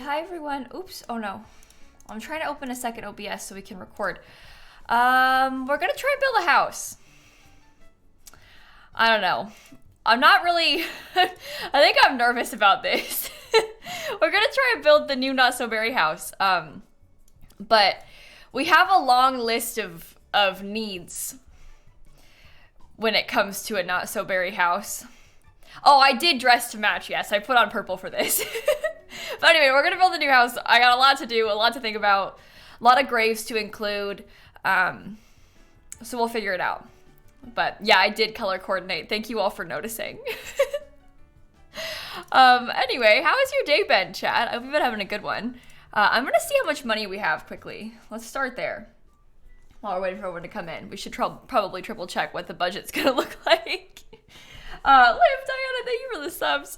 Hi everyone. Oops. Oh no. I'm trying to open a second OBS so we can record. We're gonna try and build a house. I don't know. I'm not really, I think I'm nervous about this. We're gonna try and build the new Not So Berry house. But we have a long list of needs when it comes to a Not So Berry house. Oh, I did dress to match, yes. I put on purple for this. But anyway, we're gonna build a new house. I got a lot to do, a lot to think about, a lot of graves to include. So we'll figure it out. But yeah, I did color coordinate. Thank you all for noticing. Anyway, how has your day been, chat? I hope you've been having a good one. I'm gonna see how much money we have quickly. Let's start there. While we're waiting for everyone to come in, we should probably triple check what the budget's gonna look like. Liv, Diana, thank you for the subs.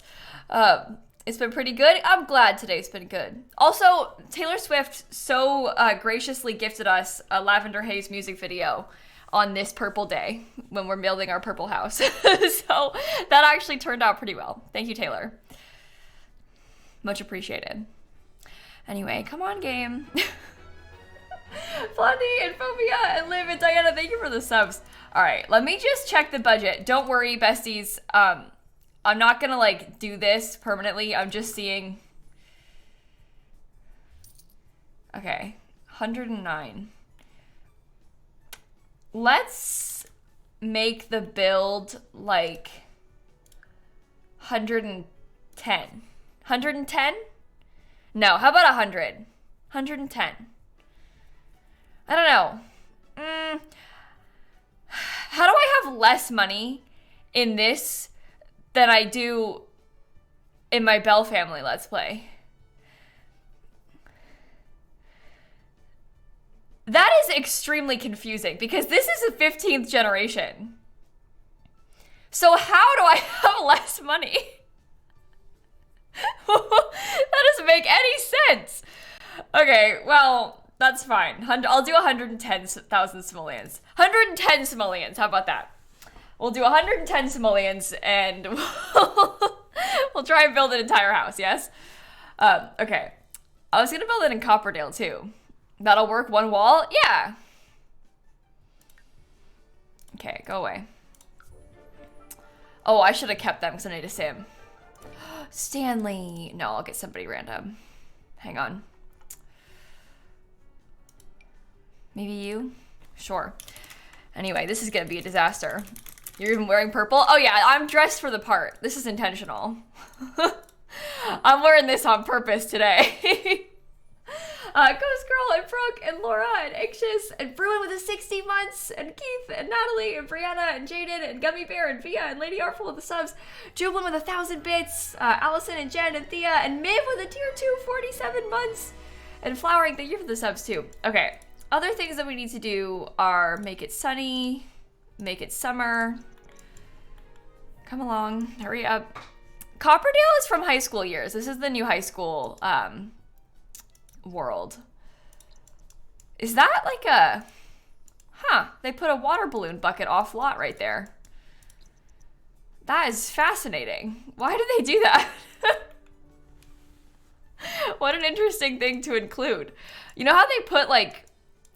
It's been pretty good. I'm glad today's been good. Also, Taylor Swift so graciously gifted us a Lavender Haze music video on this purple day when we're building our purple house. So that actually turned out pretty well. Thank you, Taylor. Much appreciated. Anyway, come on, game. Blondie and Phobia and Liv and Diana, thank you for the subs. All right, let me just check the budget. Don't worry, besties. I'm not gonna like do this permanently. I'm just seeing. Okay, 109. Let's make the build like 110. 110? No, how about 100? 110. I don't know. How do I have less money in this than I do in my Bell Family Let's Play? That is extremely confusing because this is a 15th generation. So how do I have less money? That doesn't make any sense. Okay, well, that's fine. I'll do 110,000 simoleons. 110 simoleons, how about that? We'll do 110 simoleons and we'll try and build an entire house, yes? Okay. I was gonna build it in Copperdale too. That'll work, one wall? Yeah. Okay, go away. Oh, I should have kept them because I need a sim. Stanley. No, I'll get somebody random. Hang on. Maybe you? Sure. Anyway, this is gonna be a disaster. You're even wearing purple? Oh yeah, I'm dressed for the part. This is intentional. I'm wearing this on purpose today. Ghost Girl and Brooke and Laura and Anxious and Bruin with the 60 months and Keith and Natalie and Brianna and Jaden and Gummy Bear and Via and Lady Artful with the subs, Jublin with 1,000 bits, Allison and Jen and Thea and Miv with a tier 2, 47 months, and Flowering, thank you for the subs too. Okay, other things that we need to do are make it sunny, make it summer. Come along, hurry up. Copperdale is from high school years. This is the new high school world. Is that like a, they put a water balloon bucket off lot right there. That is fascinating. Why do they do that? What an interesting thing to include. You know how they put like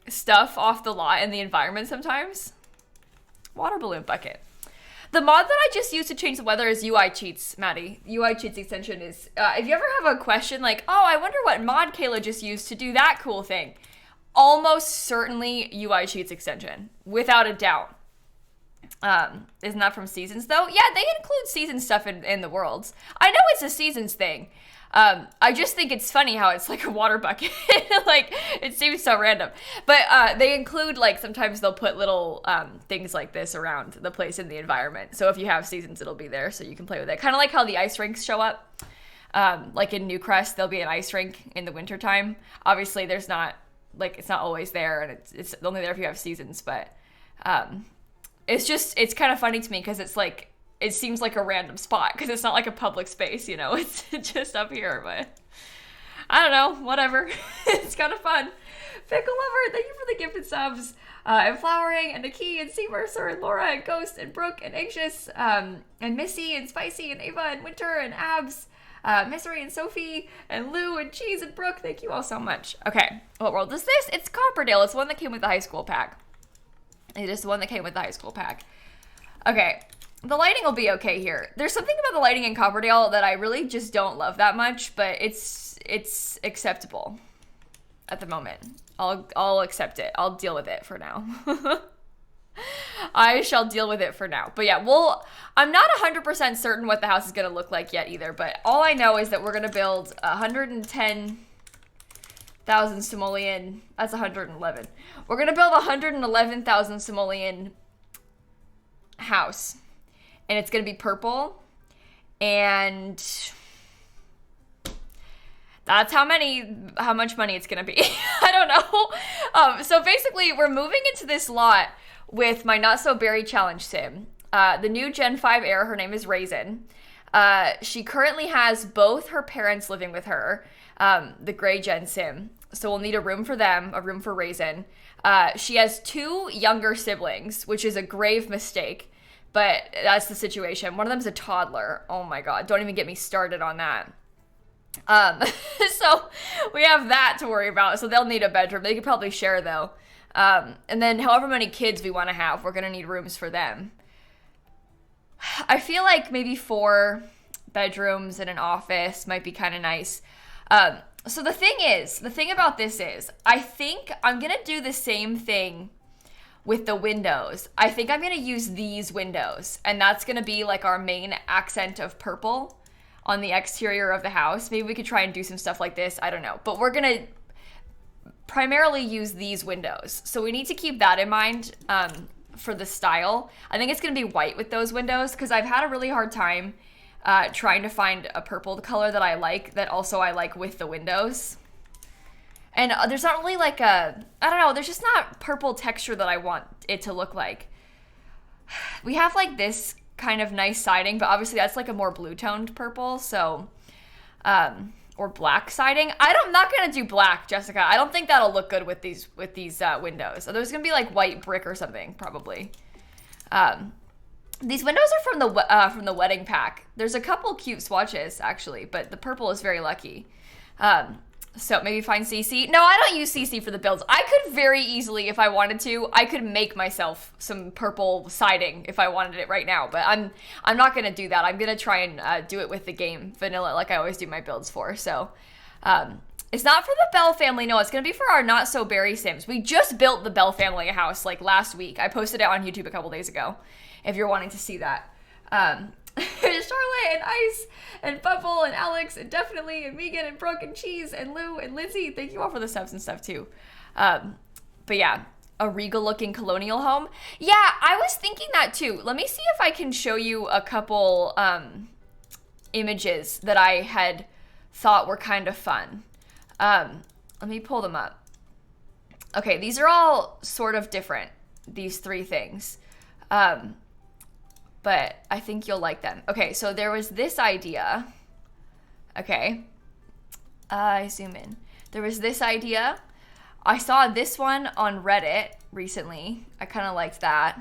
stuff off the lot in the environment sometimes? Water balloon bucket. The mod that I just used to change the weather is UI Cheats, Maddie. UI Cheats extension is, if you ever have a question like, oh, I wonder what mod Kayla just used to do that cool thing, almost certainly UI Cheats extension, without a doubt. Isn't that from Seasons though? Yeah, they include season stuff in the worlds. I know it's a Seasons thing. I just think it's funny how it's like a water bucket. Like, it seems so random. But they include, like, sometimes they'll put little things like this around the place in the environment. So if you have Seasons, it'll be there so you can play with it. Kind of like how the ice rinks show up. Like in Newcrest, there'll be an ice rink in the wintertime. Obviously, there's not, like, it's not always there, and it's only there if you have Seasons. But it's kind of funny to me because it's like, it seems like a random spot because it's not like a public space, you know, it's just up here, but I don't know, whatever. It's kind of fun. Fickle Lover, thank you for the gifted subs. And Flowering and Nikki and Sea Mercer and Laura and Ghost and Brooke and Anxious and Missy and Spicy and Ava and Winter and Abs Misery and Sophie and Lou and Cheese and Brooke, thank you all so much. Okay, what world is this? It's Copperdale. It's one that came with the high school pack. It is the one that came with the high school pack. Okay, the lighting will be okay here. There's something about the lighting in Copperdale that I really just don't love that much, but it's acceptable at the moment. I'll accept it. I'll deal with it for now. I shall deal with it for now. But yeah, I'm not 100% certain what the house is going to look like yet either, but all I know is that we're going to build 110,000 simoleon. That's 111. We're going to build 111,000 simoleon house. And it's going to be purple. And that's how much money it's going to be. I don't know. So basically, we're moving into this lot with my Not So Berry Challenge sim. The new Gen 5 heir, her name is Raisin. She currently has both her parents living with her, the gray Gen sim. So we'll need a room for them, a room for Raisin. She has 2 younger siblings, which is a grave mistake, but that's the situation. One of them's a toddler. Oh my God, don't even get me started on that. So we have that to worry about. So they'll need a bedroom. They could probably share though. And then however many kids we want to have, we're going to need rooms for them. I feel like maybe 4 bedrooms and an office might be kind of nice. So the thing about this is, I think I'm going to do the same thing with the windows. I think I'm going to use these windows, and that's going to be like our main accent of purple on the exterior of the house. Maybe we could try and do some stuff like this. I don't know. But we're going to primarily use these windows. So we need to keep that in mind for the style. I think it's going to be white with those windows because I've had a really hard time trying to find a purple color that I like, that also I like with the windows. And there's not really like I don't know, there's just not purple texture that I want it to look like. We have like this kind of nice siding, but obviously that's like a more blue toned purple, so or black siding. I'm not gonna do black, Jessica. I don't think that'll look good with these windows. So there's gonna be like white brick or something probably. These windows are from the wedding pack. There's a couple cute swatches actually, but the purple is very lucky. So maybe find CC. No, I don't use CC for the builds. I could very easily, if I wanted to, I could make myself some purple siding if I wanted it right now. But I'm not gonna do that. I'm gonna try and do it with the game vanilla, like I always do my builds for. So it's not for the Bell family. No, it's gonna be for our Not So Berry Sims. We just built the Bell family a house like last week. I posted it on YouTube a couple days ago, if you're wanting to see that. Charlotte and Ice and Bubble and Alex and Definitely and Megan and Brooke and Cheese and Lou and Lindsay, thank you all for the subs and stuff too. But yeah, a regal looking colonial home. Yeah, I was thinking that too. Let me see if I can show you a couple images that I had thought were kind of fun. Let me pull them up. Okay, these are all sort of different, these 3 things. But I think you'll like them. Okay, so there was this idea. Okay, I zoom in. There was this idea. I saw this one on Reddit recently. I kind of liked that.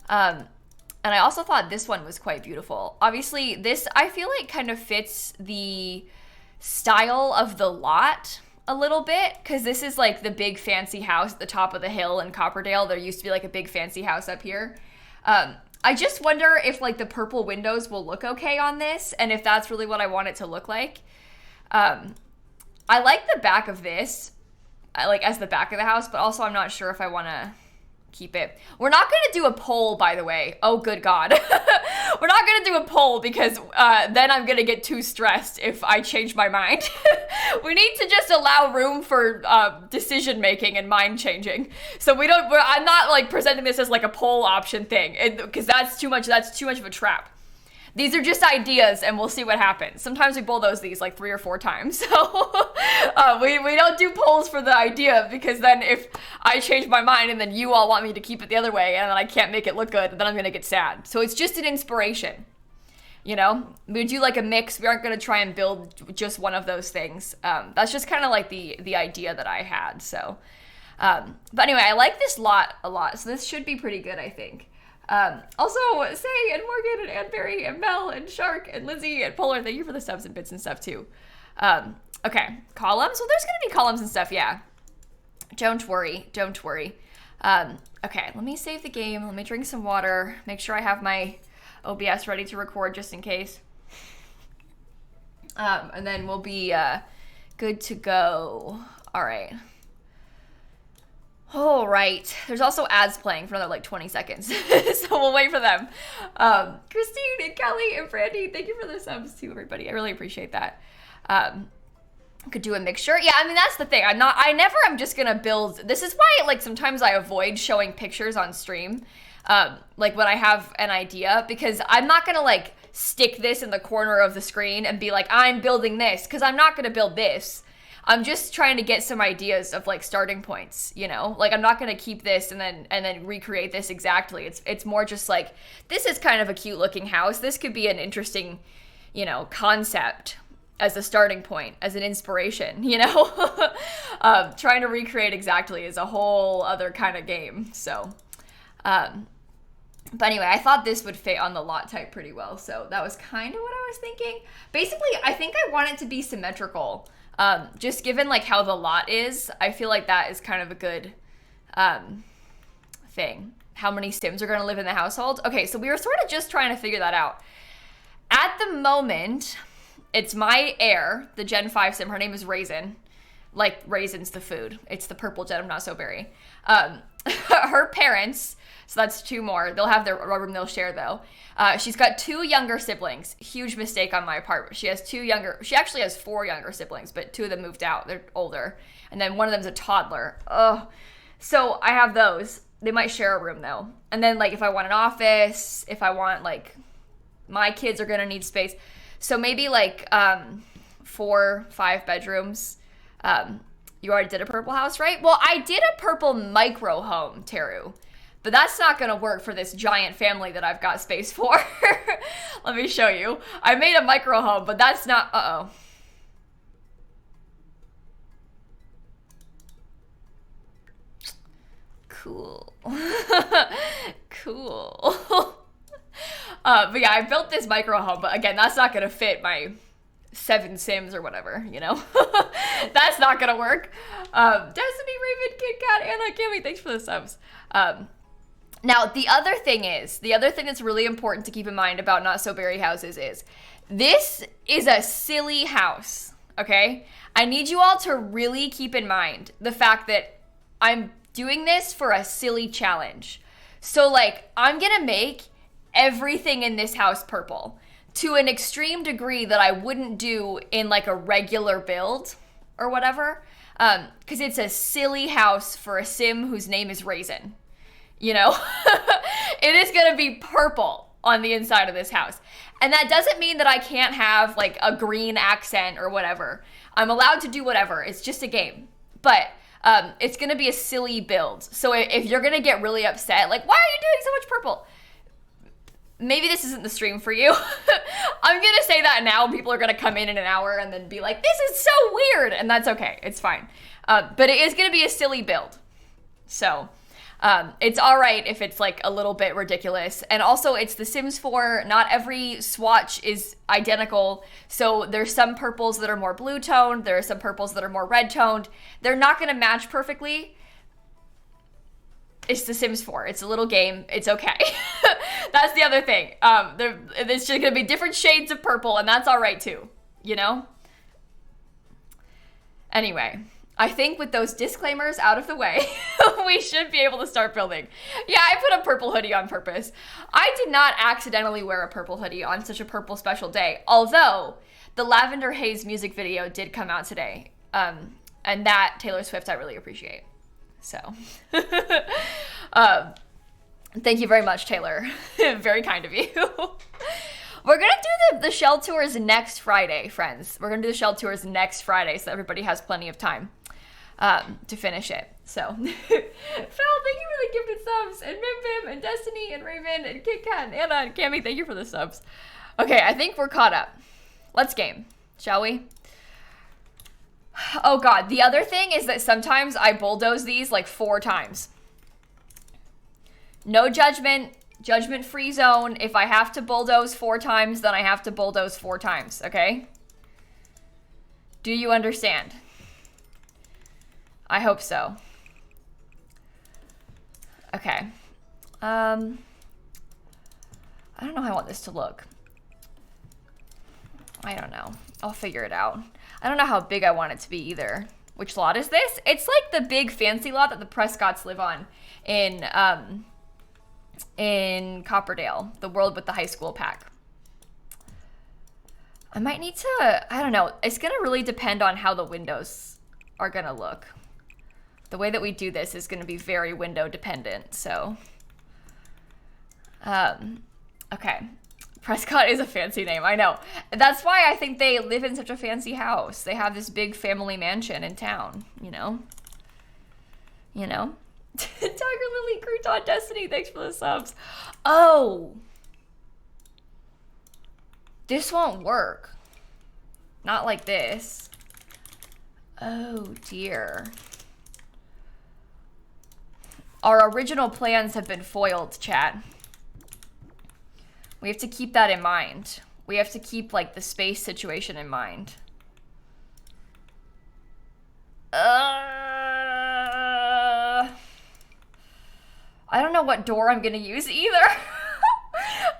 And I also thought this one was quite beautiful. Obviously, this I feel like kind of fits the style of the lot a little bit, because this is like the big fancy house at the top of the hill in Copperdale. There used to be like a big fancy house up here. I just wonder if like the purple windows will look okay on this, and if that's really what I want it to look like. I like the back of this, like as the back of the house, but also I'm not sure if I want to keep it. We're not going to do a poll, by the way. Oh, good God. We're not going to do a poll because then I'm going to get too stressed if I change my mind. We need to just allow room for decision making and mind changing. So I'm not like presenting this as like a poll option thing, because that's too much of a trap. These are just ideas, and we'll see what happens. Sometimes we bulldoze these like 3 or 4 times. So we don't do polls for the idea, because then if I change my mind and then you all want me to keep it the other way and then I can't make it look good, then I'm going to get sad. So it's just an inspiration. You know, we do like a mix. We aren't going to try and build just one of those things. That's just kind of like the idea that I had. So, but anyway, I like this lot a lot. So this should be pretty good, I think. Also, Say and Morgan and Ann Berry and Mel and Shark and Lizzie and Polar, thank you for the subs and bits and stuff too. Okay, columns? Well, there's gonna be columns and stuff, yeah. Don't worry, don't worry. Okay, let me save the game. Let me drink some water. Make sure I have my OBS ready to record just in case. And then we'll be good to go. All right. All right. There's also ads playing for another like 20 seconds. So we'll wait for them. Christine and Kelly and Brandy, thank you for the subs too, everybody. I really appreciate that. Could do a mixture. Yeah, I mean, that's the thing. I never am just gonna build. This is why like sometimes I avoid showing pictures on stream. Like when I have an idea, because I'm not gonna like stick this in the corner of the screen and be like, I'm building this, because I'm not gonna build this. I'm just trying to get some ideas of like starting points, you know? Like I'm not gonna keep this and then recreate this exactly. It's more just like, this is kind of a cute looking house. This could be an interesting, you know, concept as a starting point, as an inspiration, you know? Trying to recreate exactly is a whole other kind of game. So, but anyway, I thought this would fit on the lot type pretty well. So that was kind of what I was thinking. Basically, I think I want it to be symmetrical. Just given like how the lot is, I feel like that is kind of a good thing. How many Sims are going to live in the household? Okay, so we were sort of just trying to figure that out. At the moment, it's my heir, the Gen 5 Sim. Her name is Raisin. Like Raisin's the food. It's the purple Gen of Not So Berry. Her parents, so that's 2 more. They'll have their room they'll share though. She's got 2 younger siblings. Huge mistake on my part. She actually has 4 younger siblings, but 2 of them moved out. They're older. And then one of them's a toddler. Ugh. So I have those. They might share a room though. And then like if I want an office, if I want like, my kids are gonna need space. So maybe like 4, 5 bedrooms. You already did a purple house, right? Well, I did a purple micro home, Teru. But that's not gonna work for this giant family that I've got space for. Let me show you. I made a micro home, but that's not, uh-oh. Cool. Cool. But yeah, I built this micro home, but again, that's not gonna fit my 7 Sims or whatever, you know? That's not gonna work. Destiny, Raven, Kit Kat, Anna, Kimmy, thanks for the subs. Now, the other thing that's really important to keep in mind about Not So Berry houses is, this is a silly house, okay? I need you all to really keep in mind the fact that I'm doing this for a silly challenge. So, like, I'm gonna make everything in this house purple to an extreme degree that I wouldn't do in, like, a regular build or whatever, because it's a silly house for a Sim whose name is Raisin. You know, it is going to be purple on the inside of this house. And that doesn't mean that I can't have like a green accent or whatever. I'm allowed to do whatever. It's just a game. But it's going to be a silly build. So if you're going to get really upset, like, why are you doing so much purple? Maybe this isn't the stream for you. I'm going to say that now. People are going to come in an hour and then be like, this is so weird. And that's okay. It's fine. But it is going to be a silly build. So... it's all right if it's like a little bit ridiculous. And also it's The Sims 4. Not every swatch is identical. So there's some purples that are more blue toned. There are some purples that are more red toned. They're not going to match perfectly. It's The Sims 4. It's a little game. It's okay. That's the other thing. There's just going to be different shades of purple, and that's all right too, you know? Anyway. I think with those disclaimers out of the way, we should be able to start building. Yeah, I put a purple hoodie on purpose. I did not accidentally wear a purple hoodie on such a purple special day, although the Lavender Haze music video did come out today. And that, Taylor Swift, I really appreciate. So, thank you very much, Taylor. Very kind of you. We're going to do the shell tours next Friday, friends. We're going to do the shell tours next Friday so everybody has plenty of time to finish it. So, Phil, thank you for the gifted subs. And Mim and Destiny and Raven and Kit Kat and Anna and Cammy, thank you for the subs. Okay, I think we're caught up. Let's game, shall we? Oh God, the other thing is that sometimes I bulldoze these like 4 times. No judgment. Judgment-free zone. If I have to bulldoze 4 times, then I have to bulldoze 4 times, okay? Do you understand? I hope so. Okay. I don't know how I want this to look. I don't know. I'll figure it out. I don't know how big I want it to be either. Which lot is this? It's like the big fancy lot that the Prescotts live on in Copperdale, the world with the high school pack. I might need to, I don't know. It's gonna really depend on how the windows are gonna look. The way that we do this is gonna be very window dependent, so. Okay. Prescott is a fancy name, I know. That's why I think they live in such a fancy house. They have this big family mansion in town, you know? You know? Tiger Lily, Crouton, Destiny, thanks for the subs. Oh! This won't work. Not like this. Oh dear. Our original plans have been foiled, chat. We have to keep that in mind. We have to keep, like, the space situation in mind. I don't know what door I'm gonna use either.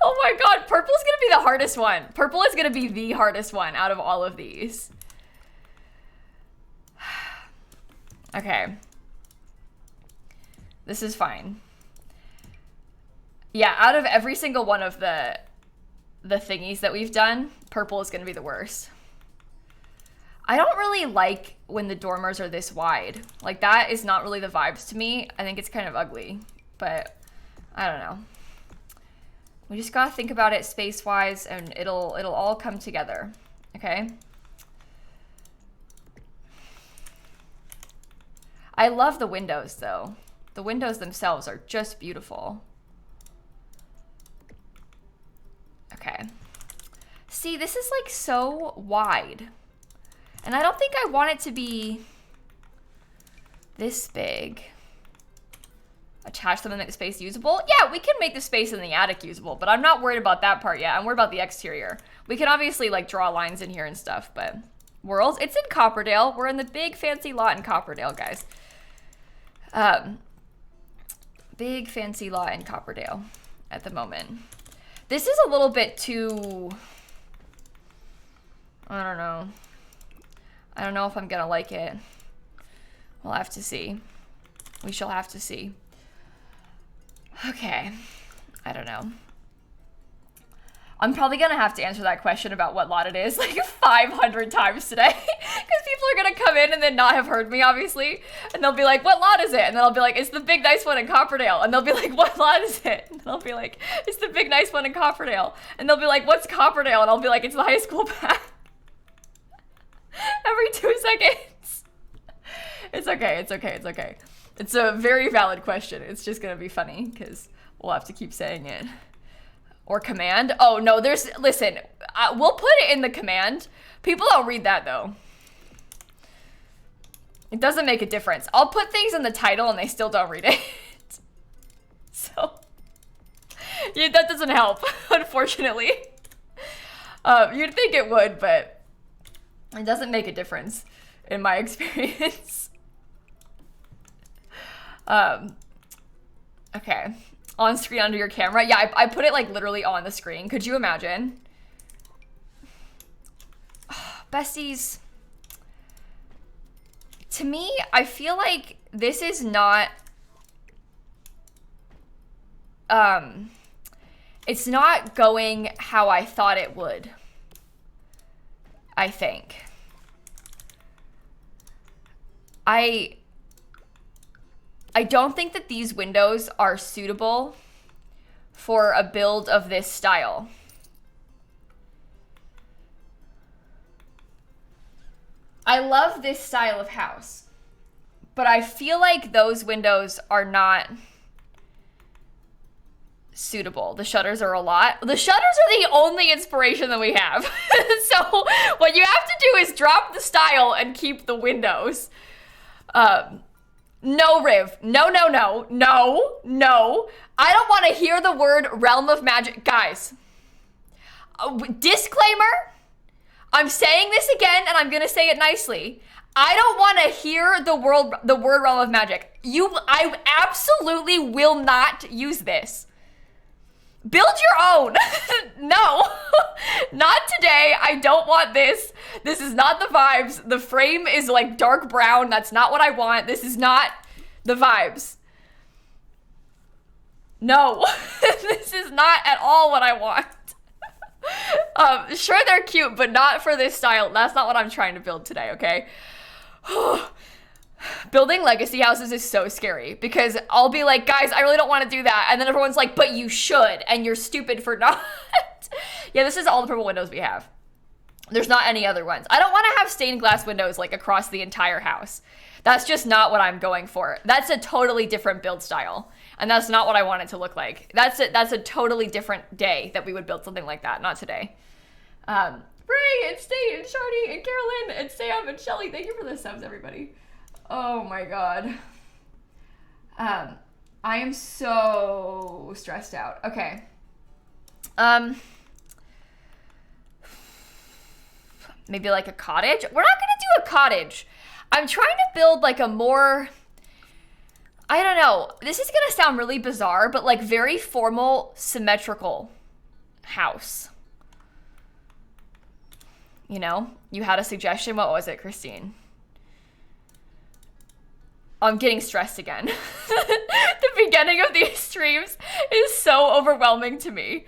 Oh my god, purple's gonna be the hardest one. Purple is gonna be the hardest one out of all of these. Okay. This is fine. Yeah, out of every single one of the thingies that we've done, purple is gonna be the worst. I don't really like when the dormers are this wide. Like, that is not really the vibes to me. I think it's kind of ugly, but I don't know. We just gotta think about it space-wise, and it'll all come together, okay? I love the windows, though. The windows themselves are just beautiful. Okay. See, this is like so wide. And I don't think I want it to be this big. Attach them and make the space usable? Yeah, we can make the space in the attic usable, but I'm not worried about that part yet. I'm worried about the exterior. We can obviously like draw lines in here and stuff, but worlds, it's in Copperdale. We're in the big fancy lot in Copperdale, guys. Big fancy lot in Copperdale at the moment. This is a little bit too, I don't know. I don't know if I'm gonna like it. We'll have to see. We shall have to see. Okay, I don't know. I'm probably gonna have to answer that question about what lot it is like 500 times today, because people are gonna come in and then not have heard me, obviously, and they'll be like, what lot is it? And then I'll be like, it's the big nice one in Copperdale. And they'll be like, what lot is it? And I'll be like, it's the big nice one in Copperdale. And they'll be like, what's Copperdale? And I'll be like, it's the high school pack. Every 2 seconds. It's okay, it's okay, it's okay. It's a very valid question. It's just gonna be funny because we'll have to keep saying it. Or command. Oh no, listen, we'll put it in the command. People don't read that though. It doesn't make a difference. I'll put things in the title and they still don't read it. So, yeah, that doesn't help, unfortunately. You'd think it would, but it doesn't make a difference in my experience. Okay. On screen under your camera. Yeah, I put it like literally on the screen. Could you imagine? Besties. To me, I feel like this is not, it's not going how I thought it would. I think. I don't think that these windows are suitable for a build of this style. I love this style of house, but I feel like those windows are not suitable. The shutters are a lot. The shutters are the only inspiration that we have. So what you have to do is drop the style and keep the windows. No, Riv. No, no, no, no, no. I don't want to hear the word realm of magic. Guys, disclaimer. I'm saying this again, and I'm going to say it nicely. I don't want to hear the word realm of magic. I absolutely will not use this. Build your own. No, not today. I don't want this. This is not the vibes. The frame is like dark brown. That's not what I want. This is not the vibes. No, this is not at all what I want. Sure, they're cute, but not for this style. That's not what I'm trying to build today, okay? Building legacy houses is so scary because I'll be like, guys, I really don't want to do that. And then everyone's like, but you should, and you're stupid for not. Yeah, this is all the purple windows we have. There's not any other ones. I don't want to have stained glass windows like across the entire house. That's just not what I'm going for. That's a totally different build style. And that's not what I want it to look like. That's a totally different day that we would build something like that, not today. Ray and Stay and Shardy and Carolyn and Sam and Shelly, thank you for the subs, everybody. Oh my god. I am so stressed out. Okay. Maybe like a cottage? We're not gonna do a cottage. I'm trying to build like a more, I don't know, this is gonna sound really bizarre, but like very formal, symmetrical house. You know, you had a suggestion. What was it, Christine? I'm getting stressed again. The beginning of these streams is so overwhelming to me.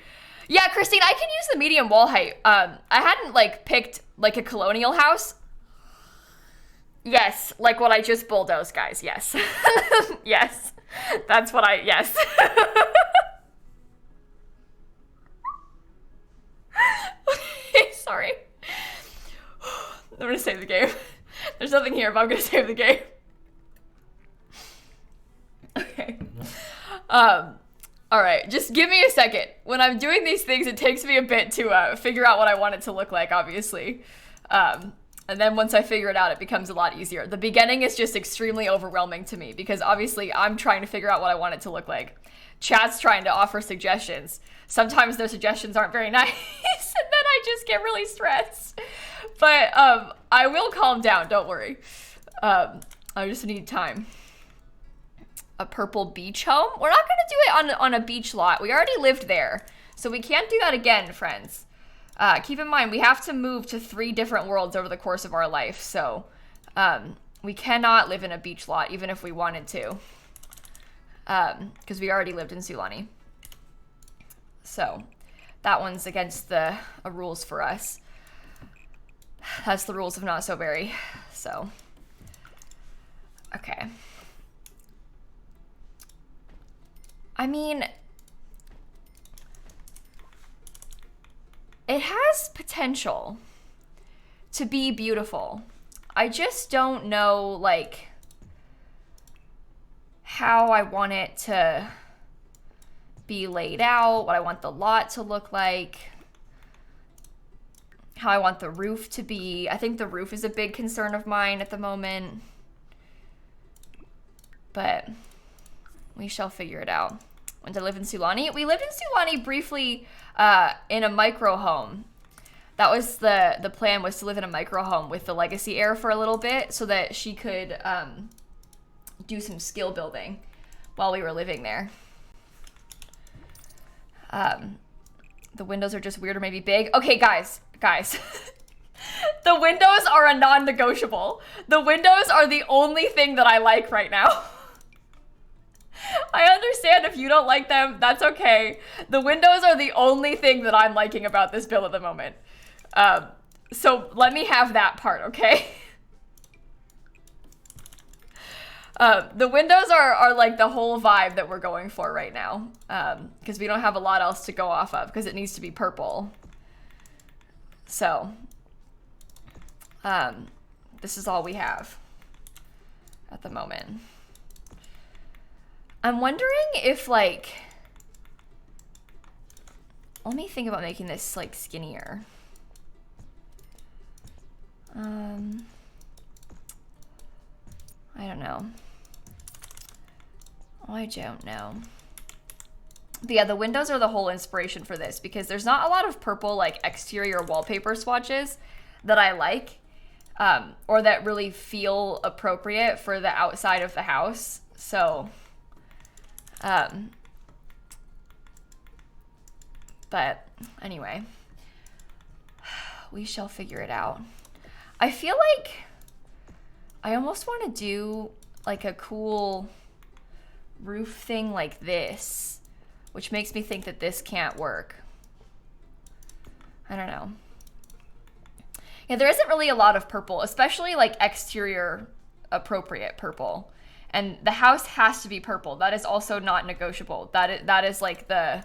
Yeah, Christine, I can use the medium wall height. I hadn't like picked like a colonial house. Yes, like what I just bulldozed, guys. Yes. Yes. That's what yes. Sorry. I'm gonna save the game. There's nothing here, but I'm gonna save the game. Okay. All right, just give me a second. When I'm doing these things, it takes me a bit to figure out what I want it to look like, obviously. And then once I figure it out, it becomes a lot easier. The beginning is just extremely overwhelming to me because obviously I'm trying to figure out what I want it to look like. Chat's trying to offer suggestions. Sometimes their suggestions aren't very nice, and then I just get really stressed. But I will calm down, don't worry. I just need time. A purple beach home? We're not gonna do it on a beach lot. We already lived there, so we can't do that again, friends. Keep in mind, we have to move to 3 different worlds over the course of our life, so we cannot live in a beach lot, even if we wanted to, because we already lived in Sulani. So that one's against the rules for us. That's the rules of Not So Berry, so. Okay. I mean, it has potential to be beautiful. I just don't know, like, how I want it to be laid out, what I want the lot to look like, how I want the roof to be. I think the roof is a big concern of mine at the moment, but we shall figure it out. When to live in Sulani? We lived in Sulani briefly in a micro home. That was the plan, was to live in a micro home with the legacy heir for a little bit so that she could do some skill building while we were living there. The windows are just weird or maybe big. Okay, guys. The windows are a non-negotiable. The windows are the only thing that I like right now. I understand if you don't like them, that's okay. The windows are the only thing that I'm liking about this build at the moment. So let me have that part, okay? The windows are like the whole vibe that we're going for right now. Because we don't have a lot else to go off of because it needs to be purple. So, this is all we have at the moment. I'm wondering if, like, let me think about making this, like, skinnier. I don't know. Oh, I don't know. But yeah, the windows are the whole inspiration for this because there's not a lot of purple like exterior wallpaper swatches that I like or that really feel appropriate for the outside of the house. So, but anyway, we shall figure it out. I feel like I almost want to do like a cool roof thing like this, which makes me think that this can't work. I don't know. Yeah, there isn't really a lot of purple, especially like exterior appropriate purple. And the house has to be purple. That is also not negotiable. That is like the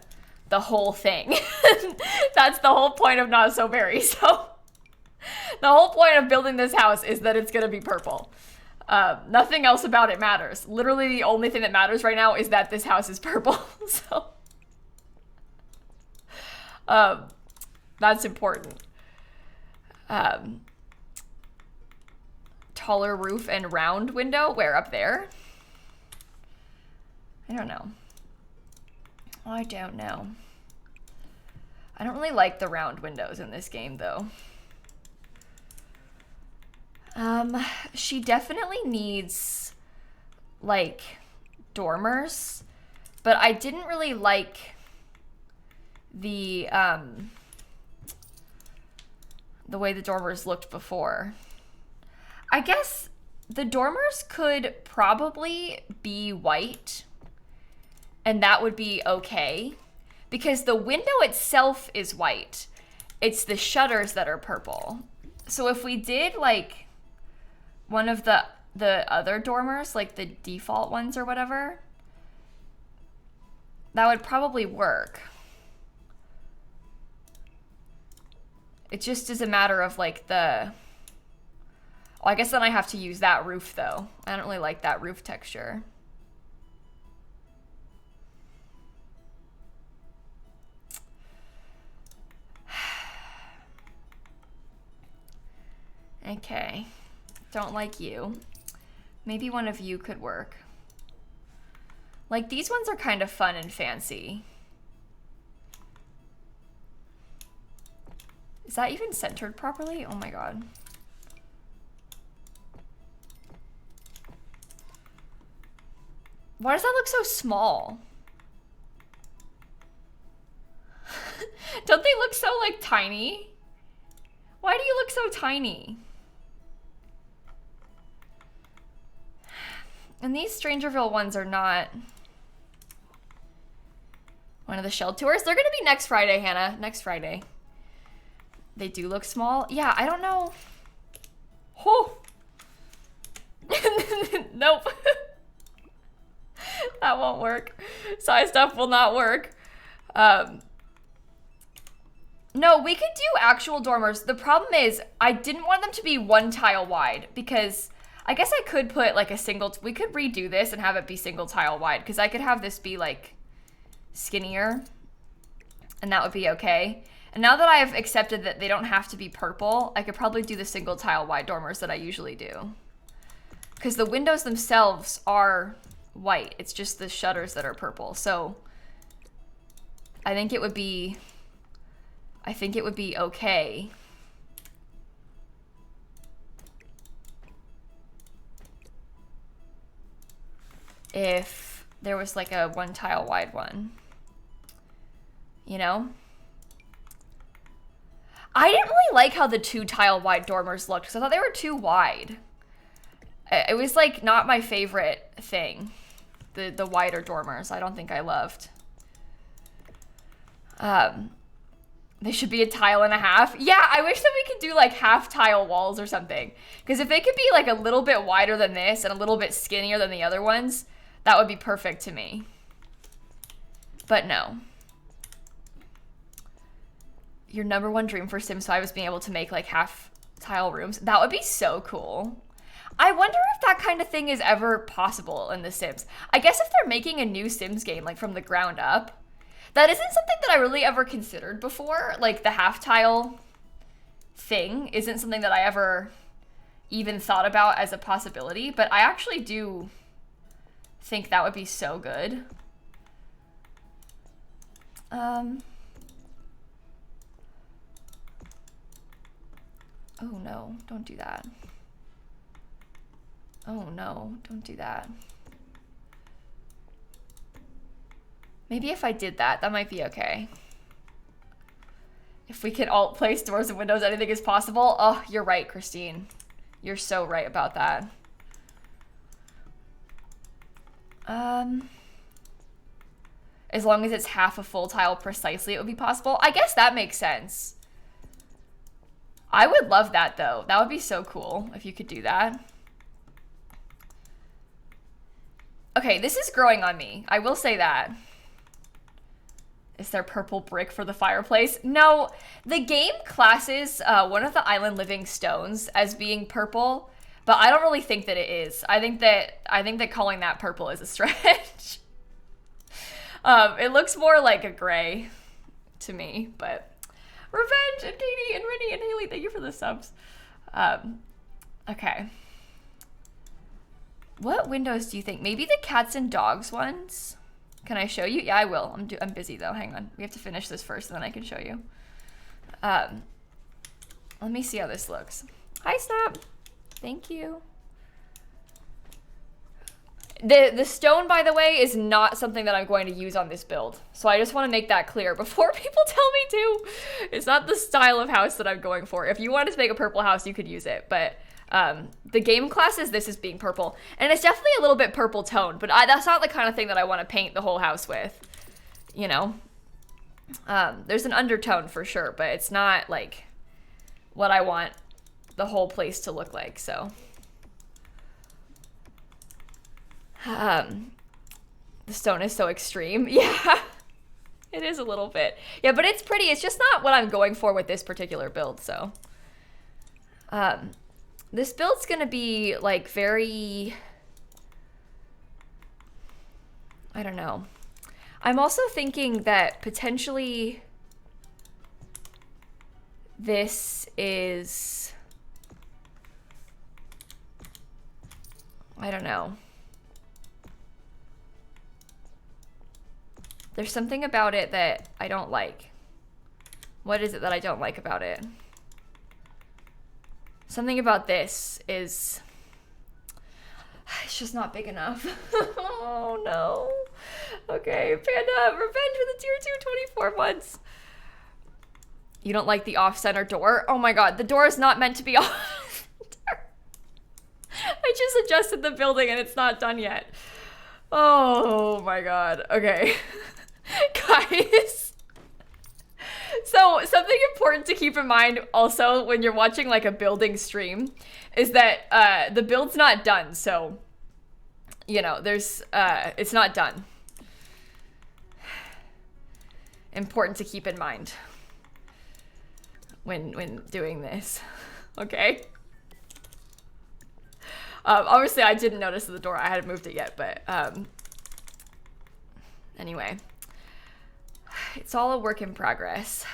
whole thing. That's the whole point of Not So Berry. So the whole point of building this house is that it's going to be purple. Nothing else about it matters. Literally the only thing that matters right now is that this house is purple. So that's important. Taller roof and round window. Where? Up there? I don't know. I don't know. I don't really like the round windows in this game, though. She definitely needs, like, dormers, but I didn't really like the way the dormers looked before. I guess the dormers could probably be white, and that would be okay, because the window itself is white. It's the shutters that are purple. So if we did, like, one of the other dormers, like the default ones or whatever, that would probably work. It just is a matter of, like, the... Well, I guess then I have to use that roof, though. I don't really like that roof texture. Okay. Don't like you. Maybe one of you could work. Like, these ones are kind of fun and fancy. Is that even centered properly? Oh my god. Why does that look so small? Don't they look so, like, tiny? Why do you look so tiny? And these Strangerville ones are not... One of the shell tours? They're gonna be next Friday, Hannah. Next Friday. They do look small. Yeah, I don't know. Oh! Nope. That won't work. Size stuff will not work. No, we could do actual dormers. The problem is I didn't want them to be one tile wide because I guess I could put like a single, we could redo this and have it be single tile wide because I could have this be like skinnier and that would be okay. And now that I've accepted that they don't have to be purple, I could probably do the single tile wide dormers that I usually do. Because the windows themselves are white. It's just the shutters that are purple. So I think it would be okay. If there was like a one tile wide one. You know? I didn't really like how the 2 tile wide dormers looked because I thought they were too wide. It was like not my favorite thing. The wider dormers, I don't think I loved. They should be a tile and a half. Yeah, I wish that we could do like half tile walls or something. Because if they could be like a little bit wider than this and a little bit skinnier than the other ones, that would be perfect to me. But no. Your number one dream for Sims 5 is being able to make like half tile rooms. That would be so cool. I wonder if that kind of thing is ever possible in The Sims. I guess if they're making a new Sims game like from the ground up, that isn't something that I really ever considered before. Like the half tile thing isn't something that I ever even thought about as a possibility, but I actually do think that would be so good. Oh no, don't do that. Oh no, don't do that. Maybe if I did that, that might be okay. If we can alt place doors and windows, anything is possible. Oh, you're right, Christine. You're so right about that. As long as it's half a full tile precisely, it would be possible. I guess that makes sense. I would love that though. That would be so cool if you could do that. Okay, this is growing on me. I will say that. Is there purple brick for the fireplace? No, the game classes one of the island living stones as being purple, but I don't really think that it is. I think that calling that purple is a stretch. It looks more like a gray to me, but Revenge and Katie and Rennie and Haley, thank you for the subs. Okay. What windows do you think? Maybe the cats and dogs ones? Can I show you? Yeah, I will. I'm busy though. Hang on. We have to finish this first and then I can show you. Let me see how this looks. Hi, Snap. Thank you. The stone, by the way, is not something that I'm going to use on this build. So I just want to make that clear before people tell me to. It's not the style of house that I'm going for. If you wanted to make a purple house, you could use it. But the game classes, this is being purple. And it's definitely a little bit purple toned, but that's not the kind of thing that I want to paint the whole house with. You know? There's an undertone for sure, but it's not like what I want the whole place to look like, so. The stone is so extreme. Yeah, it is a little bit. Yeah, but it's pretty. It's just not what I'm going for with this particular build, so. This build's gonna be like very, I don't know. I'm also thinking that potentially this is, I don't know. There's something about it that I don't like. What is it that I don't like about it? Something about this is, it's just not big enough. Oh no. Okay, Panda, revenge with a tier 2, 24 months. You don't like the off-center door? Oh my god, the door is not meant to be off. I just adjusted the building and it's not done yet. Oh my god, okay. Guys, so something important to keep in mind also when you're watching like a building stream is that the build's not done, so you know there's it's not done. Important to keep in mind when doing this. Okay, obviously I didn't notice the door, I hadn't moved it yet, but anyway. It's all a work in progress.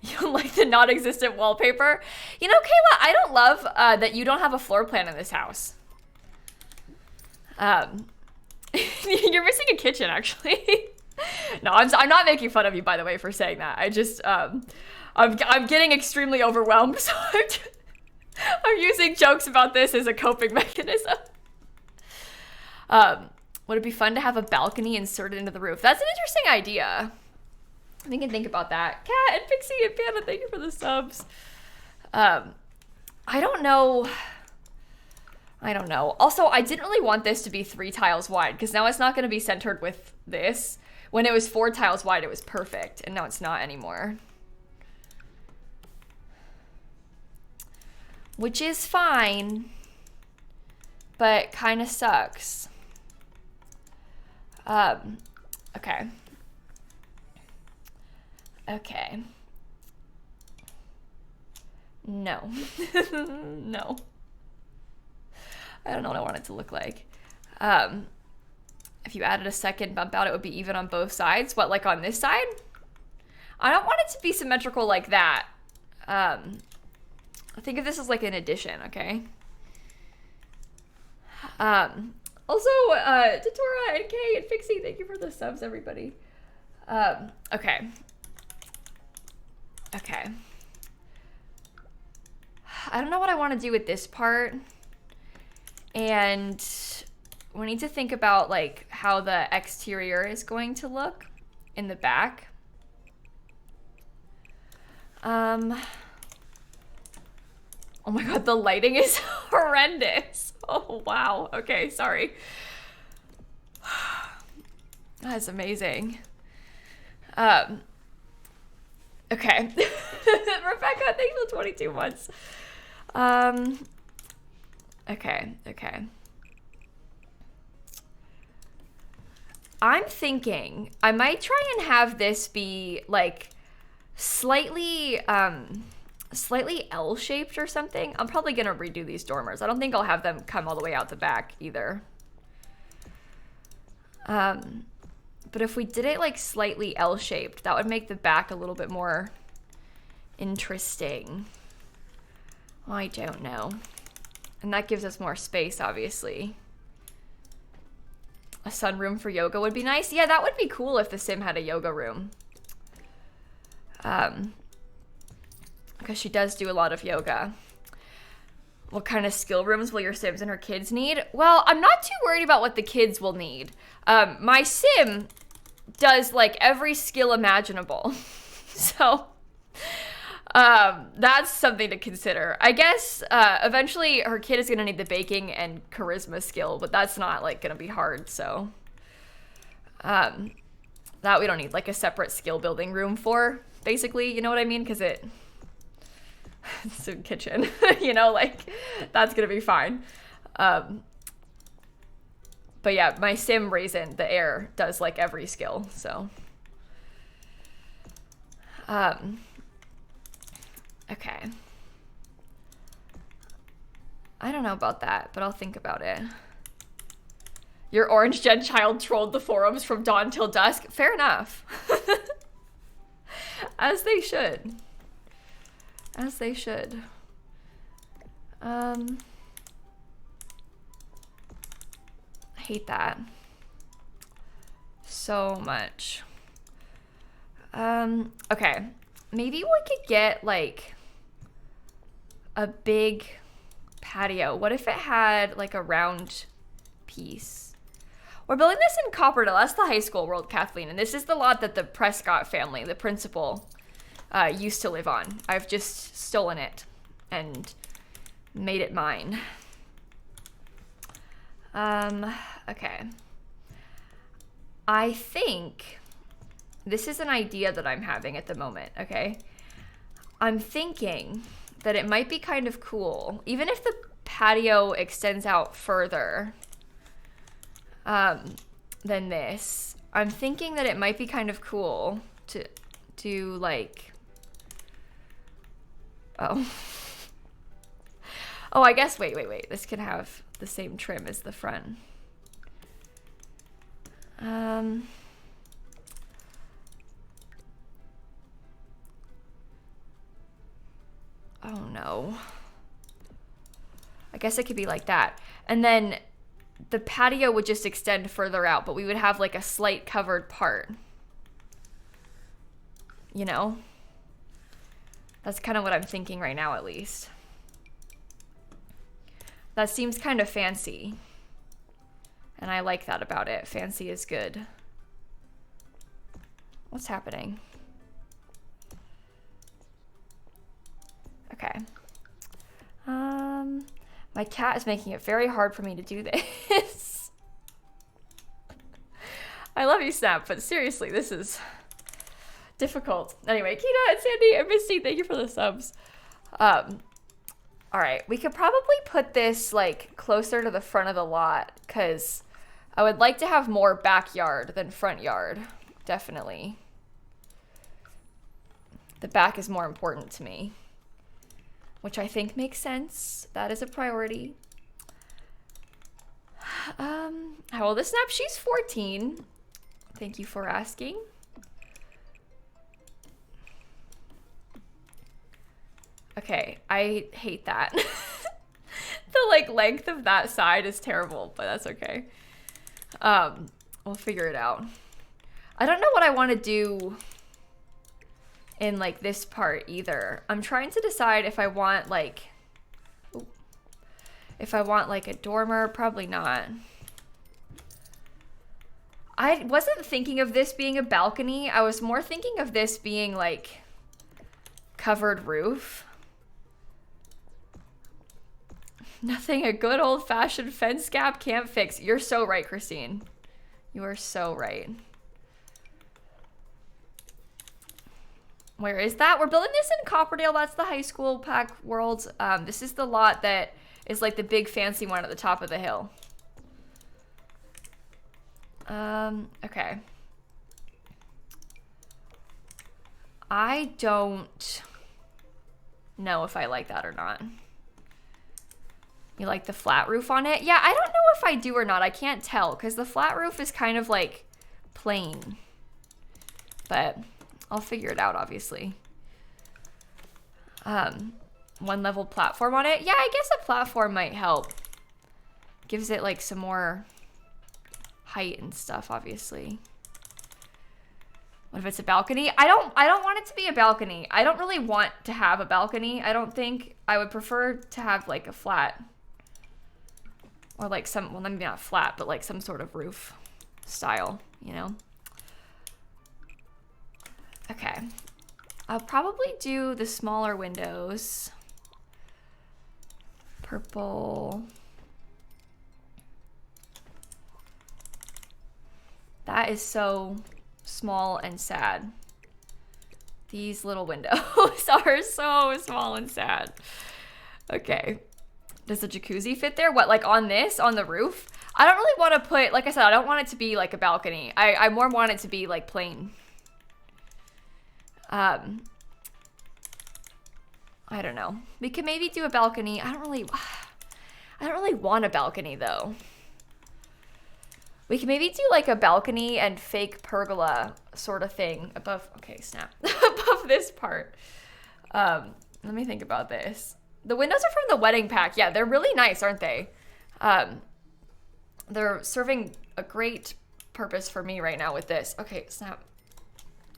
You don't like the non-existent wallpaper? You know, Kayla, I don't love that you don't have a floor plan in this house. You're missing a kitchen, actually. No, I'm not making fun of you, by the way, for saying that. I just, I'm getting extremely overwhelmed, so I'm using jokes about this as a coping mechanism. Would it be fun to have a balcony inserted into the roof? That's an interesting idea. We can think about that. Kat and Pixie and Panda, thank you for the subs. I don't know. Also, I didn't really want this to be 3 tiles wide because now it's not going to be centered with this. When it was 4 tiles wide, it was perfect, and now it's not anymore. Which is fine, but kind of sucks. Okay. Okay. No. No. I don't know what I want it to look like. If you added a second bump out, it would be even on both sides. What, like on this side? I don't want it to be symmetrical like that. Think of this as like an addition, okay? Also, Datora and Kay and Fixie, thank you for the subs, everybody. Okay. Okay. I don't know what I want to do with this part. And we need to think about like how the exterior is going to look in the back. Oh my god, the lighting is horrendous. Oh wow. Okay, sorry. That's amazing. Okay. Rebecca, thanks for 22 months. Okay. I'm thinking I might try and have this be like slightly L-shaped or something. I'm probably gonna redo these dormers. I don't think I'll have them come all the way out the back either. But if we did it like slightly L-shaped, that would make the back a little bit more interesting. I don't know. And that gives us more space, obviously. A sunroom for yoga would be nice. Yeah, that would be cool if the sim had a yoga room. Because she does do a lot of yoga. What kind of skill rooms will your sims and her kids need? Well, I'm not too worried about what the kids will need. My sim does like every skill imaginable. So that's something to consider. I guess eventually her kid is gonna need the baking and charisma skill, but that's not like gonna be hard, so that we don't need like a separate skill building room for, basically, you know what I mean? Because it's a kitchen, you know, like that's gonna be fine. But yeah, my sim Raisin, the heir, does like every skill, so okay. I don't know about that, but I'll think about it. Your orange gen child trolled the forums from dawn till dusk. Fair enough. As they should. As they should. I hate that so much. Okay. Maybe we could get like a big patio. What if it had like a round piece? We're building this in Copperdale. That's the high school world, Kathleen. And this is the lot that the Prescott family, the principal, used to live on. I've just stolen it and made it mine. Okay. I think this is an idea that I'm having at the moment, okay? I'm thinking that it might be kind of cool, even if the patio extends out further than this. I'm thinking that it might be kind of cool to do like, oh, I guess, wait. This can have the same trim as the front. Oh no. I guess it could be like that. And then the patio would just extend further out, but we would have like a slight covered part. You know? That's kind of what I'm thinking right now, at least. That seems kind of fancy. And I like that about it. Fancy is good. What's happening? Okay. My cat is making it very hard for me to do this. I love you, Snap, but seriously, this is difficult. Anyway, Kita and Sandy and Misty, thank you for the subs. All right, we could probably put this like closer to the front of the lot because I would like to have more backyard than front yard, definitely. The back is more important to me, which I think makes sense. That is a priority. How old is Snap? She's 14. Thank you for asking. Okay, I hate that. The like length of that side is terrible, but that's okay. We'll figure it out. I don't know what I want to do in like this part either. I'm trying to decide if I want like, a dormer. Probably not. I wasn't thinking of this being a balcony. I was more thinking of this being like covered roof. Nothing a good old-fashioned fence gap can't fix. You're so right, Christine. You are so right. Where is that? We're building this in Copperdale. That's the high school pack world. This is the lot that is like the big fancy one at the top of the hill. Okay. I don't know if I like that or not. You like the flat roof on it? Yeah, I don't know if I do or not. I can't tell because the flat roof is kind of like plain. But I'll figure it out, obviously. One level platform on it. Yeah, I guess a platform might help. Gives it like some more height and stuff, obviously. What if it's a balcony? I don't want it to be a balcony. I don't really want to have a balcony. I don't think. I would prefer to have like a flat. Or like some, well, maybe not flat, but like some sort of roof style, you know? Okay. I'll probably do the smaller windows. Purple. That is so small and sad. These little windows are so small and sad. Okay. Does the jacuzzi fit there? What, like on this, on the roof? I don't really want to put, like I said, I don't want it to be like a balcony. I more want it to be like plain. I don't know. We could maybe do a balcony. I don't really want a balcony though. We can maybe do like a balcony and fake pergola sort of thing above. Okay, snap. Above this part. Let me think about this. The windows are from the wedding pack. Yeah, they're really nice, aren't they? They're serving a great purpose for me right now with this. Okay, snap.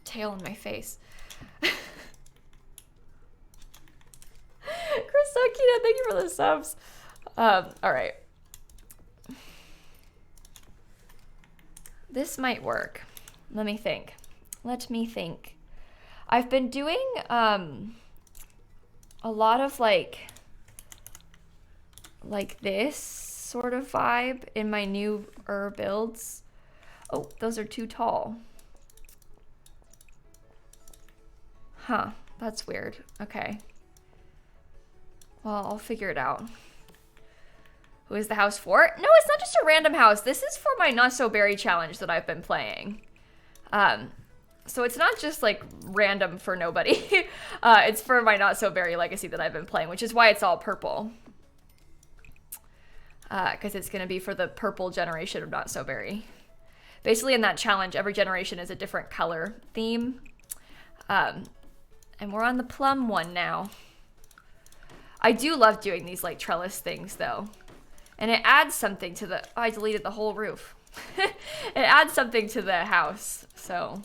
Tail in my face. Christakina, thank you for the subs. All right. This might work. Let me think. I've been doing a lot of like this sort of vibe in my newer builds. Oh, those are too tall. Huh, that's weird. Okay. Well, I'll figure it out. Who is the house for? No, it's not just a random house. This is for my Not So Berry challenge that I've been playing. So it's not just like random for nobody. It's for my Not So Berry legacy that I've been playing, which is why it's all purple. Because it's going to be for the purple generation of Not So Berry. Basically in that challenge, every generation is a different color theme. And we're on the plum one now. I do love doing these like trellis things though. And it adds something to the, oh, I deleted the whole roof. It adds something to the house, so.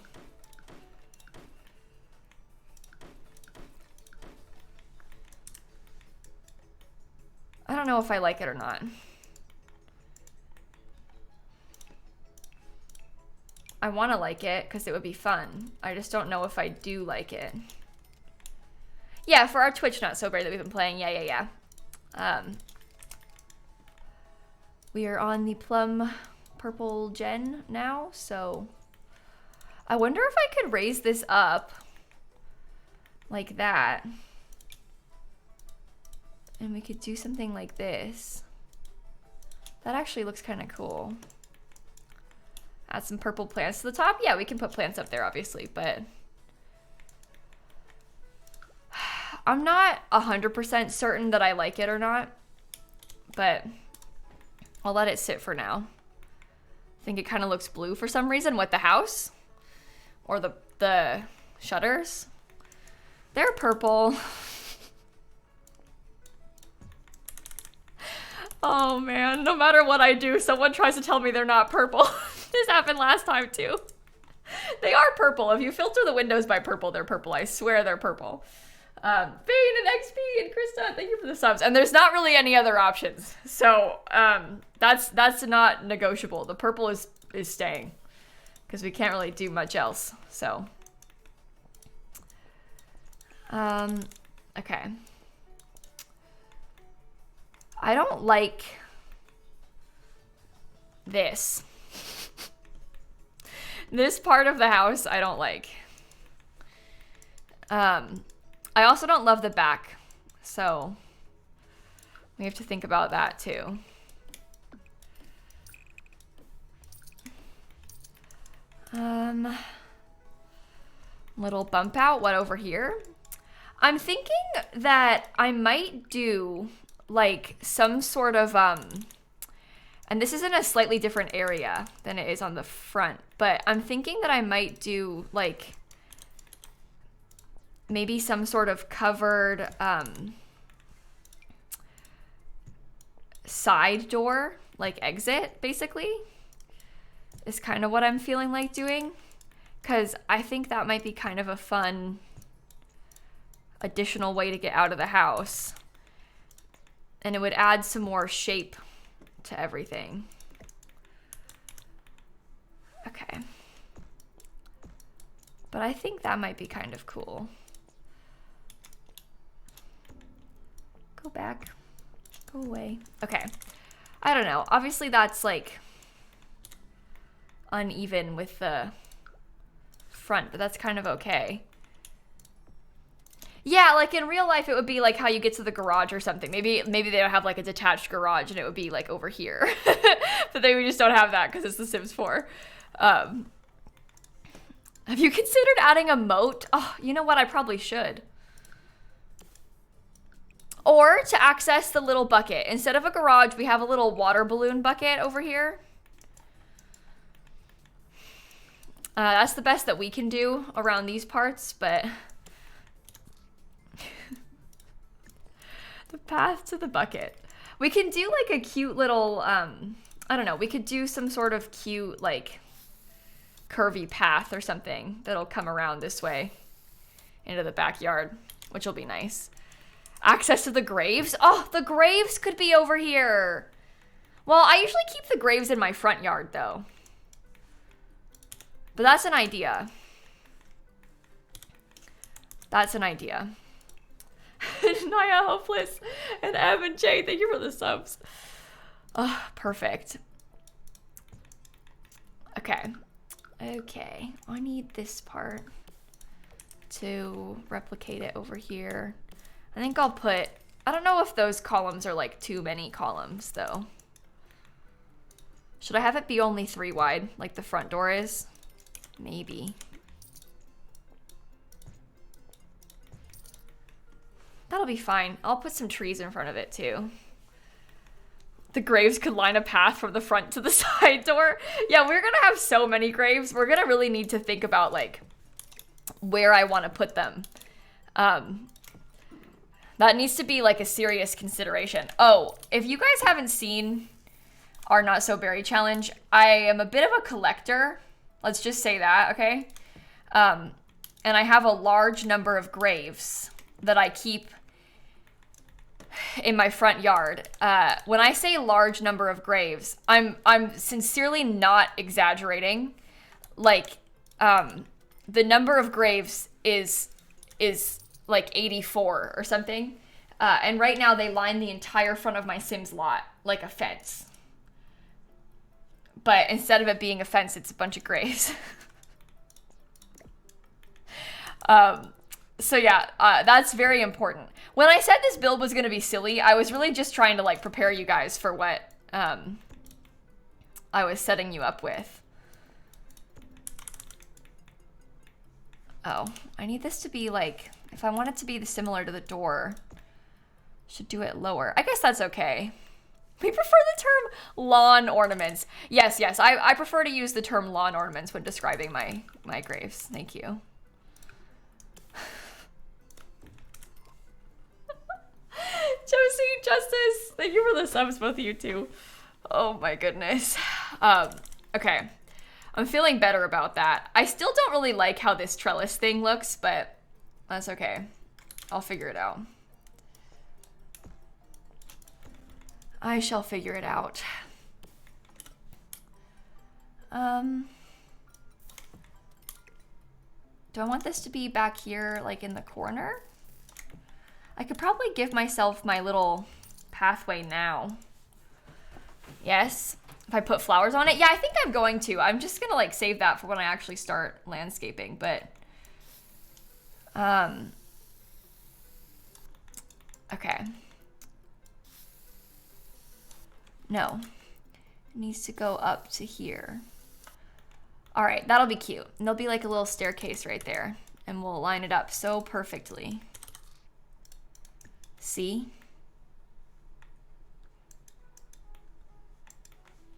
I don't know if I like it or not. I want to like it because it would be fun. I just don't know if I do like it. Yeah, for our Twitch Not So Berry that we've been playing. Yeah. We are on the plum purple gen now, so I wonder if I could raise this up like that. And we could do something like this. That actually looks kind of cool. Add some purple plants to the top. Yeah, we can put plants up there, obviously, but I'm not 100% certain that I like it or not, but I'll let it sit for now. I think it kind of looks blue for some reason with the house or the shutters. They're purple. Oh man, no matter what I do, someone tries to tell me they're not purple. This happened last time too. They are purple. If you filter the windows by purple, they're purple. I swear they're purple. Bane and XP and Krista, thank you for the subs. And there's not really any other options. So that's not negotiable. The purple is staying because we can't really do much else. So okay. I don't like this. This part of the house I don't like. I also don't love the back, so we have to think about that too. Little bump out, what over here? I'm thinking that I might do like some sort of, and this is in a slightly different area than it is on the front, but I'm thinking that I might do like maybe some sort of covered side door, like exit, basically, is kind of what I'm feeling like doing. Because I think that might be kind of a fun additional way to get out of the house. And it would add some more shape to everything. Okay. But I think that might be kind of cool. Go back. Go away. Okay. I don't know. Obviously that's like uneven with the front, but that's kind of okay. Yeah, like in real life it would be like how you get to the garage or something. Maybe they don't have like a detached garage and it would be like over here. But we just don't have that because it's The Sims 4. Have you considered adding a moat? Oh, you know what? I probably should. Or to access the little bucket. Instead of a garage, we have a little water balloon bucket over here. That's the best that we can do around these parts, but the path to the bucket. We can do like a cute little, I don't know, we could do some sort of cute like curvy path or something that'll come around this way into the backyard, which will be nice. Access to the graves. Oh, the graves could be over here. Well, I usually keep the graves in my front yard though. But that's an idea. That's an idea. Naya, Hopeless, and Ev and Jay, thank you for the subs. Oh, perfect. Okay. Okay. I need this part to replicate it over here. I think I'll put, I don't know if those columns are like too many columns though. Should I have it be only 3 wide like the front door is? Maybe. That'll be fine. I'll put some trees in front of it too. The graves could line a path from the front to the side door. Yeah, we're gonna have so many graves. We're gonna really need to think about like where I want to put them. That needs to be like a serious consideration. Oh, if you guys haven't seen our Not So Berry challenge, I am a bit of a collector. Let's just say that, okay? And I have a large number of graves that I keep in my front yard. When I say large number of graves, I'm sincerely not exaggerating. Like, the number of graves is like 84 or something. And right now they line the entire front of my Sims lot like a fence. But instead of it being a fence, it's a bunch of graves. So yeah, that's very important. When I said this build was going to be silly, I was really just trying to like prepare you guys for what I was setting you up with. Oh, I need this to be like, if I want it to be similar to the door, should do it lower. I guess that's okay. We prefer the term lawn ornaments. Yes, I prefer to use the term lawn ornaments when describing my graves. Thank you. Josie, Justice, thank you for the subs, both of you too. Oh my goodness. Okay. I'm feeling better about that. I still don't really like how this trellis thing looks, but that's okay. I'll figure it out. I shall figure it out. Do I want this to be back here, like in the corner? I could probably give myself my little pathway now. Yes, if I put flowers on it. Yeah, I think I'm going to. I'm just gonna like save that for when I actually start landscaping, but okay. No, it needs to go up to here. All right, that'll be cute. And there'll be like a little staircase right there, and we'll line it up so perfectly. See?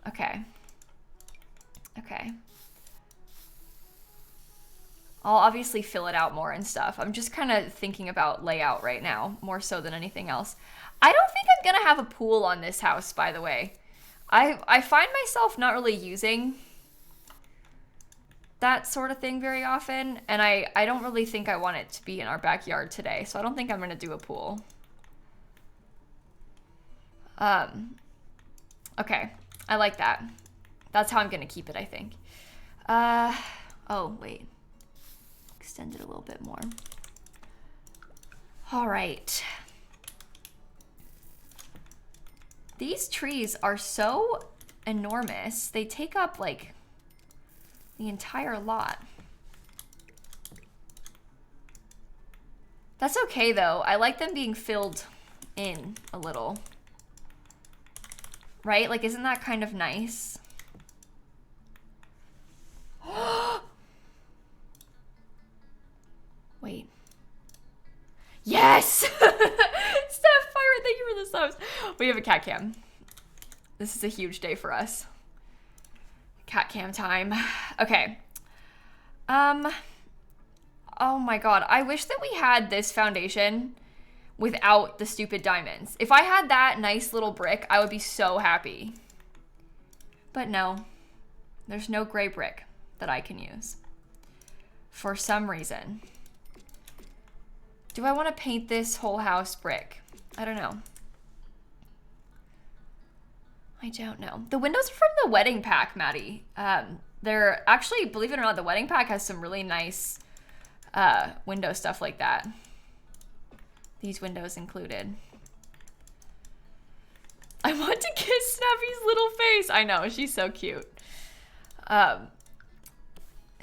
Okay. Okay. I'll obviously fill it out more and stuff. I'm just kind of thinking about layout right now, more so than anything else. I don't think I'm gonna have a pool on this house, by the way. I find myself not really using that sort of thing very often, and I don't really think I want it to be in our backyard today, so I don't think I'm gonna do a pool. Okay, I like that. That's how I'm gonna keep it, I think. Oh, wait. Extend it a little bit more. All right. These trees are so enormous. They take up like the entire lot. That's okay though. I like them being filled in a little. Right? Like, isn't that kind of nice? Wait. Yes! Steph Pirate, thank you for the subs. We have a cat cam. This is a huge day for us. Cat cam time. Okay. Oh my god. I wish that we had this foundation without the stupid diamonds. If I had that nice little brick, I would be so happy. But no. There's no gray brick that I can use. For some reason. Do I want to paint this whole house brick? I don't know. I don't know. The windows are from the wedding pack, Maddie. They're actually, believe it or not, the wedding pack has some really nice window stuff like that. These windows included. I want to kiss Snappy's little face. I know, she's so cute.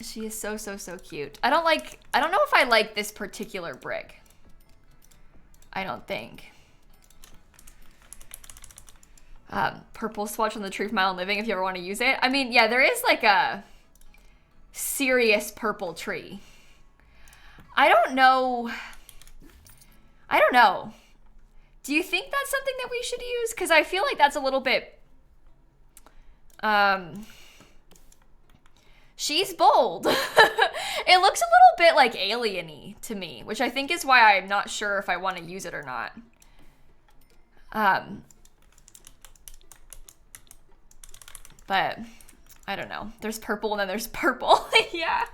She is so, so, so cute. I don't know if I like this particular brick. I don't think. Purple swatch on the tree from Island Living if you ever want to use it. I mean, yeah, there is like a serious purple tree. I don't know. Do you think that's something that we should use? Because I feel like that's a little bit... She's bold. It looks a little bit like alien-y to me, which I think is why I'm not sure if I want to use it or not. But I don't know. There's purple and then there's purple. Yeah.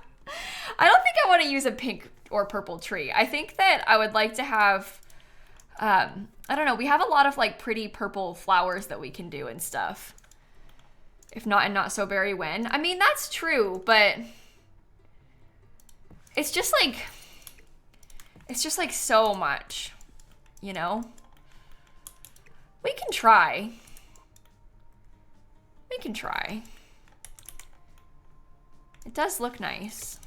I don't think I want to use a pink or purple tree. I think that I would like to have, I don't know. We have a lot of like pretty purple flowers that we can do and stuff. If not, and not so berry when. I mean, that's true, but it's just like so much, you know? We can try. We can try. It does look nice.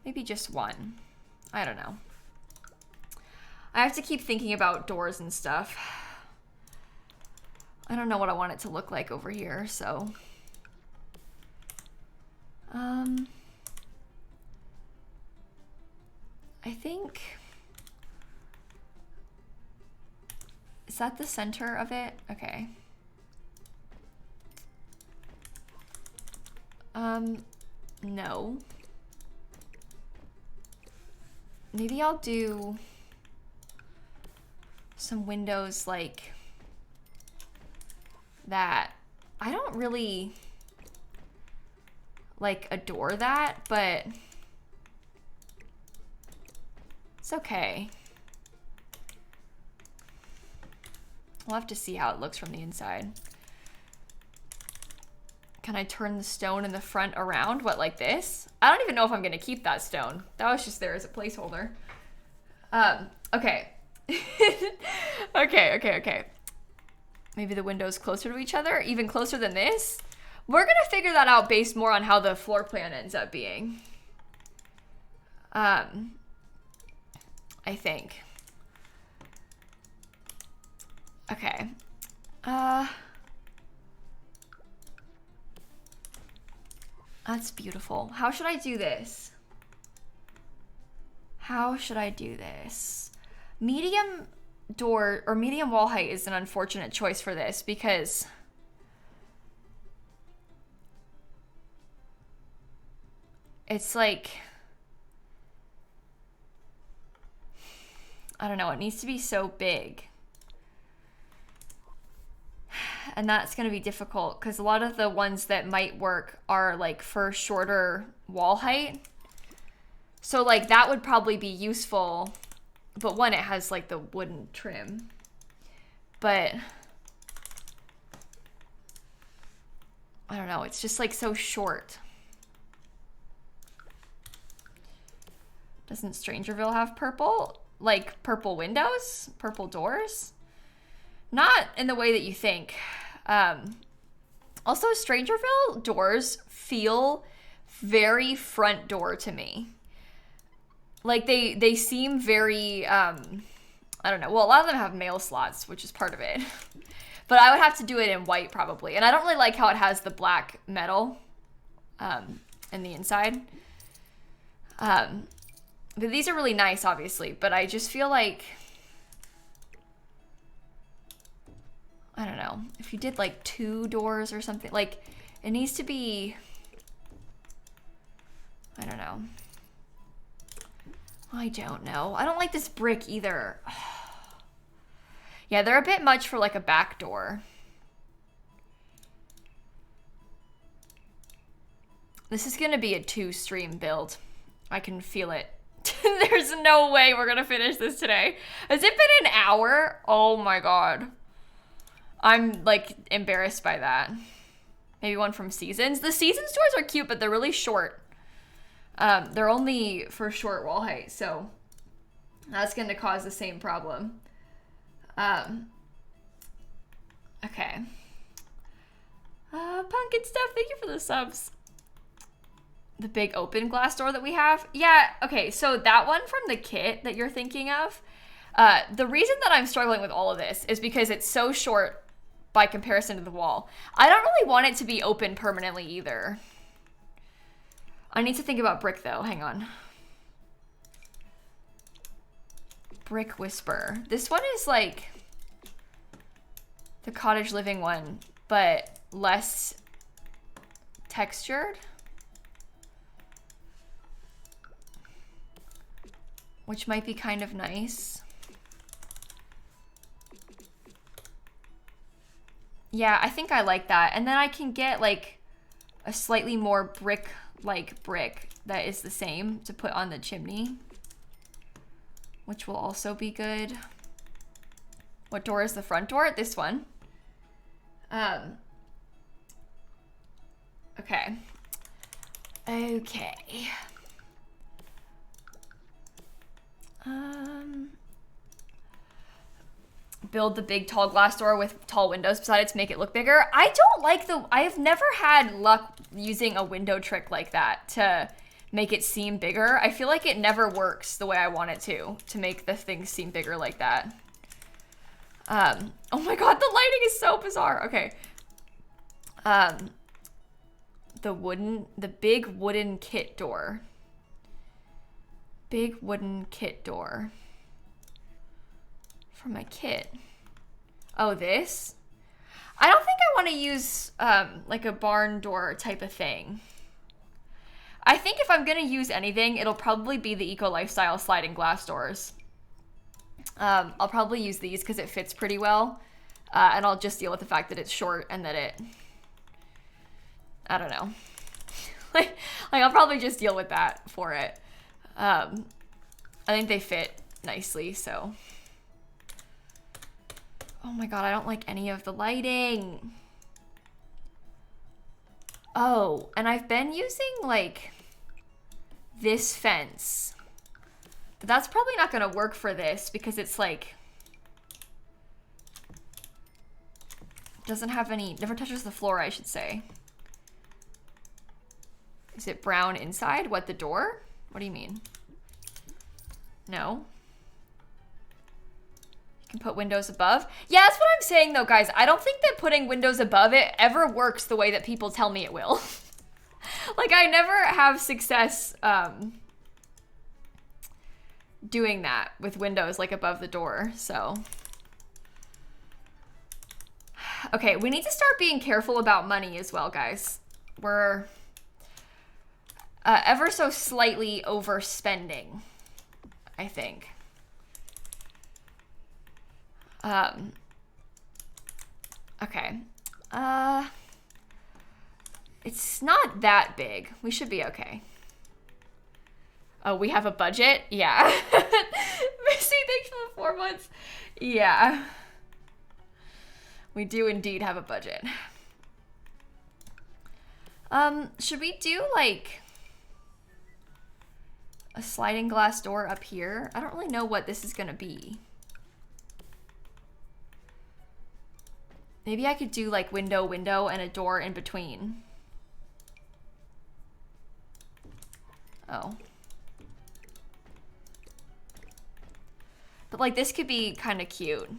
Maybe just one. I don't know. I have to keep thinking about doors and stuff. I don't know what I want it to look like over here, so. I think, is that the center of it? Okay. No. Maybe I'll do some windows like that. I don't really like adore that, but it's okay. We'll have to see how it looks from the inside. Can I turn the stone in the front around? What, like this? I don't even know if I'm gonna keep that stone. That was just there as a placeholder. Okay. Okay. Maybe the windows closer to each other, even closer than this. We're gonna figure that out based more on how the floor plan ends up being. I think. Okay. That's beautiful. How should I do this? How should I do this? Medium door or medium wall height is an unfortunate choice for this because it's like, I don't know, it needs to be so big. And that's going to be difficult because a lot of the ones that might work are like for shorter wall height. So like that would probably be useful, but one, it has like the wooden trim. But I don't know, it's just like so short. Doesn't Strangerville have purple? Like purple windows? Purple doors? Not in the way that you think. Also, Strangerville doors feel very front door to me. Like they seem very, I don't know. Well, a lot of them have mail slots, which is part of it. But I would have to do it in white probably. And I don't really like how it has the black metal in the inside. But these are really nice, obviously. But I just feel like, I don't know, if you did like 2 doors or something, like it needs to be, I don't know. I don't know. I don't like this brick either. Yeah, they're a bit much for like a back door. This is gonna be a 2-stream build. I can feel it. There's no way we're gonna finish this today. Has it been an hour? Oh my God. I'm like embarrassed by that. Maybe one from Seasons. The Seasons doors are cute, but they're really short. They're only for short wall height, so that's going to cause the same problem. Okay. Pumpkin stuff, thank you for the subs. The big open glass door that we have. Yeah, okay, so that one from the kit that you're thinking of, the reason that I'm struggling with all of this is because it's so short by comparison to the wall. I don't really want it to be open permanently either. I need to think about brick though, hang on. Brick Whisper. This one is like the cottage living one, but less textured. Which might be kind of nice. Yeah, I think I like that. And then I can get like a slightly more brick-like brick that is the same to put on the chimney, which will also be good. What door is the front door? This one. Okay. Okay. Build the big tall glass door with tall windows beside it to make it look bigger. I don't like I have never had luck using a window trick like that to make it seem bigger. I feel like it never works the way I want it to make the thing seem bigger like that. Oh my God, the lighting is so bizarre. Okay. The big wooden kit door. Big wooden kit door. For my kit. Oh, this? I don't think I want to use like a barn door type of thing. I think if I'm going to use anything, it'll probably be the Eco Lifestyle sliding glass doors. I'll probably use these because it fits pretty well. And I'll just deal with the fact that it's short and that it, I don't know. like I'll probably just deal with that for it. I think they fit nicely, so. Oh my God, I don't like any of the lighting. Oh, and I've been using like this fence. But that's probably not gonna work for this because it's like, doesn't have any, never touches the floor, I should say. Is it brown inside? What, the door? What do you mean? No. You can put windows above. Yeah, that's what I'm saying though, guys. I don't think that putting windows above it ever works the way that people tell me it will. Like, I never have success doing that with windows like above the door, so. Okay, we need to start being careful about money as well, guys. We're ever so slightly overspending, I think. Okay. It's not that big. We should be okay. Oh, we have a budget? Yeah. Missy, thanks for the 4 months. Yeah. We do indeed have a budget. Should we do like a sliding glass door up here? I don't really know what this is gonna be. Maybe I could do like window, and a door in between. Oh. But like this could be kind of cute.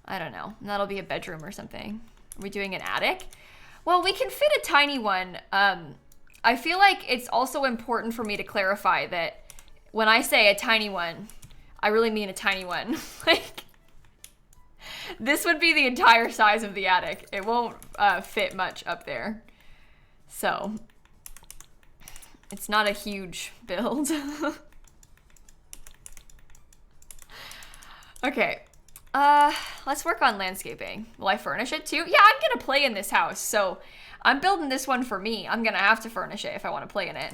I don't know. That'll be a bedroom or something. Are we doing an attic? Well, we can fit a tiny one. I feel like it's also important for me to clarify that when I say a tiny one, I really mean a tiny one. Like, this would be the entire size of the attic. It won't fit much up there. So, it's not a huge build. Okay. Let's work on landscaping. Will I furnish it too? Yeah, I'm gonna play in this house, so I'm building this one for me. I'm gonna have to furnish it if I want to play in it.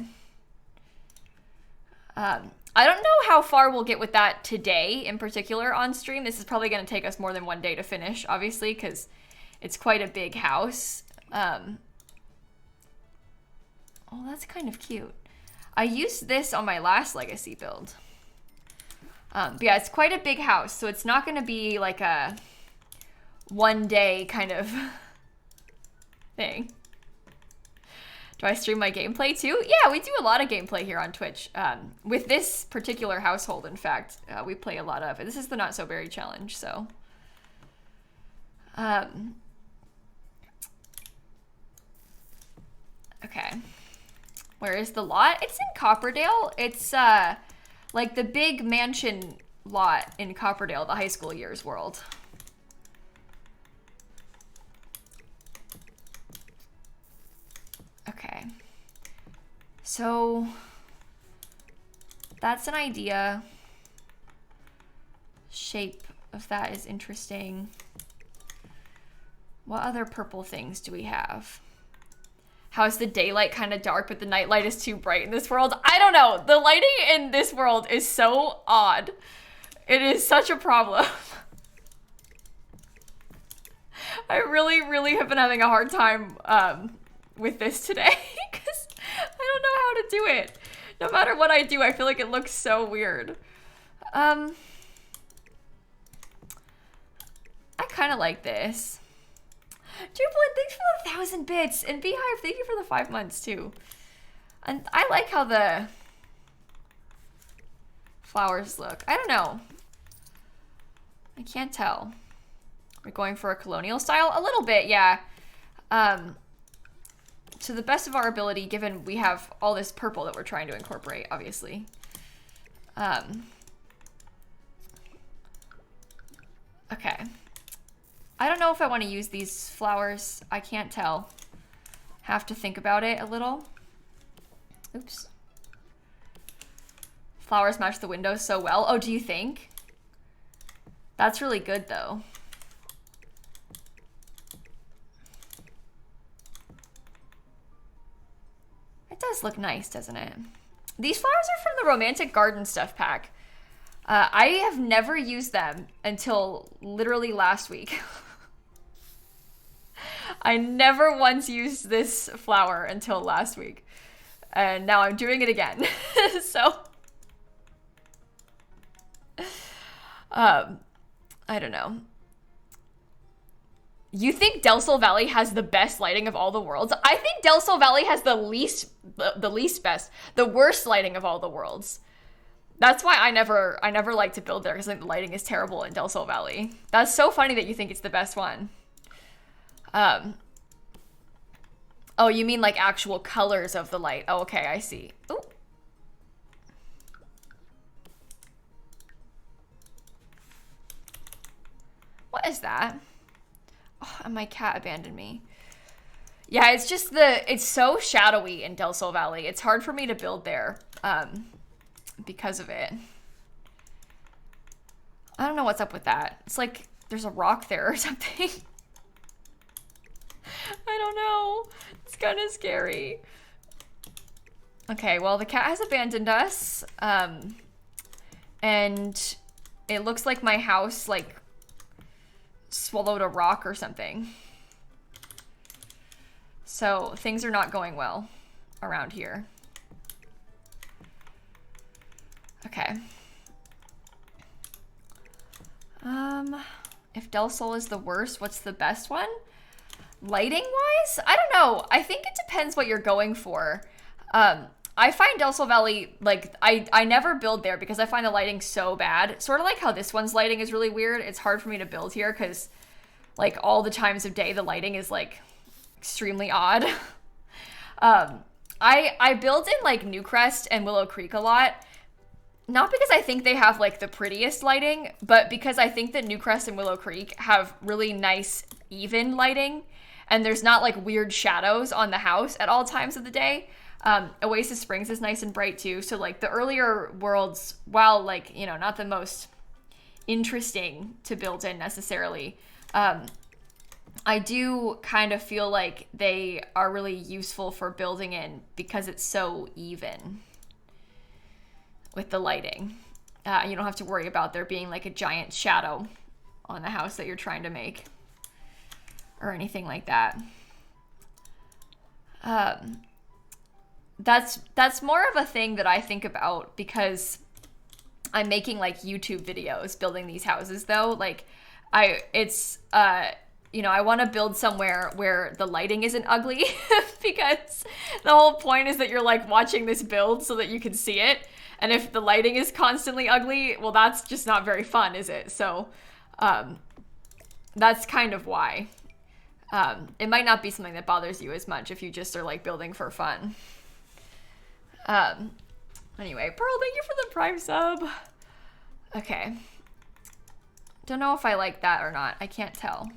I don't know how far we'll get with that today in particular on stream. This is probably gonna take us more than one day to finish, obviously, because it's quite a big house. Oh, that's kind of cute. I used this on my last Legacy build. But yeah, it's quite a big house, so it's not going to be like a one day kind of thing. Do I stream my gameplay too? Yeah, we do a lot of gameplay here on Twitch. With this particular household, in fact, we play a lot of it. This is the Not So Berry Challenge, so. Okay. Where is the lot? It's in Copperdale. It's, like the big mansion lot in Copperdale, the high school years world. Okay. So that's an idea. Shape of that is interesting. What other purple things do we have? How is the daylight kind of dark, but the nightlight is too bright in this world? I don't know. The lighting in this world is so odd. It is such a problem. I really, really have been having a hard time with this today because I don't know how to do it. No matter what I do, I feel like it looks so weird. I kind of like this. Jubilin, thanks for the 1,000 bits. And Beehive, thank you for the 5 months too. And I like how the flowers look. I don't know. I can't tell. We're going for a colonial style? A little bit, yeah. To the best of our ability, given we have all this purple that we're trying to incorporate, obviously. Okay. I don't know if I want to use these flowers. I can't tell. Have to think about it a little. Oops. Flowers match the windows so well. Oh, do you think? That's really good though. It does look nice, doesn't it? These flowers are from the Romantic Garden Stuff pack. I have never used them until literally last week. I never once used this flower until last week. And now I'm doing it again. So, I don't know. You think Del Sol Valley has the best lighting of all the worlds? I think Del Sol Valley has the least best, the worst lighting of all the worlds. That's why I never like to build there, because I think the lighting is terrible in Del Sol Valley. That's so funny that you think it's the best one. Oh, you mean like actual colors of the light? Oh, okay, I see. Ooh. What is that? Oh, and my cat abandoned me. Yeah, it's just it's so shadowy in Del Sol Valley. It's hard for me to build there because of it. I don't know what's up with that. It's like there's a rock there or something. I don't know. It's kind of scary. Okay, well, the cat has abandoned us. And it looks like my house, like, swallowed a rock or something. So things are not going well around here. Okay. If Del Sol is the worst, what's the best one? Lighting wise? I don't know. I think it depends what you're going for. I find Del Sol Valley, like, I never build there because I find the lighting so bad. Sort of like how this one's lighting is really weird. It's hard for me to build here because, like, all the times of day the lighting is, like, extremely odd. I build in, like, Newcrest and Willow Creek a lot. Not because I think they have, like, the prettiest lighting, but because I think that Newcrest and Willow Creek have really nice, even lighting. And there's not, like, weird shadows on the house at all times of the day. Oasis Springs is nice and bright, too. So, like, the earlier worlds, while, like, you know, not the most interesting to build in necessarily, I do kind of feel like they are really useful for building in because it's so even with the lighting. You don't have to worry about there being, like, a giant shadow on the house that you're trying to make or anything like that. That's more of a thing that I think about because I'm making, like, YouTube videos building these houses, though. Like, you know, I want to build somewhere where the lighting isn't ugly because the whole point is that you're, like, watching this build so that you can see it. And if the lighting is constantly ugly, well, that's just not very fun, is it? So that's kind of why. It might not be something that bothers you as much if you just are, like, building for fun. Anyway, Pearl, thank you for the Prime sub. Okay. Don't know if I like that or not. I can't tell.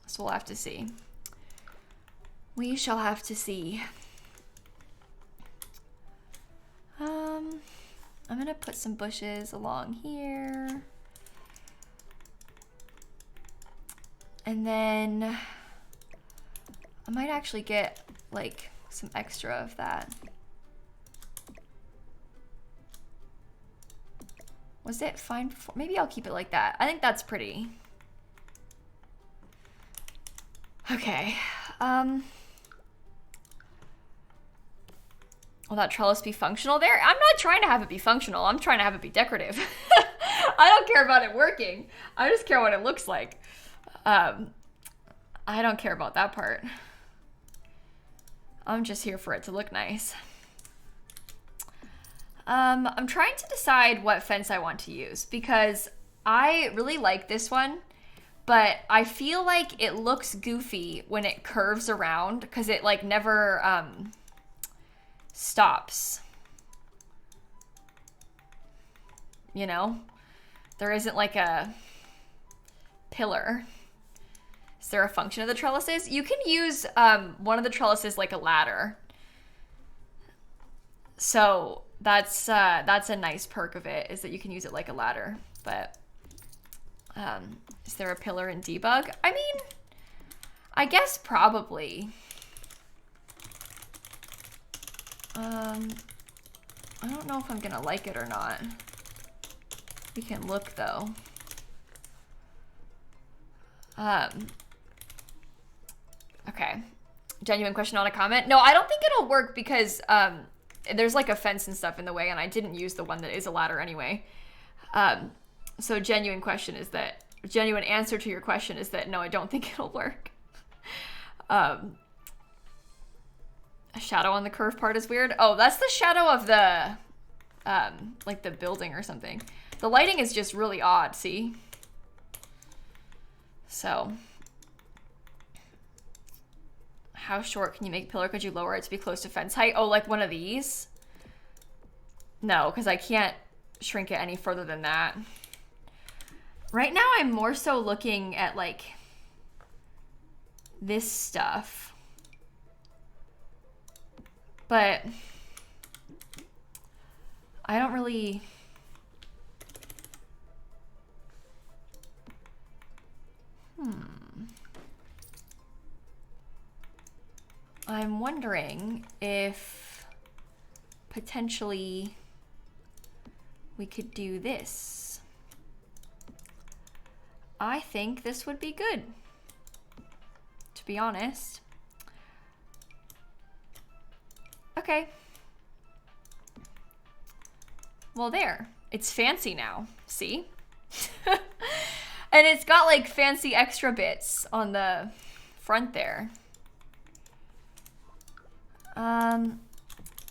So we'll have to see. We shall have to see. I'm gonna put some bushes along here. And then I might actually get, like, some extra of that. Was it fine before? Maybe I'll keep it like that. I think that's pretty. Okay. Will that trellis be functional there? I'm not trying to have it be functional. I'm trying to have it be decorative. I don't care about it working. I just care what it looks like. I don't care about that part. I'm just here for it to look nice. I'm trying to decide what fence I want to use because I really like this one, but I feel like it looks goofy when it curves around because it, like, never stops. You know? There isn't, like, a pillar. Is there a function of the trellises? You can use one of the trellises like a ladder. So That's a nice perk of it, is that you can use it like a ladder. But is there a pillar in debug? I mean, I guess probably. I don't know if I'm gonna like it or not. We can look though. Okay. Genuine question, not a comment. No, I don't think it'll work because there's like a fence and stuff in the way, and I didn't use the one that is a ladder anyway. So genuine answer to your question is that no, I don't think it'll work. A shadow on the curve part is weird. Oh, that's the shadow of the like the building or something. The lighting is just really odd, see? So how short can you make a pillar? Could you lower it to be close to fence height? Oh, like one of these? No, because I can't shrink it any further than that. Right now, I'm more so looking at like this stuff. But I don't really... I'm wondering if potentially we could do this. I think this would be good, to be honest. Okay. Well, there. It's fancy now. See? And it's got like fancy extra bits on the front there.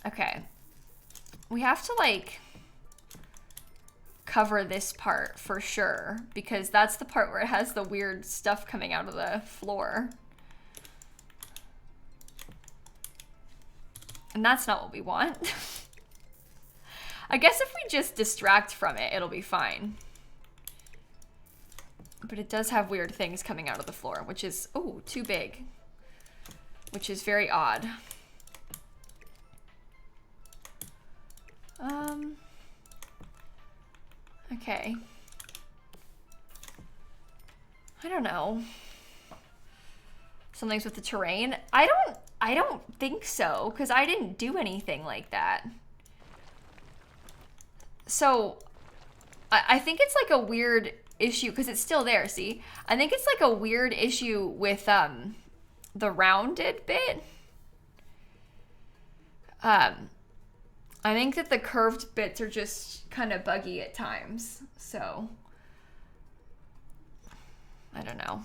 Okay. We have to like cover this part for sure, because that's the part where it has the weird stuff coming out of the floor. And that's not what we want. I guess if we just distract from it, it'll be fine. But it does have weird things coming out of the floor, which is, oh, too big. Which is very odd. Okay. I don't know. Something's with the terrain. I don't think so, because I didn't do anything like that. So I think it's like a weird issue, because it's still there, see? I think it's like a weird issue with the rounded bit. I think that the curved bits are just kind of buggy at times, so I don't know.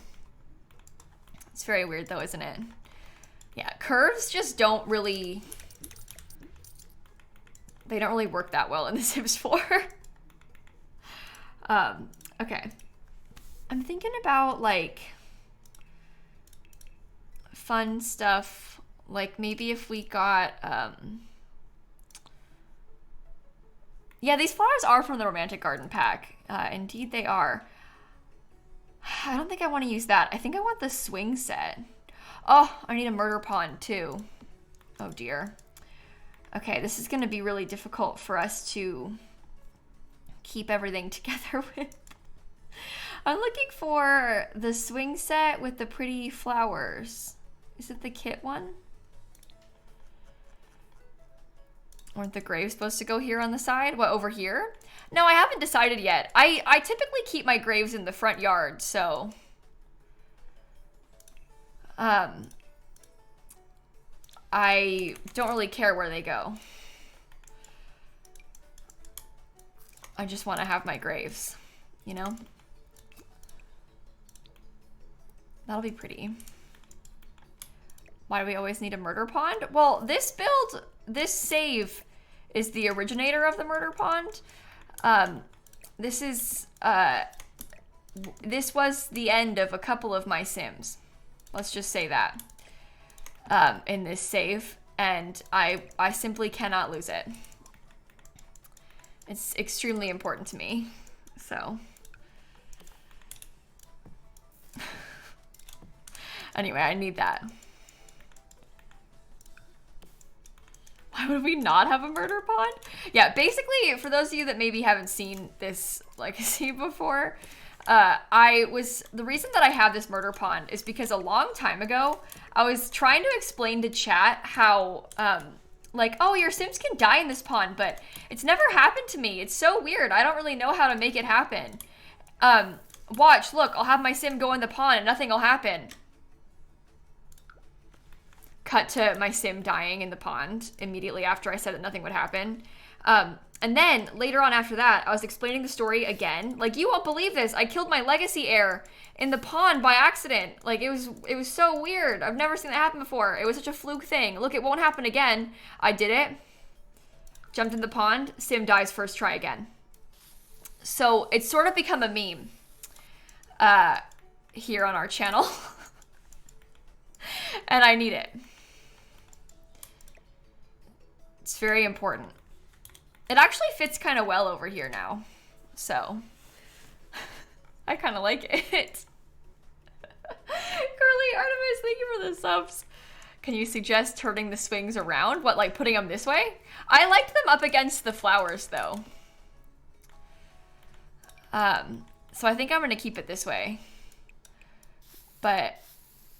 It's very weird though, isn't it? Yeah, curves just don't really, they don't really work that well in The Sims 4. Okay. I'm thinking about like fun stuff, like maybe if we got, yeah, these flowers are from the Romantic Garden pack. Indeed they are. I don't think I want to use that. I think I want the swing set. Oh, I need a murder pond too. Oh dear. Okay, this is going to be really difficult for us to keep everything together with. I'm looking for the swing set with the pretty flowers. Is it the kit one? Aren't the graves supposed to go here on the side? What, over here? No, I haven't decided yet. I typically keep my graves in the front yard, so... I don't really care where they go. I just want to have my graves, you know? That'll be pretty. Why do we always need a murder pond? Well, this build, this save is the originator of the murder pond. This was the end of a couple of my Sims. Let's just say that. In this save, and I simply cannot lose it. It's extremely important to me, so. Anyway, I need that. Why Why would we not have a murder pond? Yeah, basically, for those of you that maybe haven't seen this legacy before, the reason that I have this murder pond is because a long time ago, I was trying to explain to chat how, like, oh, your Sims can die in this pond, but it's never happened to me. It's so weird. I don't really know how to make it happen. Watch, look, I'll have my Sim go in the pond and nothing will happen. Cut to my Sim dying in the pond immediately after I said that nothing would happen. And then later on after that, I was explaining the story again. Like, you won't believe this. I killed my legacy heir in the pond by accident. Like, it was so weird. I've never seen that happen before. It was such a fluke thing. Look, it won't happen again. I did it. Jumped in the pond. Sim dies first try again. So it's sort of become a meme here on our channel. And I need it. It's very important. It actually fits kind of well over here now. So, I kind of like it. Curly Artemis, thank you for the subs. Can you suggest turning the swings around? What, like putting them this way? I liked them up against the flowers though. So I think I'm gonna keep it this way. But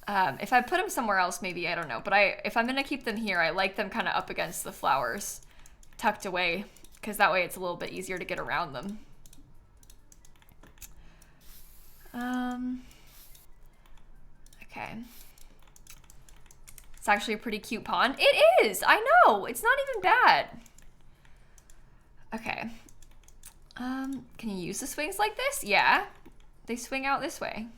if I put them somewhere else, maybe, I don't know. But if I'm gonna keep them here, I like them kind of up against the flowers, tucked away, because that way it's a little bit easier to get around them. Okay. It's actually a pretty cute pond. It is, I know, it's not even bad. Okay. Can you use the swings like this? Yeah, they swing out this way.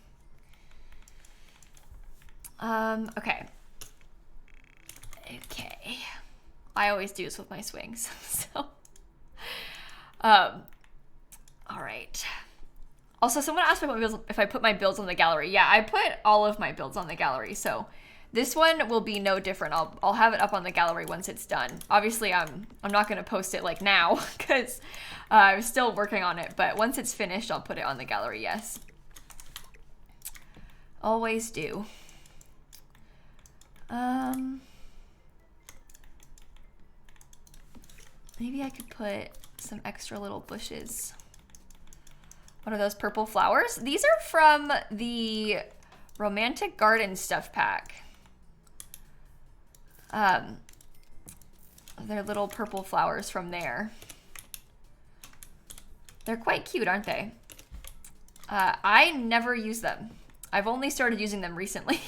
Okay. Okay. I always do this with my swings, so. All right. Also, someone asked me if I put my builds on the gallery. Yeah, I put all of my builds on the gallery, so this one will be no different. I'll have it up on the gallery once it's done. Obviously, I'm not gonna post it like now, because I'm still working on it, but once it's finished, I'll put it on the gallery, yes. Always do. Maybe I could put some extra little bushes. What are those purple flowers? These are from the Romantic Garden stuff pack. They're little purple flowers from there. They're quite cute, aren't they? I never use them. I've only started using them recently.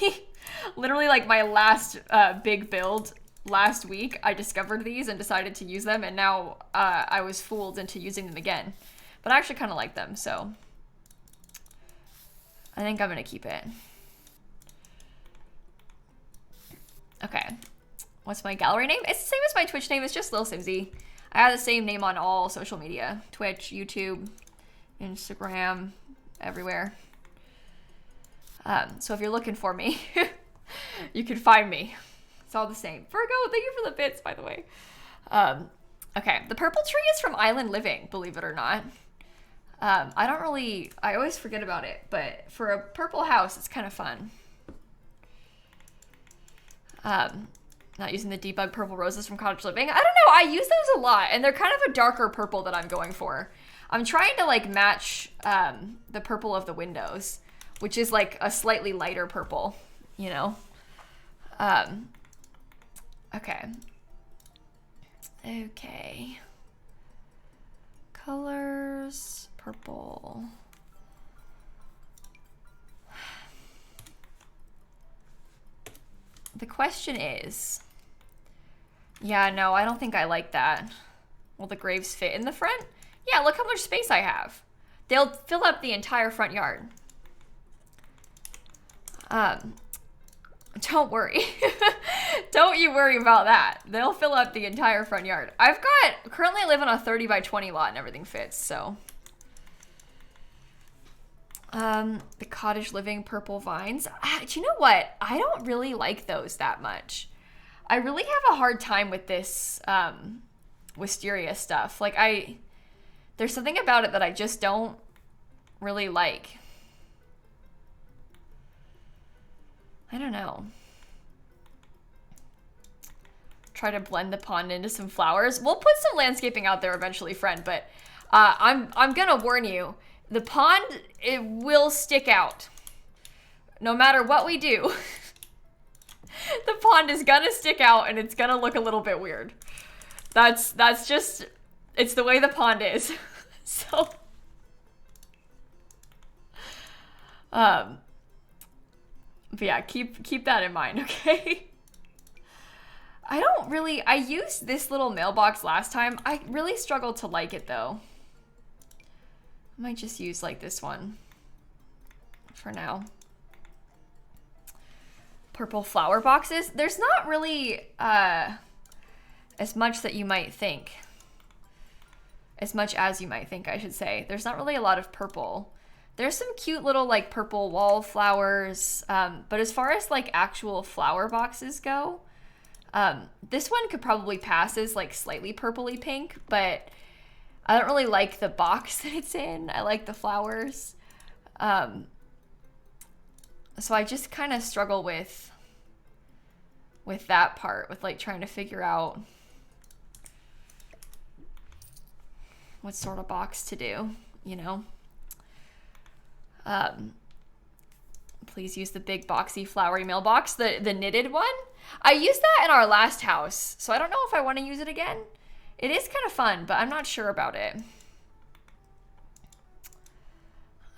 Literally like my last big build last week, I discovered these and decided to use them, and now I was fooled into using them again. But I actually kind of like them, so I think I'm gonna keep it. Okay, what's my gallery name? It's the same as my Twitch name, it's just lilsimsie. I have the same name on all social media. Twitch, YouTube, Instagram, everywhere. So if you're looking for me, you can find me. It's all the same. Virgo, thank you for the bits, by the way. Okay, the purple tree is from Island Living, believe it or not. I always forget about it, but for a purple house, it's kind of fun. Not using the debug purple roses from Cottage Living. I don't know, I use those a lot, and they're kind of a darker purple that I'm going for. I'm trying to like match the purple of the windows, which is like a slightly lighter purple, you know? Okay. Okay. Colors, purple. The question is, yeah, no, I don't think I like that. Will the graves fit in the front? Yeah, look how much space I have. They'll fill up the entire front yard. Don't worry. Don't you worry about that. They'll fill up the entire front yard. Currently I live on a 30 by 20 lot and everything fits, so. The Cottage Living purple vines. Do you know what? I don't really like those that much. I really have a hard time with this wisteria stuff. Like there's something about it that I just don't really like. I don't know. try to blend the pond into some flowers. We'll put some landscaping out there eventually, friend, but I'm gonna warn you, the pond, it will stick out. No matter what we do, the pond is gonna stick out and it's gonna look a little bit weird. That's just, it's the way the pond is. So, but yeah, keep that in mind, okay? I used this little mailbox last time. I really struggled to like it though. I might just use like this one for now. Purple flower boxes. There's not really as much that you might think. As much as you might think, I should say. There's not really a lot of purple. There's some cute little like purple wallflowers, but as far as like actual flower boxes go, this one could probably pass as like slightly purpley pink, but I don't really like the box that it's in. I like the flowers. So I just kind of struggle with that part, with like trying to figure out what sort of box to do, you know? Please use the big boxy flowery mailbox, the knitted one. I used that in our last house, so I don't know if I want to use it again. It is kind of fun, but I'm not sure about it.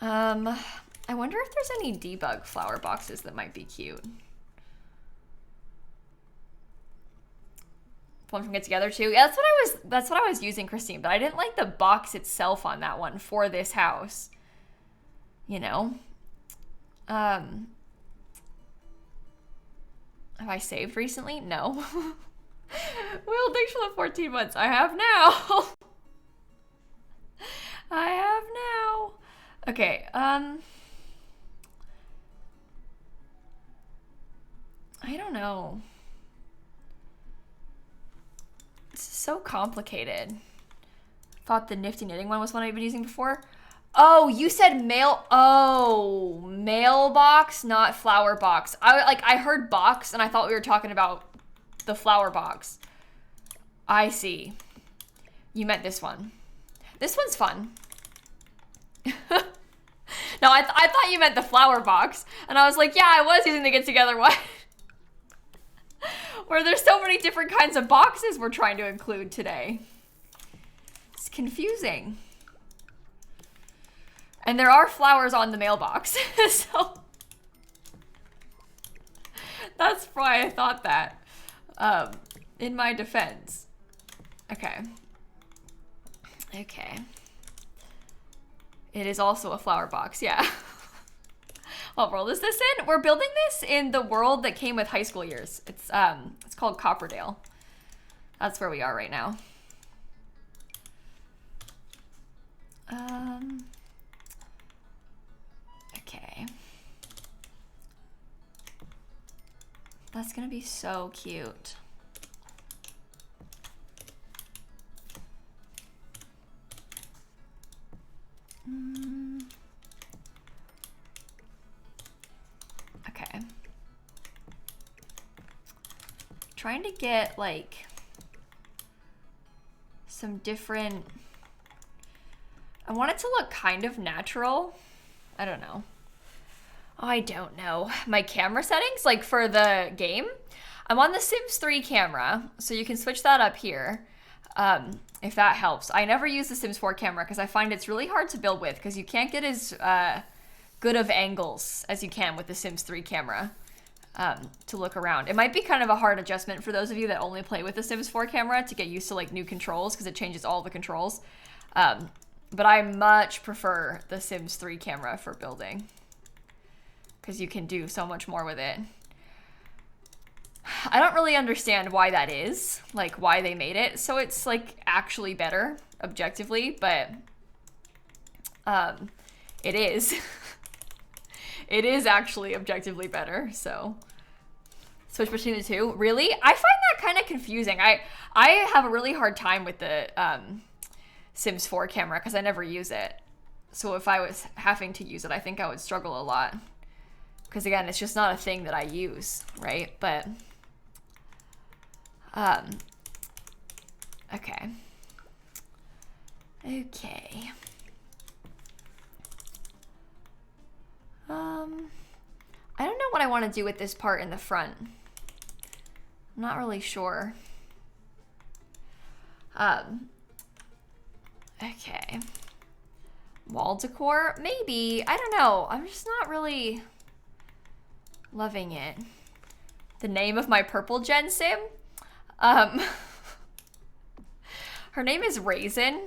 I wonder if there's any debug flower boxes that might be cute. One from Get Together too. Yeah, that's what I was using, Christine, but I didn't like the box itself on that one for this house. You know? Have I saved recently? No. Will, thanks for the 14 months. I have now. I have now. Okay, I don't know. It's so complicated. Thought the nifty knitting one was one I've been using before. Oh, you said mailbox, not flower box. I heard box and I thought we were talking about the flower box. I see. You meant this one. This one's fun. No, I thought you meant the flower box. And I was like, yeah, I was using the Get Together one. Where there's so many different kinds of boxes we're trying to include today. It's confusing. And there are flowers on the mailbox. So that's why I thought that. In my defense. Okay. Okay. It is also a flower box, yeah. What world is this in? We're building this in the world that came with high school years. It's called Copperdale. That's where we are right now. Okay. That's gonna be so cute. Okay. Trying to get like some different, I want it to look kind of natural. I don't know. Oh, I don't know. My camera settings, like for the game, I'm on the Sims 3 camera, so you can switch that up here. If that helps. I never use the Sims 4 camera because I find it's really hard to build with because you can't get as good of angles as you can with the Sims 3 camera to look around. It might be kind of a hard adjustment for those of you that only play with the Sims 4 camera to get used to like new controls because it changes all the controls. But I much prefer the Sims 3 camera for building because you can do so much more with it. I don't really understand why that is, like why they made it so it's like actually better objectively, but it is. It is actually objectively better, so switch between the two. Really? I find that kind of confusing. I have a really hard time with the Sims 4 camera because I never use it. So if I was having to use it, I think I would struggle a lot. Because again, it's just not a thing that I use, right? But Okay. Okay. I don't know what I want to do with this part in the front. I'm not really sure. Okay. Wall decor? Maybe. I don't know. I'm just not really loving it. The name of my purple gen sim? Her name is Raisin.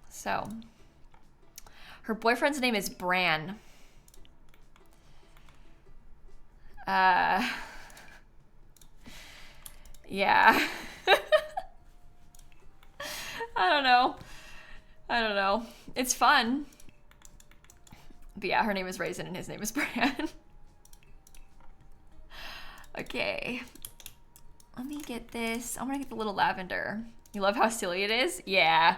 So, her boyfriend's name is Bran. Yeah. I don't know. I don't know. It's fun. But yeah, her name is Raisin and his name is Bran. Okay. Let me get this. I'm gonna get the little lavender. You love how silly it is? Yeah.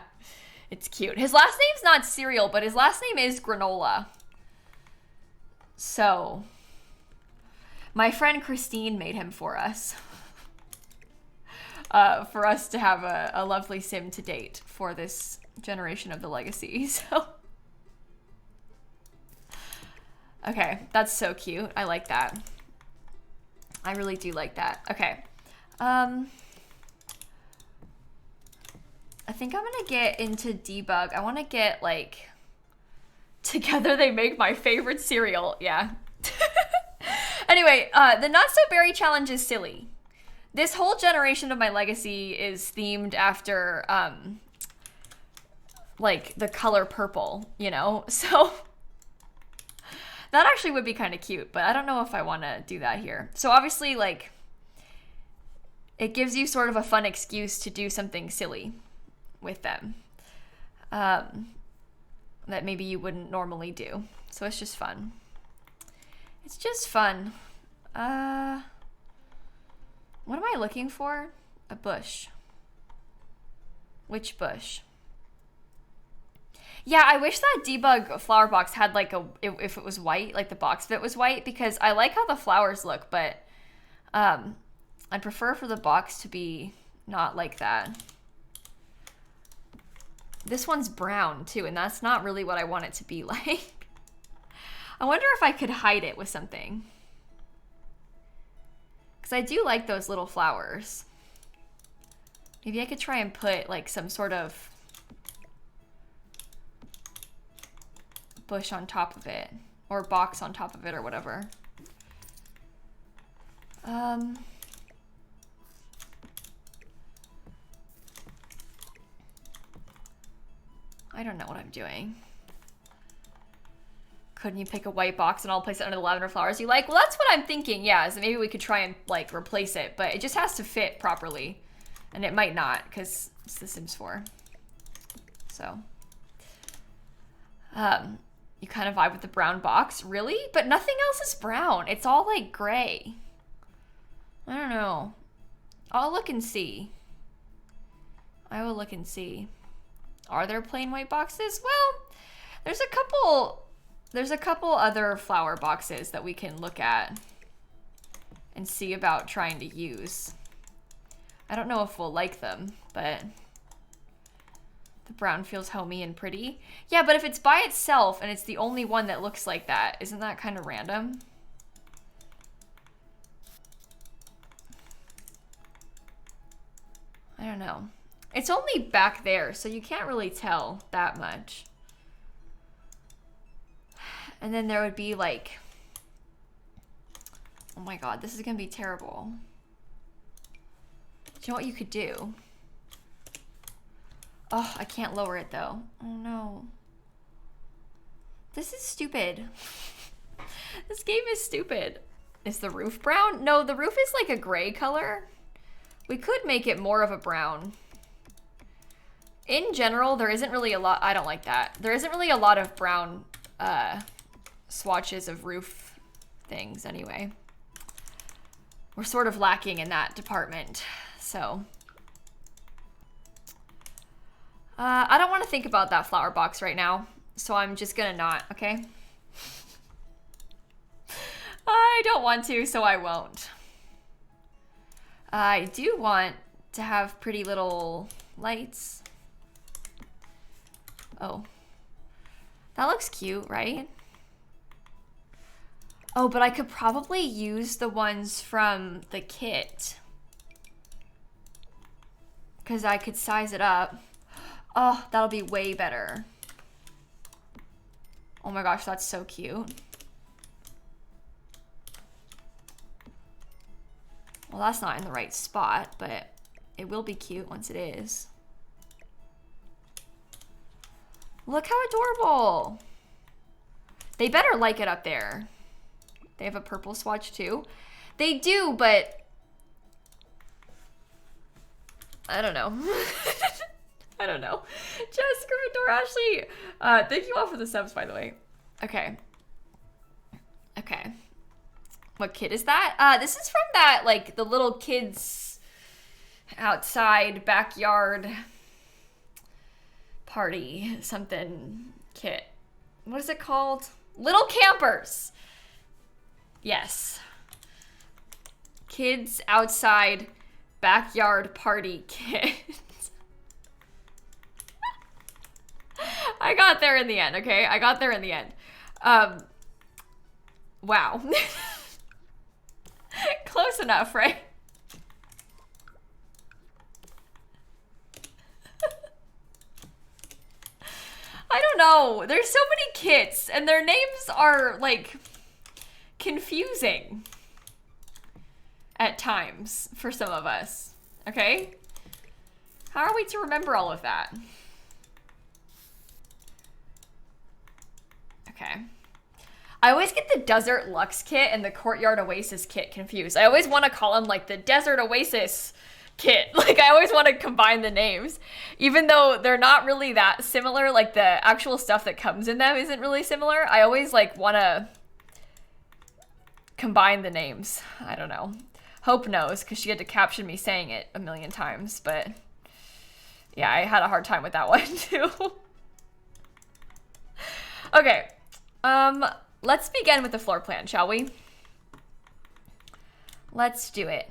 It's cute. His last name's not cereal, but his last name is granola. So, my friend Christine made him for us. For us to have a lovely sim to date for this generation of the legacy. So, okay, that's so cute. I like that. I really do like that. Okay. I think I'm gonna get into debug. I want to get like, together they make my favorite cereal. Yeah. Anyway, the not so berry challenge is silly. This whole generation of my legacy is themed after like the color purple, you know? So that actually would be kind of cute, but I don't know if I want to do that here. So obviously, like, it gives you sort of a fun excuse to do something silly with them that maybe you wouldn't normally do. So it's just fun. It's just fun. What am I looking for? A bush. Which bush? Yeah, I wish that debug flower box had like if it was white, like the box fit was white, because I like how the flowers look, but I'd prefer for the box to be not like that. This one's brown too, and that's not really what I want it to be like. I wonder if I could hide it with something. Because I do like those little flowers. Maybe I could try and put like some sort of bush on top of it, or box on top of it, or whatever. I don't know what I'm doing. Couldn't you pick a white box and I'll place it under the lavender flowers you like? Well, that's what I'm thinking, yeah, is that maybe we could try and like replace it, but it just has to fit properly. And it might not, because it's The Sims 4. So. You kind of vibe with the brown box. Really? But nothing else is brown. It's all like gray. I don't know. I'll look and see. I will look and see. Are there plain white boxes? Well, there's a couple other flower boxes that we can look at and see about trying to use. I don't know if we'll like them, but the brown feels homey and pretty. Yeah, but if it's by itself and it's the only one that looks like that, isn't that kind of random? I don't know. It's only back there, so you can't really tell that much. And then there would be like, oh my god, this is gonna be terrible. Do you know what you could do? Oh, I can't lower it though. Oh no. This is stupid. This game is stupid. Is the roof brown? No, the roof is like a gray color. We could make it more of a brown. In general, there isn't really a lot, I don't like that. There isn't really a lot of brown swatches of roof things anyway. We're sort of lacking in that department, so. I don't want to think about that flower box right now, so I'm just gonna not, okay? I don't want to, so I won't. I do want to have pretty little lights. Oh. That looks cute, right? Oh, but I could probably use the ones from the kit, because I could size it up. Oh, that'll be way better. Oh my gosh, that's so cute. Well, that's not in the right spot, but it will be cute once it is. Look how adorable. They better like it up there. They have a purple swatch too. They do, but I don't know. I don't know. Jess, Gryffindor, Ashley. Thank you all for the subs, by the way. Okay. Okay. What kid is that? This is from that, like, the little kids outside backyard party something kit. What is it called? Little Campers. Yes. Kids outside backyard party kit. I got there in the end, okay? I got there in the end. Wow. Close enough, right? I don't know. There's so many kits, and their names are, like, confusing at times for some of us, okay? How are we to remember all of that? Okay. I always get the Desert Luxe kit and the Courtyard Oasis kit confused. I always want to call them, like, the Desert Oasis kit. Like, I always want to combine the names, even though they're not really that similar. Like, the actual stuff that comes in them isn't really similar. I always, like, want to combine the names. I don't know. Hope knows, because she had to caption me saying it a million times, but yeah, I had a hard time with that one too. Okay, let's begin with the floor plan, shall we? Let's do it.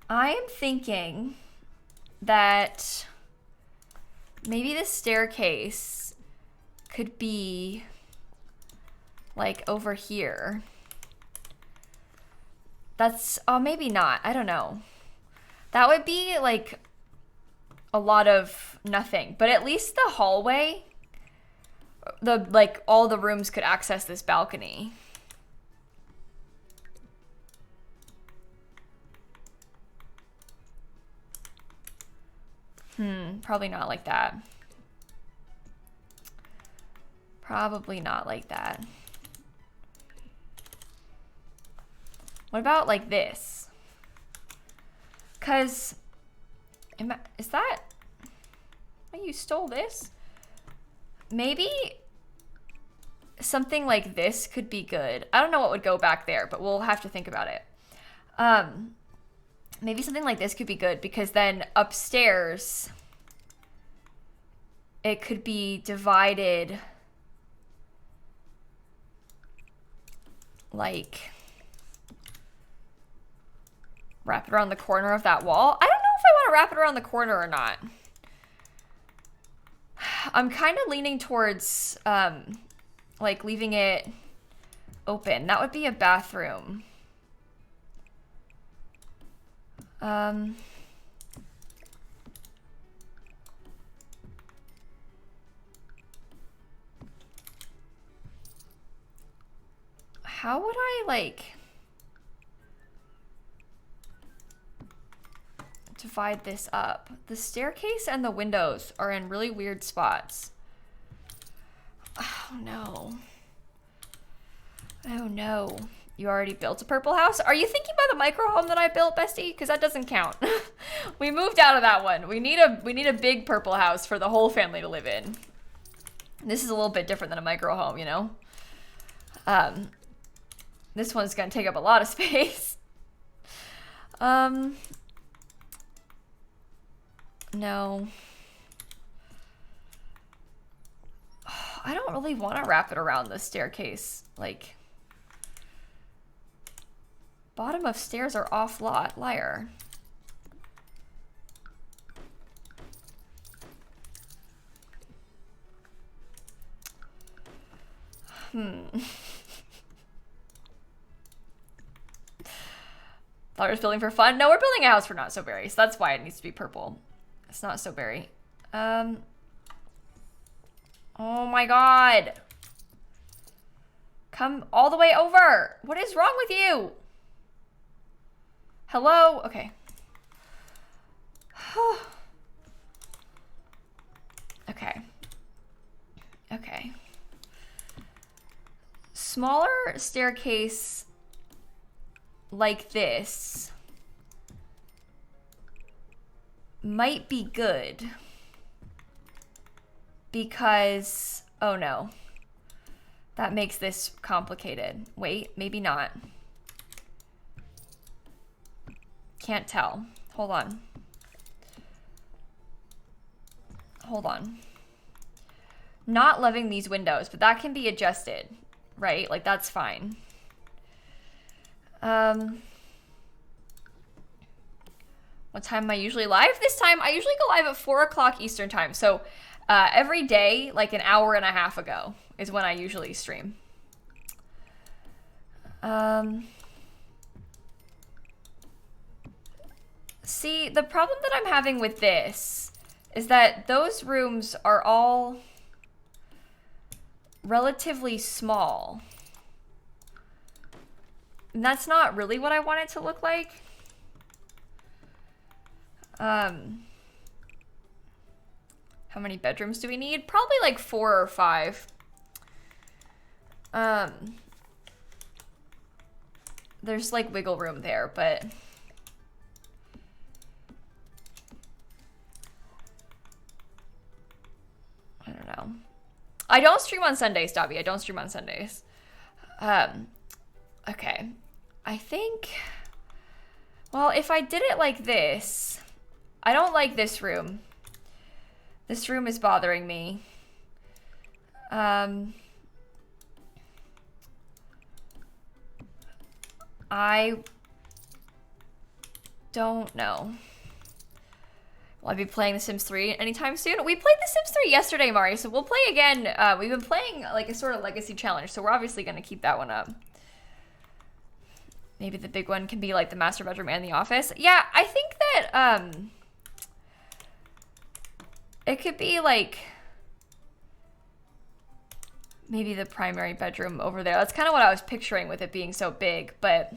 I am thinking that maybe the staircase could be like over here. That's, oh, maybe not. I don't know. That would be like a lot of nothing, but at least the hallway, like all the rooms could access this balcony. Probably not like that. Probably not like that. What about like this? Cause, is that, oh, you stole this? Maybe something like this could be good. I don't know what would go back there, but we'll have to think about it. Maybe something like this could be good, because then upstairs it could be divided like, wrap it around the corner of that wall. I don't know if I want to wrap it around the corner or not. I'm kind of leaning towards like leaving it open. That would be a bathroom. How would I like divide this up? The staircase and the windows are in really weird spots. Oh no. Oh no. You already built a purple house? Are you thinking about the micro home that I built, bestie? Because that doesn't count. We moved out of that one. We need a big purple house for the whole family to live in. This is a little bit different than a micro home, you know? This one's gonna take up a lot of space. No. I don't really want to wrap it around the staircase. Like, Bottom of stairs are off lot. Liar. Thought I was building for fun. No, we're building a house for Not So Berry, so that's why it needs to be purple. It's Not So Berry. Oh my god. Come all the way over. What is wrong with you? Hello? Okay. Okay. Okay. Smaller staircase like this might be good because, oh no, that makes this complicated. Wait, maybe not. Can't tell. Hold on. Hold on. Not loving these windows, but that can be adjusted, right? Like that's fine. What time am I usually live? This time, I usually go live at 4 o'clock Eastern time. So every day, like an hour and a half ago, is when I usually stream. See, the problem that I'm having with this is that those rooms are all relatively small. And that's not really what I want it to look like. How many bedrooms do we need? Probably like 4 or 5. There's like wiggle room there, but I don't know. I don't stream on Sundays, Dobby. I don't stream on Sundays. Okay. I think, well, if I did it like this, I don't like this room. This room is bothering me. I don't know. Will I be playing The Sims 3 anytime soon? We played The Sims 3 yesterday, Mari, so we'll play again. We've been playing like a sort of legacy challenge, so we're obviously going to keep that one up. Maybe the big one can be like the master bedroom and the office. Yeah, I think that it could be like maybe the primary bedroom over there. That's kind of what I was picturing with it being so big, but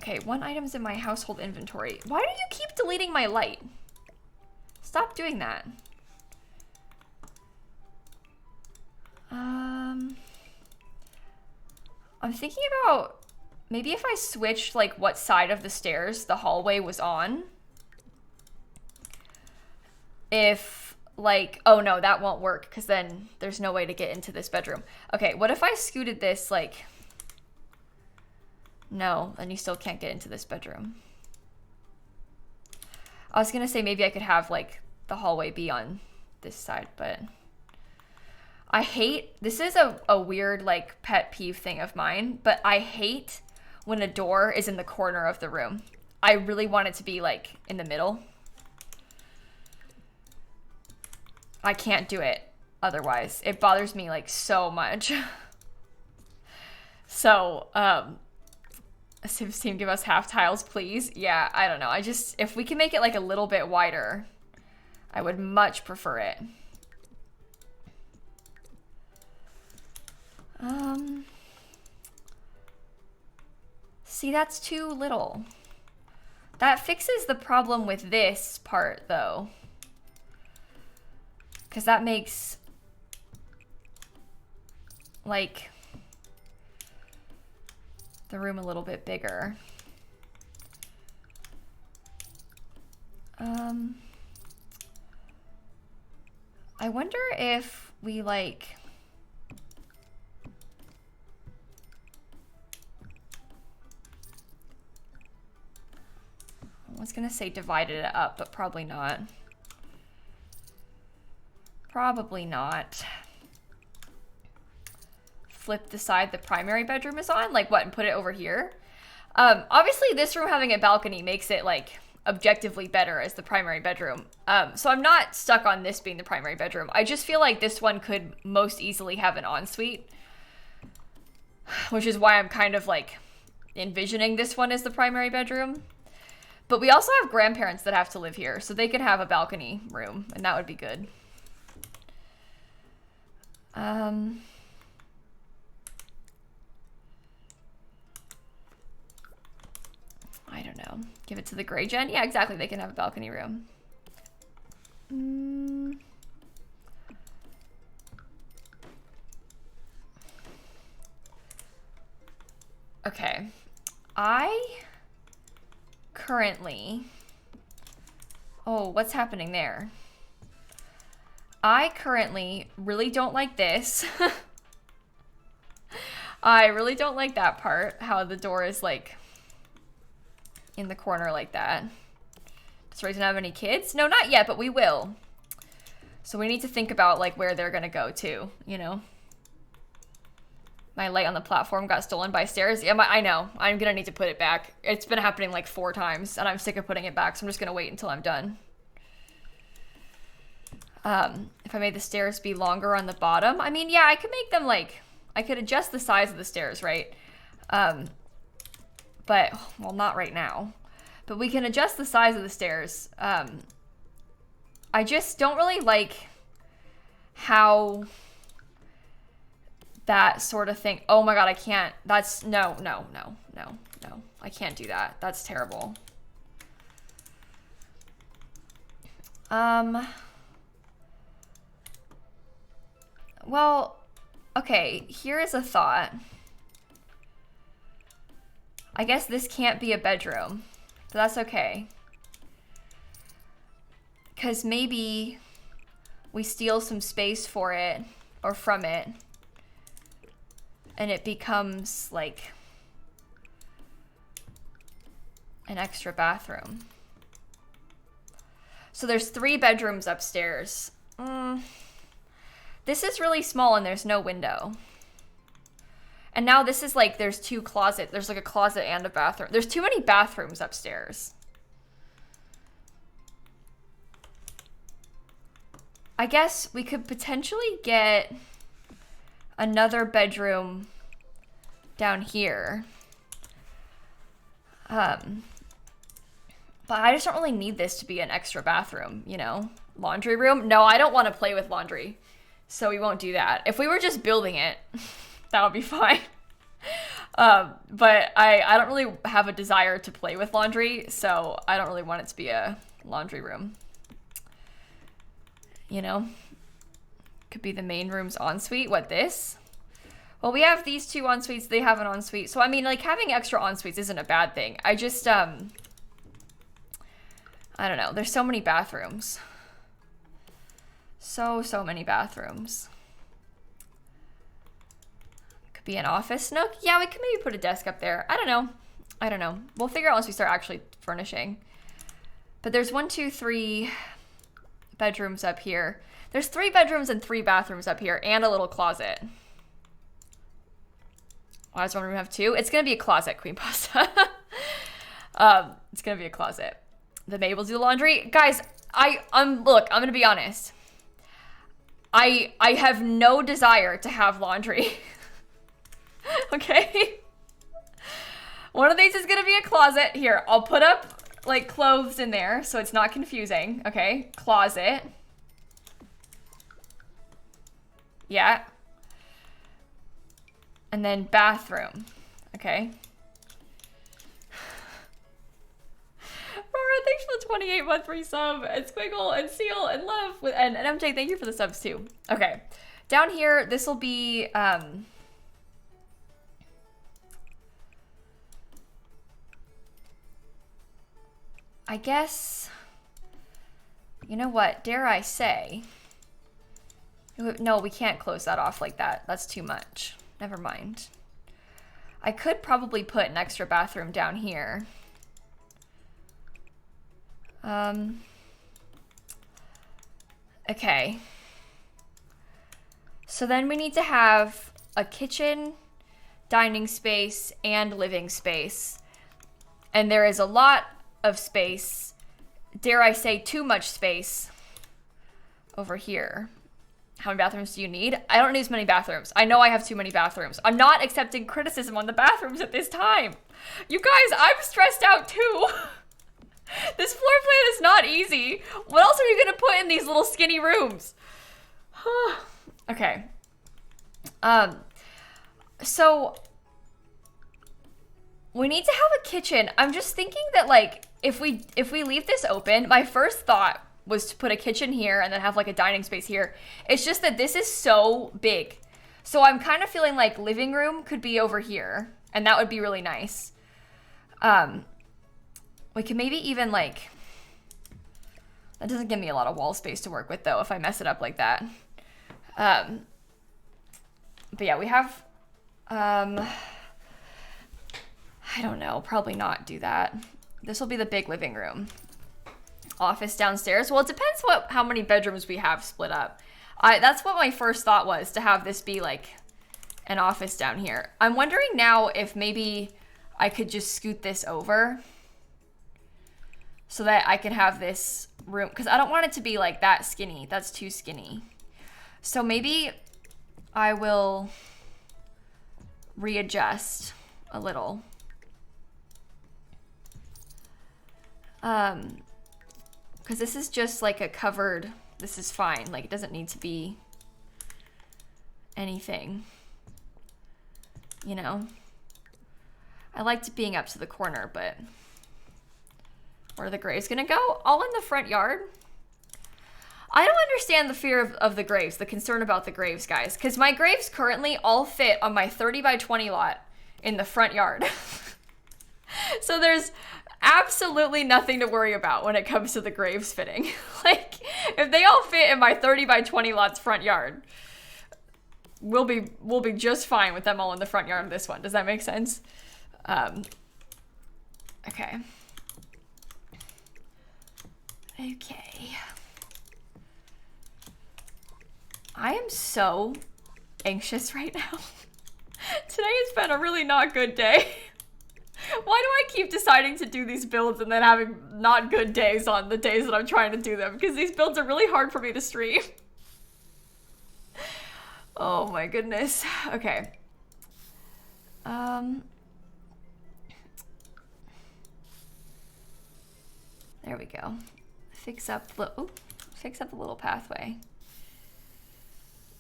okay, 1 item's in my household inventory. Why do you keep deleting my light? Stop doing that. I'm thinking about maybe if I switched like what side of the stairs the hallway was on. If like, oh no, that won't work because then there's no way to get into this bedroom. Okay, what if I scooted this like, no, then you still can't get into this bedroom. I was gonna say maybe I could have like the hallway be on this side, but I hate, this is a weird like pet peeve thing of mine, but I hate when a door is in the corner of the room. I really want it to be like in the middle. I can't do it otherwise. It bothers me like so much. So, Sims team, give us half tiles, please. Yeah, I don't know. I just, if we can make it like a little bit wider, I would much prefer it. See, that's too little. That fixes the problem with this part though. Because that makes like the room a little bit bigger. I wonder if we like, I was gonna say divided it up, but probably not. Probably not. flip the side the primary bedroom is on, like what, and put it over here. Obviously this room having a balcony makes it like objectively better as the primary bedroom. So I'm not stuck on this being the primary bedroom. I just feel like this one could most easily have an ensuite, which is why I'm kind of like envisioning this one as the primary bedroom. But we also have grandparents that have to live here, so they could have a balcony room, and that would be good. I don't know. Give it to the gray gen? Yeah, exactly. They can have a balcony room. Okay. I currently... Oh, what's happening there? I currently really don't like this. I really don't like that part, how the door is like in the corner like that. Does Raisin have any kids? No, not yet, but we will. So we need to think about like where they're gonna go to, you know? My light on the platform got stolen by stairs. Yeah, I know. I'm gonna need to put it back. It's been happening like 4 times and I'm sick of putting it back, so I'm just gonna wait until I'm done. If I made the stairs be longer on the bottom, I mean, yeah, I could make them like, I could adjust the size of the stairs, right? But, well, not right now. But we can adjust the size of the stairs. I just don't really like how that sort of thing. Oh my God, I can't. That's, no. I can't do that. That's terrible. Well, okay, here is a thought. I guess this can't be a bedroom, but that's okay. Because maybe we steal some space for it, or from it, and it becomes like an extra bathroom. So there's 3 bedrooms upstairs. This is really small and there's no window. And now this is like, there's 2 closets. There's like a closet and a bathroom. There's too many bathrooms upstairs. I guess we could potentially get another bedroom down here. But I just don't really need this to be an extra bathroom, you know? Laundry room? No, I don't want to play with laundry. So we won't do that. If we were just building it, that would be fine. But I don't really have a desire to play with laundry, so I don't really want it to be a laundry room. You know? Could be the main room's ensuite. What, this? Well, we have these 2 ensuites. They have an ensuite. So, I mean, like, having extra ensuites isn't a bad thing. I just, I don't know. There's so many bathrooms. So many bathrooms. Could be an office nook. Yeah, we could maybe put a desk up there. I don't know. We'll figure out once we start actually furnishing. But there's 1, 2, 3 bedrooms up here. There's 3 bedrooms and 3 bathrooms up here and a little closet. Why does one room have 2? It's gonna be a closet, Queen Pasta. It's gonna be a closet. The maid will do the laundry. Guys, look, I'm gonna be honest. I have no desire to have laundry. Okay? One of these is gonna be a closet. Here, I'll put up like clothes in there so it's not confusing. Okay, closet. Yeah. And then bathroom. Okay. Rora, thanks for the 28-month free sub. And Squiggle and Seal and Love with and MJ, thank you for the subs too. Okay. Down here, this will be I guess, you know what, dare I say, no, we can't close that off like that. That's too much. Never mind. I could probably put an extra bathroom down here. Okay. So then we need to have a kitchen, dining space, and living space. And there is a lot of space, dare I say too much space, over here. How many bathrooms do you need? I don't need as many bathrooms. I know I have too many bathrooms. I'm not accepting criticism on the bathrooms at this time. You guys, I'm stressed out too. This floor plan is not easy. What else are you gonna put in these little skinny rooms? Okay. So we need to have a kitchen. I'm just thinking that like if we leave this open, my first thought was to put a kitchen here and then have like a dining space here. It's just that this is so big. So I'm kind of feeling like living room could be over here, and that would be really nice. We could maybe even like, that doesn't give me a lot of wall space to work with though if I mess it up like that. But yeah, we have, I don't know, probably not do that. This will be the big living room. Office downstairs. Well, it depends how many bedrooms we have split up. That's what my first thought was, to have this be like an office down here. I'm wondering now if maybe I could just scoot this over so that I can have this room, because I don't want it to be like that skinny. That's too skinny. So maybe I will readjust a little. Because this is just like a covered, this is fine. Like it doesn't need to be anything, you know? I liked being up to the corner, but where are the graves gonna go? All in the front yard? I don't understand the fear of the graves, the concern about the graves, guys, because my graves currently all fit on my 30 by 20 lot in the front yard. So there's absolutely nothing to worry about when it comes to the graves fitting. Like, if they all fit in my 30 by 20 lot's front yard, we'll be just fine with them all in the front yard of this one. Does that make sense? Okay. Okay. I am so anxious right now. Today has been a really not good day. Why do I keep deciding to do these builds and then having not good days on the days that I'm trying to do them? Because these builds are really hard for me to stream. Oh my goodness. Okay. There we go. Fix up the little pathway.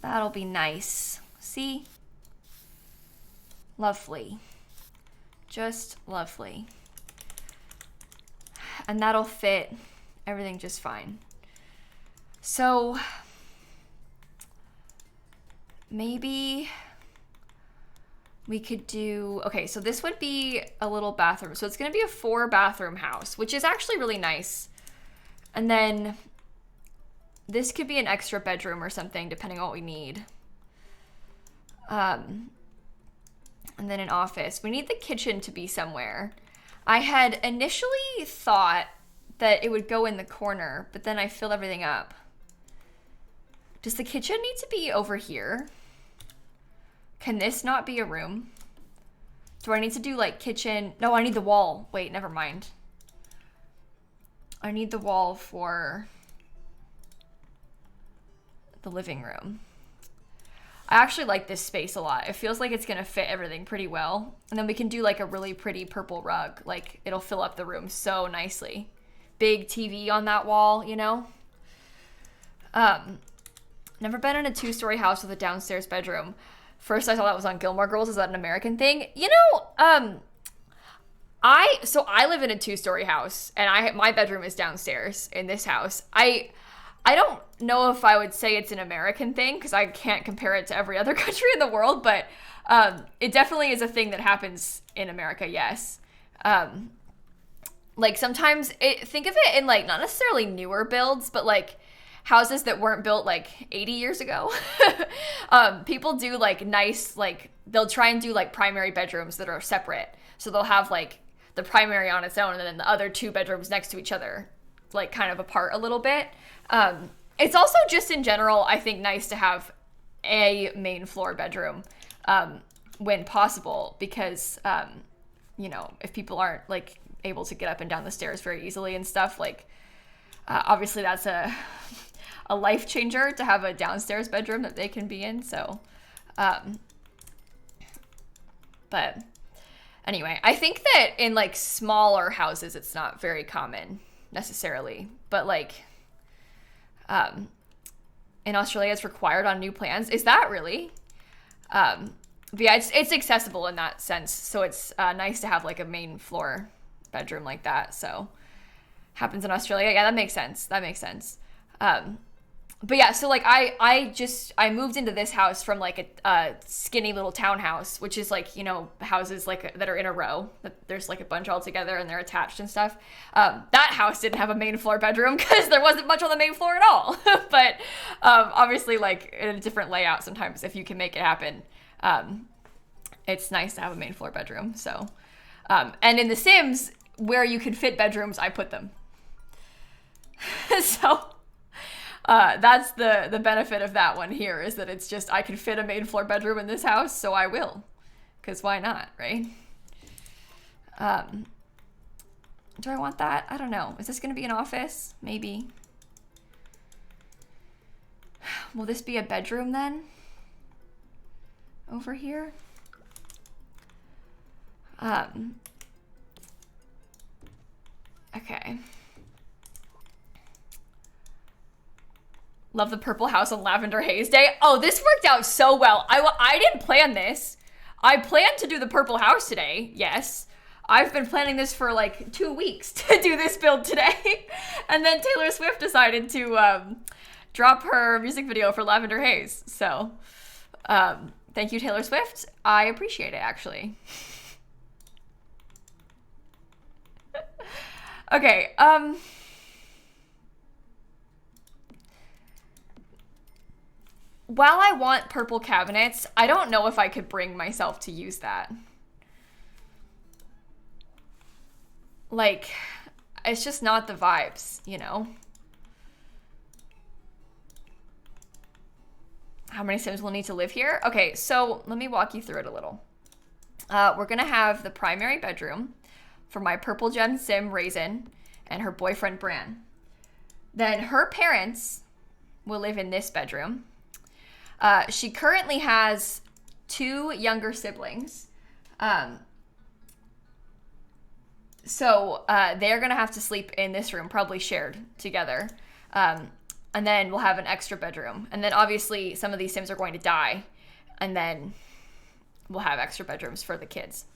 That'll be nice. See? Lovely. Just lovely. And that'll fit everything just fine. So maybe we could do, okay, so this would be a little bathroom. So it's gonna be a 4-bathroom house, which is actually really nice. And then this could be an extra bedroom or something, depending on what we need. And then an office. We need the kitchen to be somewhere. I had initially thought that it would go in the corner, but then I filled everything up. Does the kitchen need to be over here? Can this not be a room? Do I need to do like kitchen? No, I need the wall. Wait, never mind. I need the wall for the living room. I actually like this space a lot. It feels like it's gonna fit everything pretty well. And then we can do like a really pretty purple rug. Like it'll fill up the room so nicely. Big TV on that wall, you know? Never been in a 2-story house with a downstairs bedroom. First I saw that was on Gilmore Girls. Is that an American thing? You know, I live in a 2-story house and my bedroom is downstairs in this house. I don't know if I would say it's an American thing because I can't compare it to every other country in the world, but it definitely is a thing that happens in America, yes. Like sometimes, think of it in like not necessarily newer builds, but like houses that weren't built like 80 years ago. People do like nice, like they'll try and do like primary bedrooms that are separate. So they'll have like the primary on its own and then the other 2 bedrooms next to each other, like kind of apart a little bit. It's also just in general, I think, nice to have a main floor bedroom. when possible, because, you know, if people aren't like able to get up and down the stairs very easily and stuff, like, obviously that's a life changer to have a downstairs bedroom that they can be in. So, but anyway, I think that in like smaller houses, it's not very common necessarily, but like, in Australia, it's required on new plans. Is that really? But yeah, it's accessible in that sense. So it's nice to have like a main floor bedroom like that. So happens in Australia. Yeah, that makes sense. That makes sense. But yeah, so like I moved into this house from like a skinny little townhouse, which is like, you know, houses like that are in a row. There's like a bunch all together and they're attached and stuff. That house didn't have a main floor bedroom because there wasn't much on the main floor at all. But obviously, like in a different layout, sometimes if you can make it happen, it's nice to have a main floor bedroom. So, and in The Sims, where you can fit bedrooms, I put them. So. That's the benefit of that one here, is that it's just I can fit a main floor bedroom in this house, so I will, because why not, right? Do I want that? I don't know. Is this going to be an office? Maybe. Will this be a bedroom then? Over here? Okay. Love the purple house on Lavender Haze Day. Oh, this worked out so well. I didn't plan this. I planned to do the purple house today, yes. I've been planning this for like 2 weeks to do this build today. And then Taylor Swift decided to drop her music video for Lavender Haze. So thank you, Taylor Swift. I appreciate it, actually. Okay, while I want purple cabinets, I don't know if I could bring myself to use that. Like, it's just not the vibes, you know? How many Sims will need to live here? Okay, so let me walk you through it a little. We're gonna have the primary bedroom for my purple gem Sim, Raisin, and her boyfriend, Bran. Then her parents will live in this bedroom. She currently has 2 younger siblings. So they're going to have to sleep in this room, probably shared together. And then we'll have an extra bedroom. And then obviously some of these Sims are going to die. And then we'll have extra bedrooms for the kids.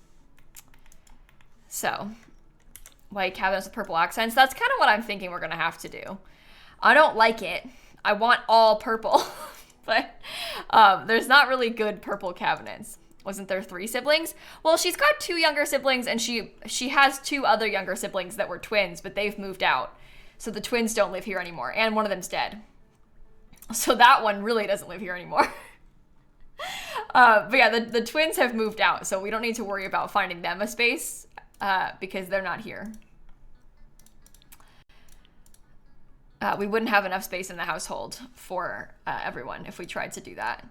So white cabinets with purple accents. That's kind of what I'm thinking we're going to have to do. I don't like it. I want all purple. But there's not really good purple cabinets. Wasn't there 3 siblings? Well, she's got 2 younger siblings, and she has 2 other younger siblings that were twins, but they've moved out. So the twins don't live here anymore, and one of them's dead. So that one really doesn't live here anymore. But yeah, the twins have moved out, so we don't need to worry about finding them a space because they're not here. We wouldn't have enough space in the household for everyone if we tried to do that.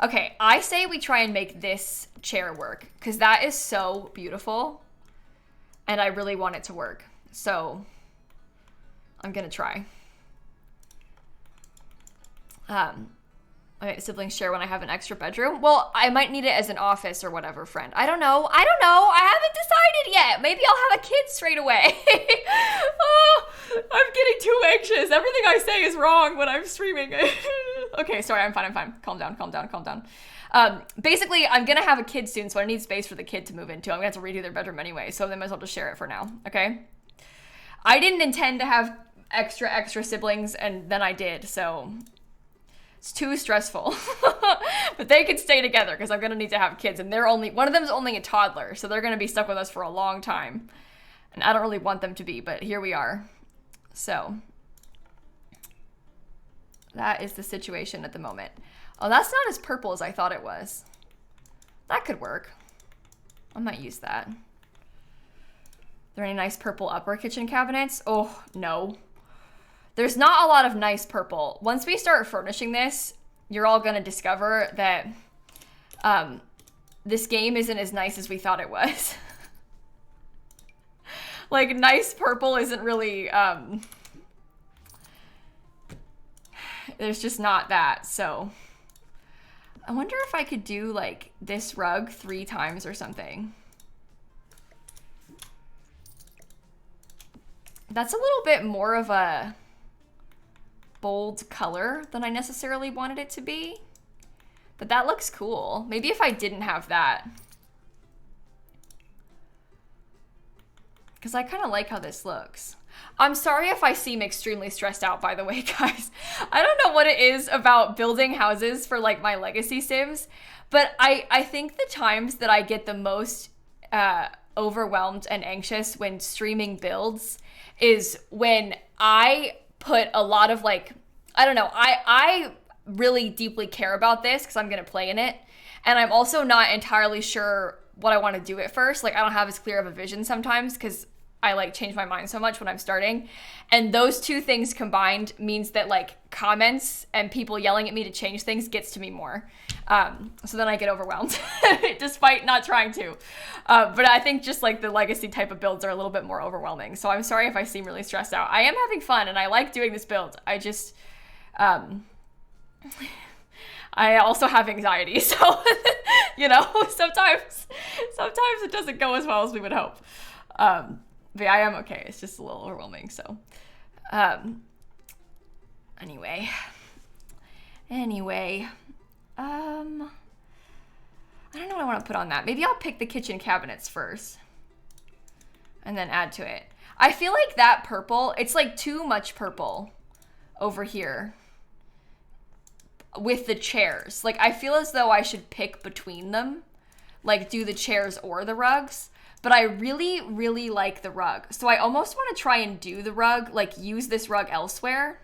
Okay, I say we try and make this chair work because that is so beautiful and I really want it to work. So I'm gonna try. Okay, siblings share when I have an extra bedroom. Well, I might need it as an office or whatever, friend. I don't know. I haven't decided yet. Maybe I'll have a kid straight away. Oh, I'm getting too anxious. Everything I say is wrong when I'm streaming. Okay, sorry, I'm fine. Calm down. Basically, I'm gonna have a kid soon, so I need space for the kid to move into. I'm gonna have to redo their bedroom anyway, so they might as well just share it for now, okay? I didn't intend to have extra siblings, and then I did, so it's too stressful. But they could stay together because I'm gonna need to have kids, and one of them's only a toddler, so they're gonna be stuck with us for a long time. And I don't really want them to be, but here we are. So that is the situation at the moment. Oh, that's not as purple as I thought it was. That could work. I might use that. Are there any nice purple upper kitchen cabinets? Oh, no. There's not a lot of nice purple. Once we start furnishing this, you're all gonna discover that this game isn't as nice as we thought it was. Like, nice purple isn't really, there's just not that, so. I wonder if I could do, like, this rug 3 times or something. That's a little bit more of a bold color than I necessarily wanted it to be. But that looks cool. Maybe if I didn't have that. Because I kind of like how this looks. I'm sorry if I seem extremely stressed out, by the way, guys. I don't know what it is about building houses for like my legacy sims, but I think the times that I get the most overwhelmed and anxious when streaming builds is when I put a lot of like, I don't know, I really deeply care about this because I'm going to play in it. And I'm also not entirely sure what I want to do at first. Like, I don't have as clear of a vision sometimes because I like change my mind so much when I'm starting. And those two things combined means that like comments and people yelling at me to change things gets to me more. So then I get overwhelmed despite not trying to. But I think just like the legacy type of builds are a little bit more overwhelming. So I'm sorry if I seem really stressed out. I am having fun and I like doing this build. I just, I also have anxiety. So, you know, sometimes it doesn't go as well as we would hope. But yeah, I am okay. It's just a little overwhelming. So, anyway, I don't know what I want to put on that. Maybe I'll pick the kitchen cabinets first and then add to it. I feel like that purple, it's like too much purple over here with the chairs. Like, I feel as though I should pick between them, like do the chairs or the rugs. But I really, really like the rug. So I almost want to try and do the rug, like use this rug elsewhere.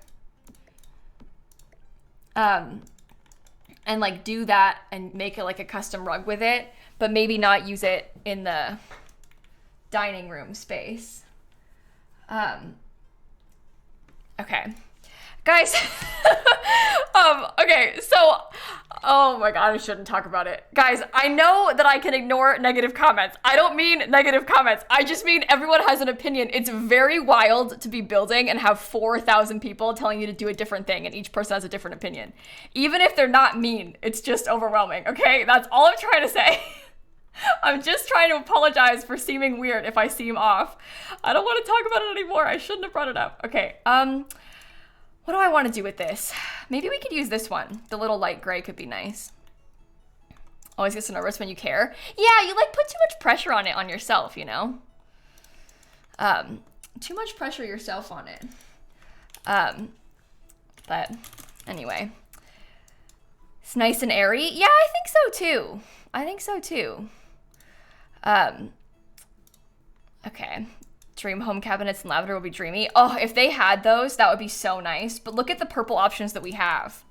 And like do that and make it like a custom rug with it, but maybe not use it in the dining room space. Okay. Guys, okay, so, oh my god, I shouldn't talk about it. Guys, I know that I can ignore negative comments. I don't mean negative comments. I just mean everyone has an opinion. It's very wild to be building and have 4,000 people telling you to do a different thing, and each person has a different opinion. Even if they're not mean, it's just overwhelming, okay? That's all I'm trying to say. I'm just trying to apologize for seeming weird if I seem off. I don't want to talk about it anymore. I shouldn't have brought it up. Okay, what do I want to do with this? Maybe we could use this one. The little light gray could be nice. Always get so nervous when you care. Yeah, you like put too much pressure on it on yourself, you know? Too much pressure yourself on it. But anyway. It's nice and airy. Yeah, I think so too. Okay. Dream home cabinets in lavender would be dreamy. Oh, if they had those, that would be so nice. But look at the purple options that we have.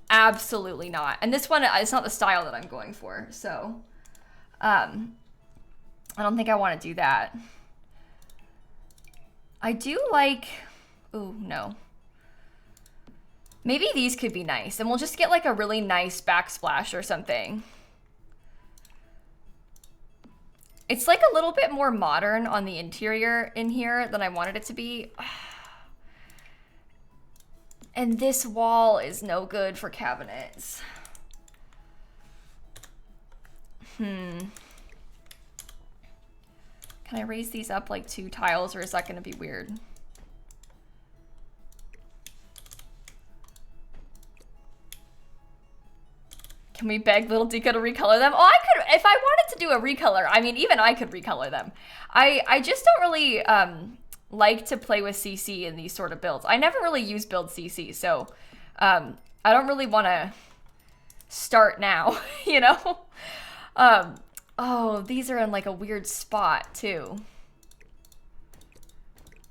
Absolutely not. And this one, it's not the style that I'm going for. So, I don't think I want to do that. I do like, ooh, no. Maybe these could be nice. And we'll just get like a really nice backsplash or something. It's like a little bit more modern on the interior in here than I wanted it to be. And this wall is no good for cabinets. Can I raise these up like 2 tiles, or is that gonna be weird? Can we beg Little Deco to recolor them? Oh, I could, if I wanted to do a recolor, I mean, even I could recolor them. I just don't really like to play with CC in these sort of builds. I never really use build CC, so I don't really want to start now, you know? Oh, these are in like a weird spot too.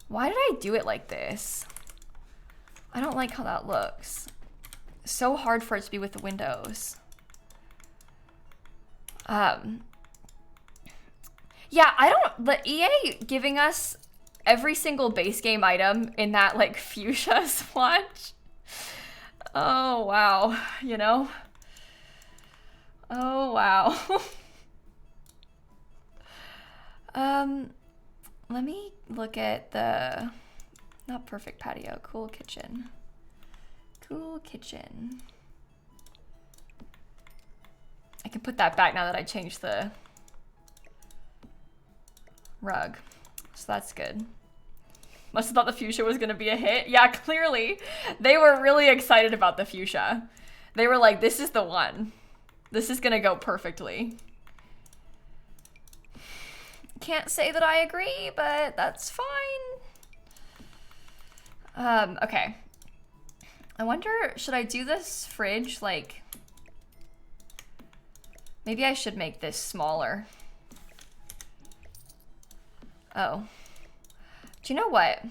Why did I do it like this? I don't like how that looks. So hard for it to be with the windows. Yeah, the EA giving us every single base game item in that like fuchsia swatch. Oh, wow. You know, Oh, wow. Let me look at the, not perfect patio, cool kitchen. Cool kitchen. I can put that back now that I changed the rug. So that's good. Must have thought the fuchsia was gonna be a hit. Yeah, clearly. They were really excited about the fuchsia. They were like, this is the one. This is gonna go perfectly. Can't say that I agree, but that's fine. Okay. I wonder, should I do this fridge like, maybe I should make this smaller. Oh. Do you know what?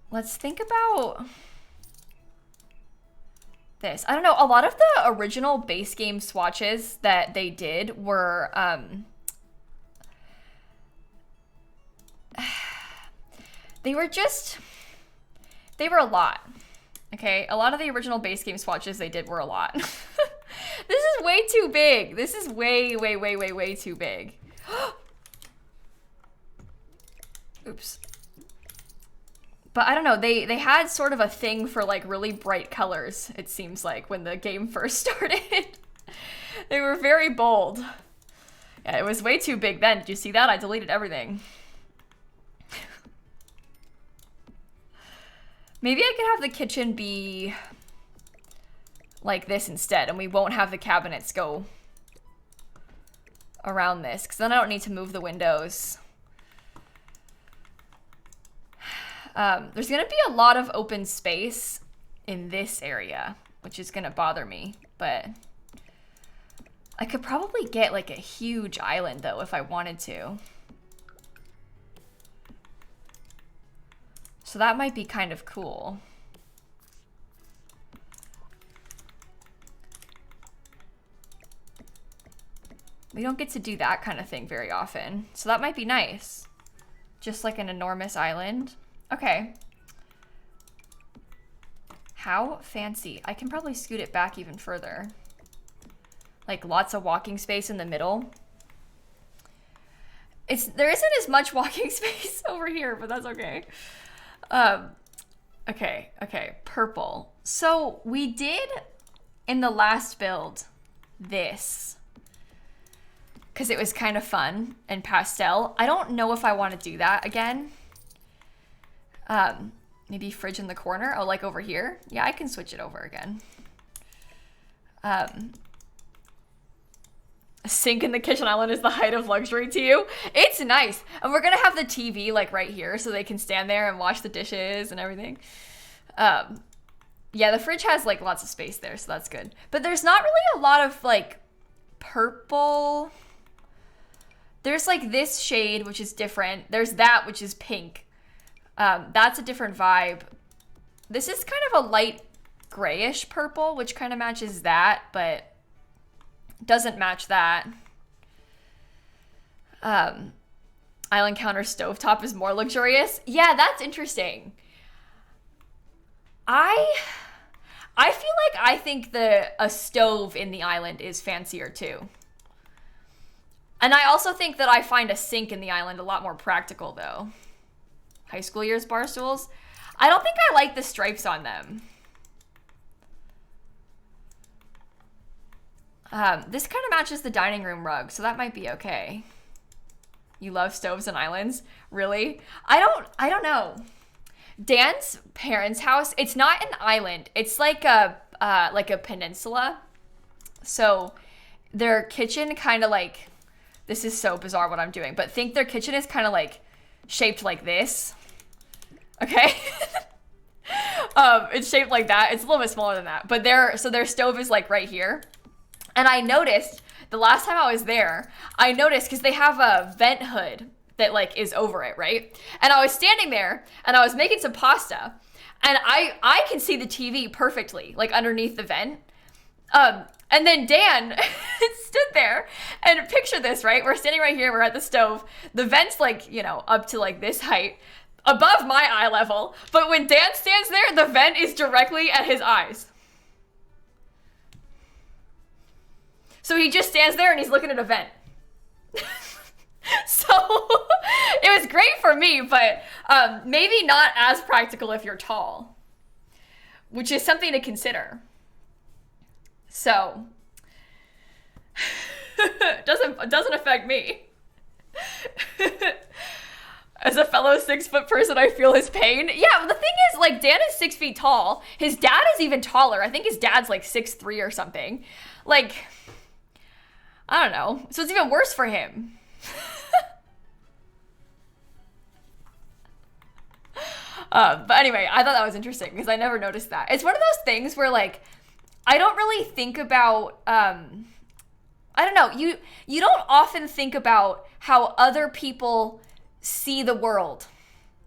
Let's think about this. I don't know, a lot of the original base game swatches that they did were, they were a lot. Okay, a lot of the original base game swatches they did were a lot. This is way too big. This is way, way, way, way, way too big. Oops. But I don't know, they had sort of a thing for like really bright colors, it seems like, when the game first started. They were very bold. Yeah, it was way too big then. Did you see that? I deleted everything. Maybe I could have the kitchen be like this instead, and we won't have the cabinets go around this, because then I don't need to move the windows. There's gonna be a lot of open space in this area, which is gonna bother me, but I could probably get like a huge island though if I wanted to. So that might be kind of cool. We don't get to do that kind of thing very often, so that might be nice. Just like an enormous island. Okay. How fancy. I can probably scoot it back even further. Like lots of walking space in the middle. There isn't as much walking space over here, but that's okay. Okay, purple. So we did in the last build this because it was kind of fun and pastel. I don't know if I want to do that again. Maybe fridge in the corner. Oh, like over here. Yeah, I can switch it over again. A sink in the kitchen island is the height of luxury to you. It's nice. And we're gonna have the TV like right here so they can stand there and wash the dishes and everything. Yeah, the fridge has like lots of space there, so that's good. But there's not really a lot of like purple. There's like this shade, which is different. There's that, which is pink. That's a different vibe. This is kind of a light grayish purple, which kind of matches that, but doesn't match that. Island counter stovetop is more luxurious. Yeah, that's interesting. I feel like I think a stove in the island is fancier too. And I also think that I find a sink in the island a lot more practical though. High school years bar stools. I don't think I like the stripes on them. This kind of matches the dining room rug, so that might be okay. You love stoves and islands? Really? I don't know. Dan's parents' house, it's not an island. It's like a peninsula. So their kitchen kind of like, this is so bizarre what I'm doing, but think their kitchen is kind of like shaped like this. Okay? It's shaped like that. It's a little bit smaller than that. But their stove is like right here. And I noticed the last time I was there, because they have a vent hood that like is over it, right? And I was standing there and I was making some pasta and I can see the TV perfectly, like underneath the vent. And then Dan stood there and picture this, right? We're standing right here, we're at the stove. The vent's like, up to like this height, above my eye level. But when Dan stands there, the vent is directly at his eyes. So he just stands there and he's looking at a vent. So it was great for me, but maybe not as practical if you're tall, which is something to consider. So doesn't affect me. As a fellow 6-foot person, I feel his pain. Yeah, the thing is, like, Dan is 6 feet tall. His dad is even taller. I think his dad's like 6'3" or something. Like, I don't know. So it's even worse for him. But anyway, I thought that was interesting because I never noticed that. It's one of those things where, like, I don't really think about, I don't know, you don't often think about how other people see the world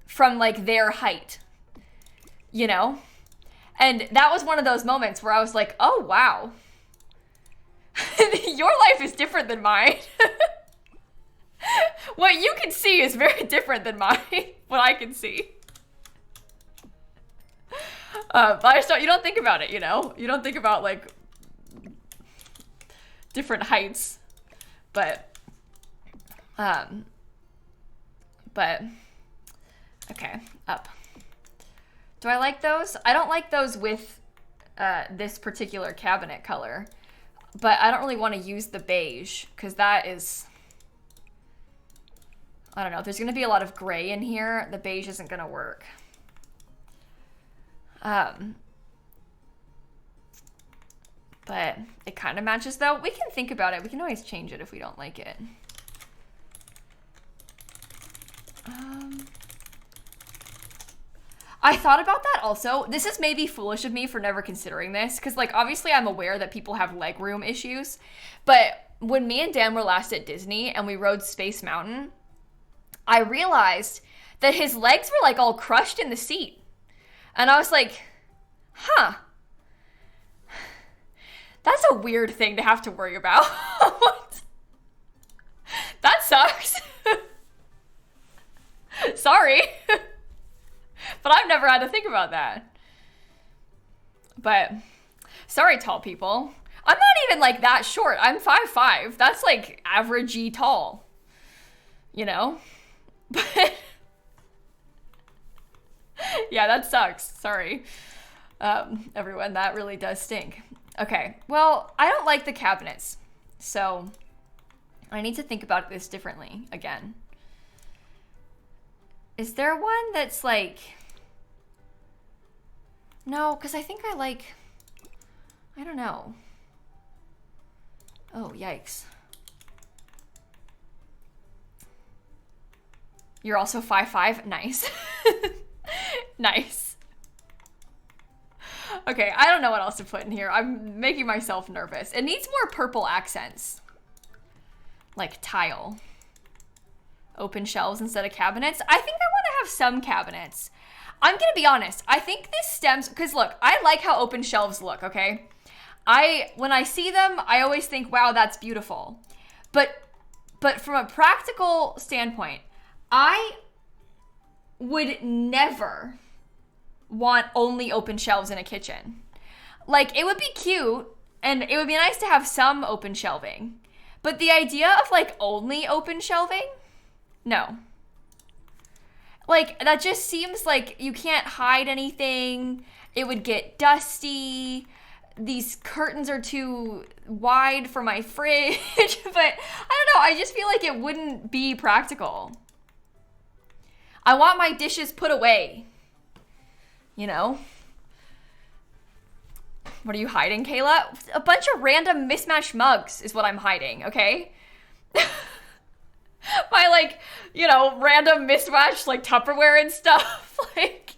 from, like, their height, you know? And that was one of those moments where I was like, oh, wow. Your life is different than mine. What you can see is very different than mine, what I can see. But I just don't, you don't think about it, you know? You don't think about, like, different heights. But, okay, up. Do I like those? I don't like those with this particular cabinet color. But I don't really want to use the beige, because that is, I don't know, there's going to be a lot of gray in here. The beige isn't going to work. But it kind of matches, though. We can think about it. We can always change it if we don't like it. I thought about that also. This is maybe foolish of me for never considering this, because, like, obviously I'm aware that people have legroom issues, but when me and Dan were last at Disney and we rode Space Mountain, I realized that his legs were, like, all crushed in the seat. And I was like, huh. That's a weird thing to have to worry about. That sucks. Sorry. But I've never had to think about that. But sorry, tall people. I'm not even, like, that short. I'm 5'5". That's, like, average-y tall. You know? But yeah, that sucks. Sorry. Everyone, that really does stink. Okay, well, I don't like the cabinets, so I need to think about this differently again. Is there one that's like, no, because I think I like, I don't know. Oh, yikes. You're also 5'5"? Nice. Nice. Okay, I don't know what else to put in here. I'm making myself nervous. It needs more purple accents. Like tile. Open shelves instead of cabinets. I think I want to have some cabinets. I'm gonna be honest. I think this stems, because look, I like how open shelves look, okay? When I see them, I always think, wow, that's beautiful. But from a practical standpoint, I would never want only open shelves in a kitchen. Like, it would be cute, and it would be nice to have some open shelving. But the idea of, like, only open shelving? No. Like, that just seems like you can't hide anything. It would get dusty. These curtains are too wide for my fridge. But, I don't know, I just feel like it wouldn't be practical. I want my dishes put away. You know? What are you hiding, Kayla? A bunch of random mismatched mugs is what I'm hiding, okay? My, like, you know, random mismatched, like, Tupperware and stuff. Like,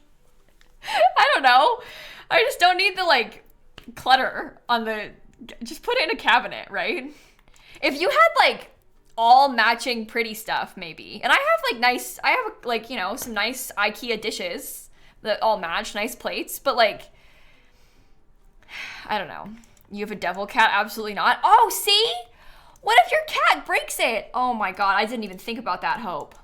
I don't know. I just don't need the, like, clutter on the, just put it in a cabinet, right? If you had, like, all matching pretty stuff, maybe. And I have, like, you know, some nice IKEA dishes that all match, nice plates, but, like, I don't know. You have a devil cat? Absolutely not. Oh, see? What if your cat breaks it? Oh my god, I didn't even think about that, Hope.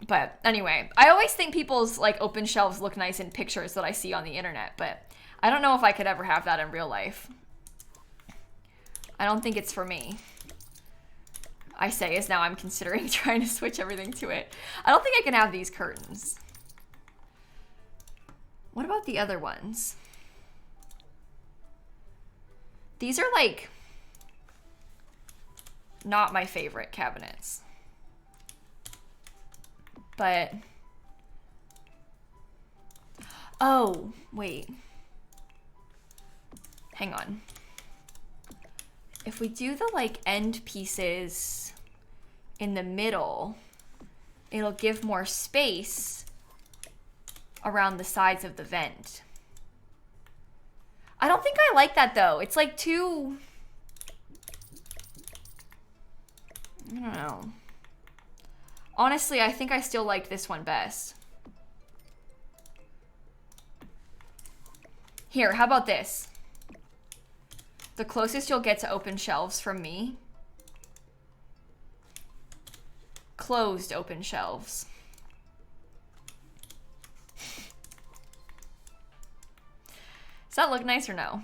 But anyway, I always think people's, like, open shelves look nice in pictures that I see on the internet, but I don't know if I could ever have that in real life. I don't think it's for me. I say as now I'm considering trying to switch everything to it. I don't think I can have these curtains. What about the other ones? These are like not my favorite cabinets. But oh, wait. Hang on. If we do the like end pieces in the middle, it'll give more space around the sides of the vent. I don't think I like that though. It's like too, I don't know. Honestly, I think I still liked this one best. Here, how about this? The closest you'll get to open shelves from me. Closed open shelves. Does that look nice or no?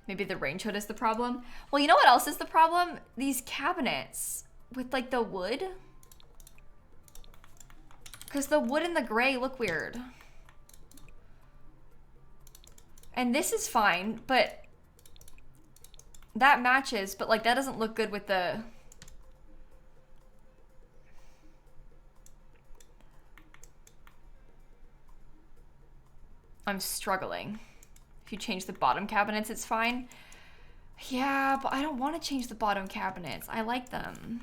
Maybe the range hood is the problem. Well, you know what else is the problem? These cabinets with like the wood. Because the wood and the gray look weird. And this is fine, but that matches, but like that doesn't look good with the... I'm struggling. If you change the bottom cabinets, it's fine. Yeah, but I don't want to change the bottom cabinets. I like them.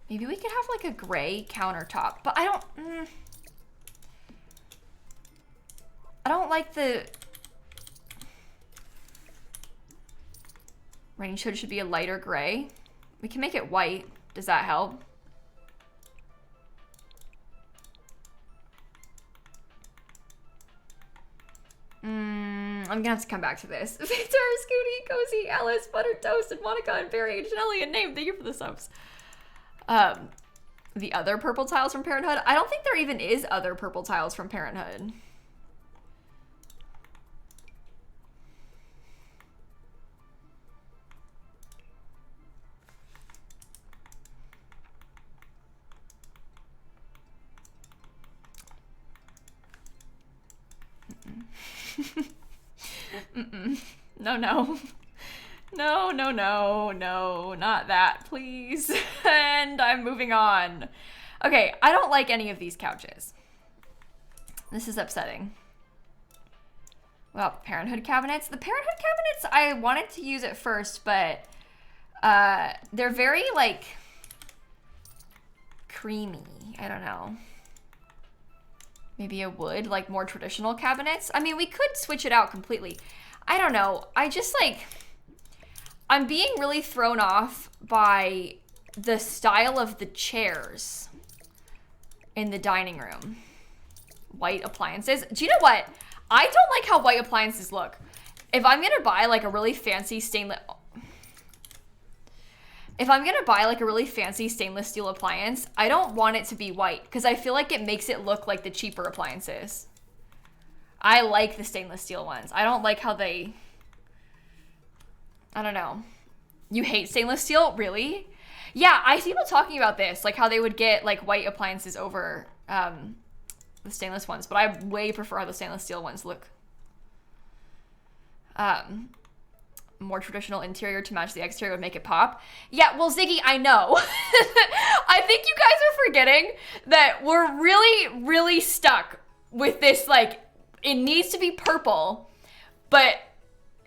Maybe we could have like a gray countertop, but I don't like the range hood should be a lighter gray. We can make it white. Does that help? I'm gonna have to come back to this. Victor, Scooty, Cozy, Alice, Buttered Toast, and Monica, and Barry, and Janelli, and Name. Thank you for the subs. The other purple tiles from Parenthood. I don't think there even is other purple tiles from Parenthood. No, no. No, no, no, no, not that, please. And I'm moving on. Okay, I don't like any of these couches. This is upsetting. Well, Parenthood cabinets. The Parenthood cabinets, I wanted to use at first, but they're very, like, creamy. I don't know. Maybe a wood, like more traditional cabinets. I mean, we could switch it out completely. I don't know. I just, like... I'm being really thrown off by the style of the chairs in the dining room. White appliances. Do you know what? I don't like how white appliances look. If I'm gonna buy like a really fancy stainless... If I'm gonna buy like a really fancy stainless steel appliance, I don't want it to be white because I feel like it makes it look like the cheaper appliances. I like the stainless steel ones. I don't like how they... I don't know. You hate stainless steel? Really? Yeah, I see people talking about this, like how they would get like white appliances over the stainless ones, but I way prefer how the stainless steel ones look. More traditional interior to match the exterior would make it pop. Yeah, well, Ziggy, I know. I think you guys are forgetting that we're really, really stuck with this, like, it needs to be purple, but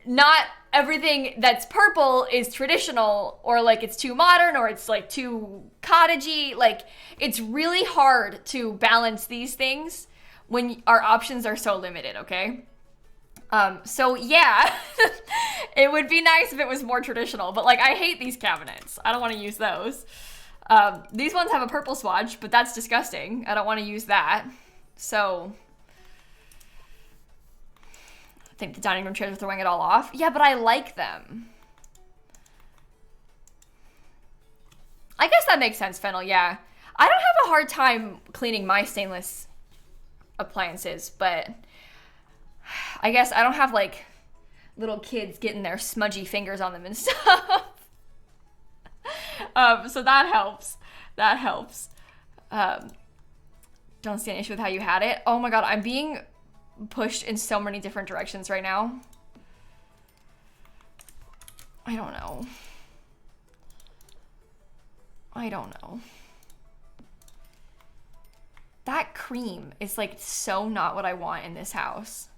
not everything that's purple is traditional, or like it's too modern, or it's like too cottagey. Like, it's really hard to balance these things when our options are so limited, okay? So yeah, it would be nice if it was more traditional, but like, I hate these cabinets. I don't want to use those. These ones have a purple swatch, but that's disgusting. I don't want to use that. So I think the dining room chairs are throwing it all off. Yeah, but I like them. I guess that makes sense, Fennel, yeah. I don't have a hard time cleaning my stainless appliances, but I guess I don't have like little kids getting their smudgy fingers on them and stuff. So that helps. That helps. Don't see an issue with how you had it. Oh my god, I'm being pushed in so many different directions right now. I don't know. I don't know. That cream is like so not what I want in this house.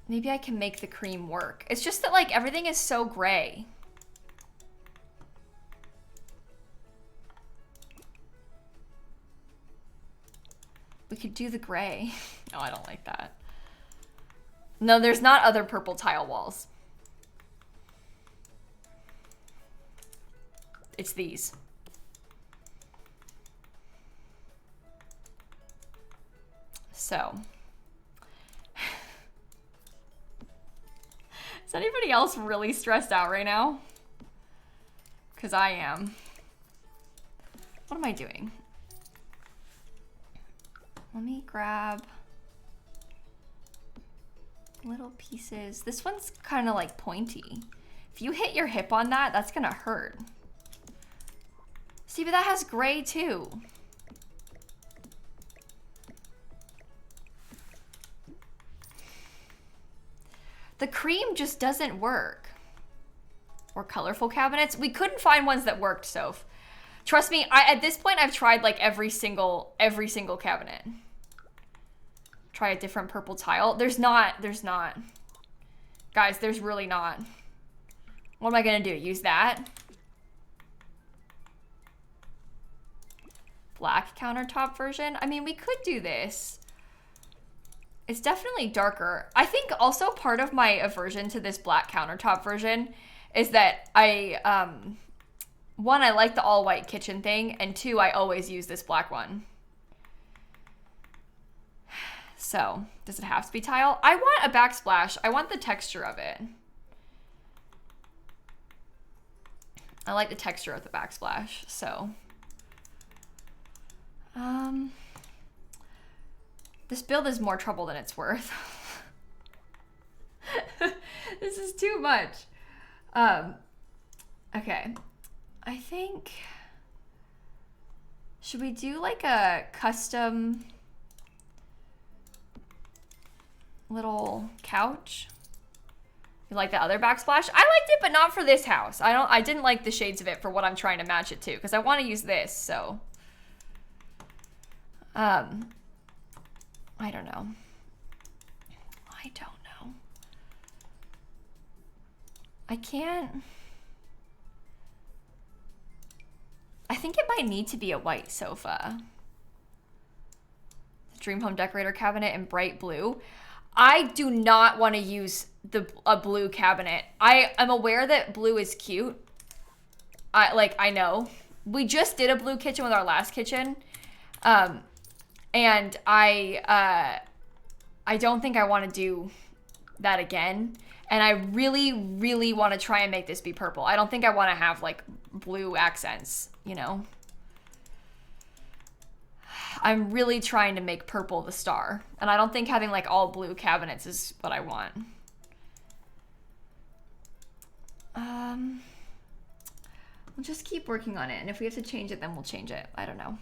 Maybe I can make the cream work. It's just that like everything is so gray. We could do the gray. No, I don't like that. No, there's not other purple tile walls. It's these. So. Is anybody else really stressed out right now? Because I am. What am I doing? Let me grab little pieces. This one's kind of like pointy. If you hit your hip on that, that's gonna hurt. See, but that has gray too. The cream just doesn't work. Or colorful cabinets. We couldn't find ones that worked, Soph. Trust me, at this point I've tried like every single cabinet. Try a different purple tile. There's not. Guys, there's really not. What am I gonna do? Use that? Black countertop version? I mean, we could do this. It's definitely darker. I think also part of my aversion to this black countertop version is that one, I like the all white kitchen thing, and two, I always use this black one. So, does it have to be tile? I want a backsplash. I want the texture of it. I like the texture of the backsplash, so. This build is more trouble than it's worth. This is too much. Okay. I think, should we do like a custom little couch? You like the other backsplash? I liked it, but not for this house. I didn't like the shades of it for what I'm trying to match it to, because I want to use this, so. I don't know. I don't know. I can't. I think it might need to be a white sofa. The Dream Home Decorator cabinet in bright blue. I do not want to use a blue cabinet. I am aware that blue is cute. I know. We just did a blue kitchen with our last kitchen. And I don't think I want to do that again. And I really, really want to try and make this be purple. I don't think I want to have like blue accents, you know? I'm really trying to make purple the star. And I don't think having like all blue cabinets is what I want. We'll just keep working on it. And if we have to change it, then we'll change it. I don't know.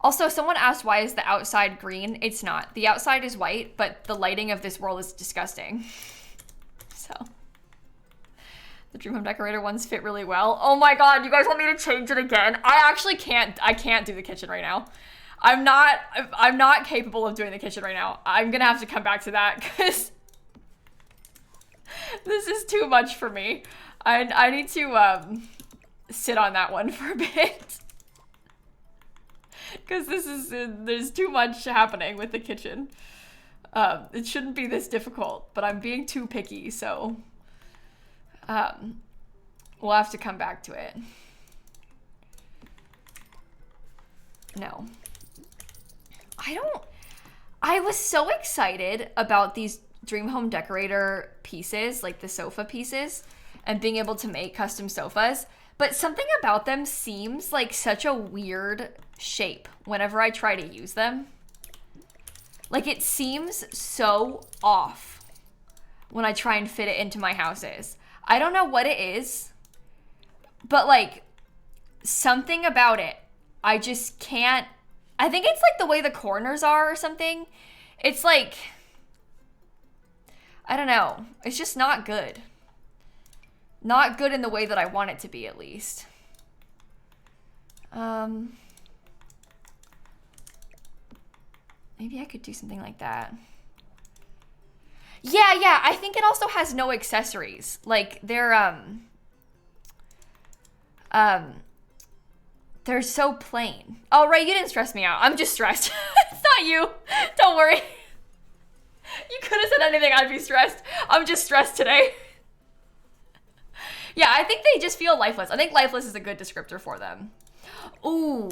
Also, someone asked, why is the outside green? It's not. The outside is white, but the lighting of this world is disgusting. So, the Dream Home Decorator ones fit really well. Oh my god, you guys want me to change it again? I actually can't. I can't do the kitchen right now. I'm not capable of doing the kitchen right now. I'm gonna have to come back to that because this is too much for me. I need to sit on that one for a bit. Because there's too much happening with the kitchen. It shouldn't be this difficult, but I'm being too picky, so we'll have to come back to it. No. I was so excited about these Dream Home Decorator pieces, like the sofa pieces, and being able to make custom sofas, but something about them seems like such a weird shape whenever I try to use them. Like, it seems so off when I try and fit it into my houses. I don't know what it is, but like, something about it, I just can't. I think it's like the way the corners are or something. It's like, I don't know. It's just not good. Not good in the way that I want it to be, at least. Maybe I could do something like that. Yeah, I think it also has no accessories. Like, they're so plain. Oh, Ray, you didn't stress me out. I'm just stressed. It's not you. Don't worry. You could have said anything, I'd be stressed. I'm just stressed today. Yeah, I think they just feel lifeless. I think lifeless is a good descriptor for them. Ooh.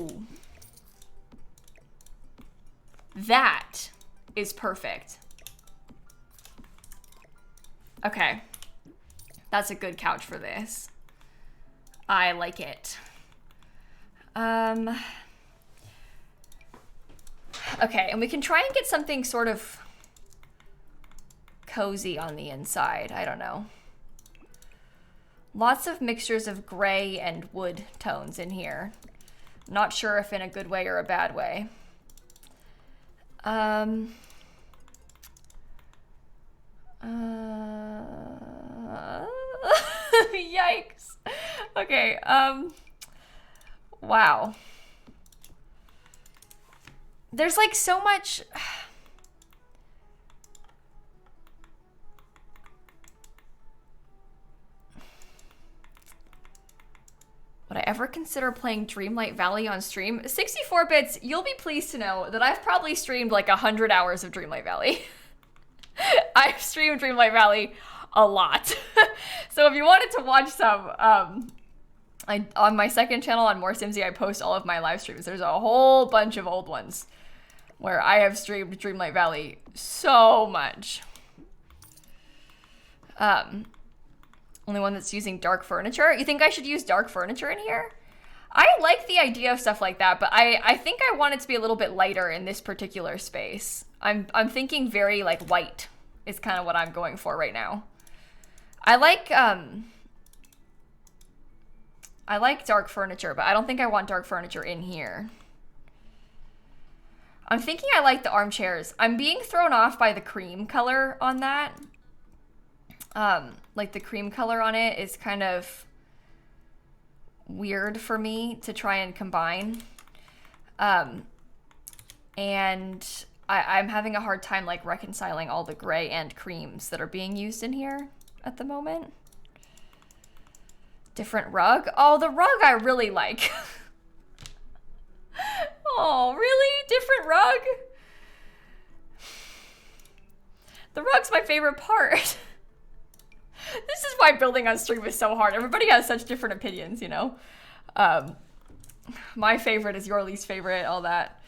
That is perfect. Okay. That's a good couch for this. I like it. Okay, and we can try and get something sort of cozy on the inside. I don't know. Lots of mixtures of gray and wood tones in here. Not sure if in a good way or a bad way. Yikes. Okay, wow. There's like so much. Would I ever consider playing Dreamlight Valley on stream? 64 bits, you'll be pleased to know that I've probably streamed like 100 hours of Dreamlight Valley. I've streamed Dreamlight Valley a lot. So if you wanted to watch some, on my second channel on lilsimsie, I post all of my live streams. There's a whole bunch of old ones where I have streamed Dreamlight Valley so much. Only one that's using dark furniture. You think I should use dark furniture in here? I like the idea of stuff like that, but I think I want it to be a little bit lighter in this particular space. I'm thinking very like white is kind of what I'm going for right now. I like dark furniture, but I don't think I want dark furniture in here. I'm thinking I like the armchairs. I'm being thrown off by the cream color on that. Like the cream color on it is kind of weird for me to try and combine. And I'm having a hard time like reconciling all the gray and creams that are being used in here at the moment. Different rug. Oh, the rug I really like. Oh, really? Different rug? The rug's my favorite part. This is why building on stream is so hard. Everybody has such different opinions, you know? My favorite is your least favorite, all that.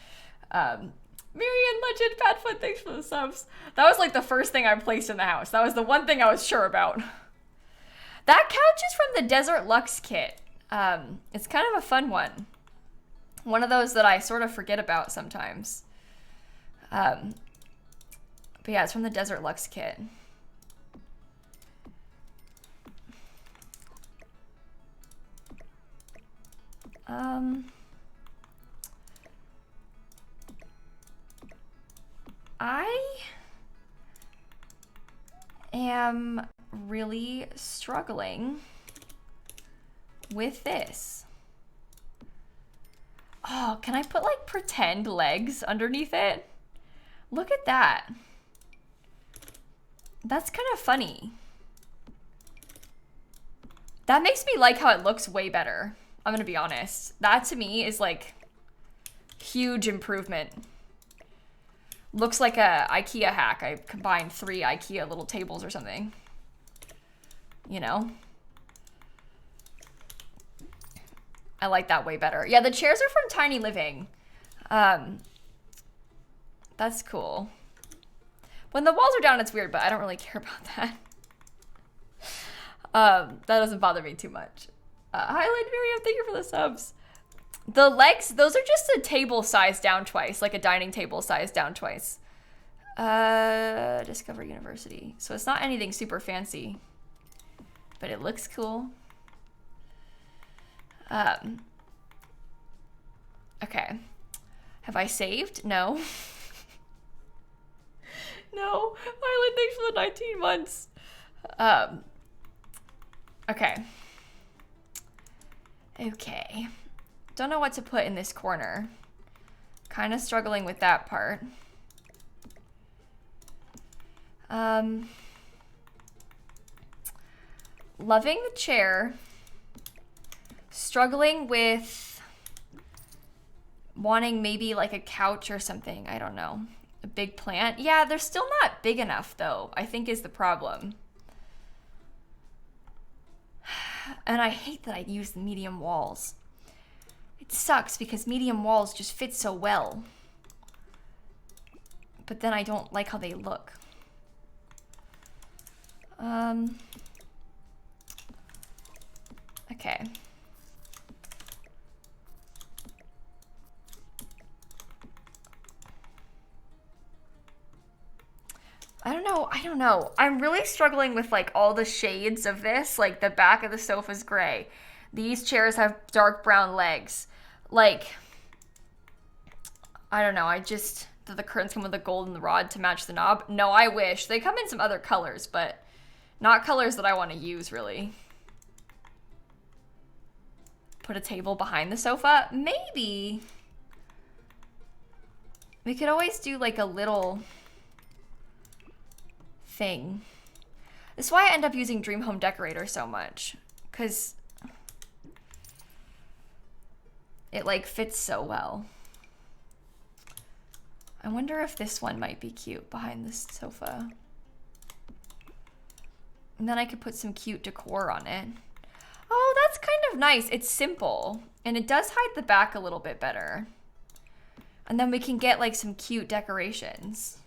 Marion Legend, Padfoot, thanks for the subs. That was like the first thing I placed in the house. That was the one thing I was sure about. That couch is from the Desert Luxe kit. It's kind of a fun one. One of those that I sort of forget about sometimes. But yeah, it's from the Desert Luxe kit. I am really struggling with this. Oh, can I put like pretend legs underneath it? Look at that. That's kind of funny. That makes me like how it looks way better. I'm gonna be honest. That to me is like huge improvement. Looks like a IKEA hack. I combined 3 IKEA little tables or something. You know? I like that way better. Yeah, the chairs are from Tiny Living. That's cool. When the walls are down, it's weird, but I don't really care about that. That doesn't bother me too much. Highlight Miriam, thank you for the subs. The legs, those are just a table size down twice, like a dining table size down twice. Discover University. So it's not anything super fancy, but it looks cool. Okay. Have I saved? No. No. Violet, thanks for the 19 months. Okay. Okay. Don't know what to put in this corner. Kind of struggling with that part. Loving the chair. Struggling with wanting maybe like a couch or something. I don't know. A big plant. Yeah, they're still not big enough though, I think is the problem. And I hate that I use the medium walls. It sucks because medium walls just fit so well. But then I don't like how they look. Okay. I don't know. I'm really struggling with like all the shades of this. Like the back of the sofa's gray. These chairs have dark brown legs. Like, I don't know. Do the curtains come with a golden rod to match the knob? No, I wish. They come in some other colors, but not colors that I want to use really. Put a table behind the sofa? Maybe. We could always do like a little thing. This is why I end up using Dream Home Decorator so much, because it like fits so well. I wonder if this one might be cute behind this sofa. And then I could put some cute decor on it. Oh, that's kind of nice. It's simple and it does hide the back a little bit better. And then we can get like some cute decorations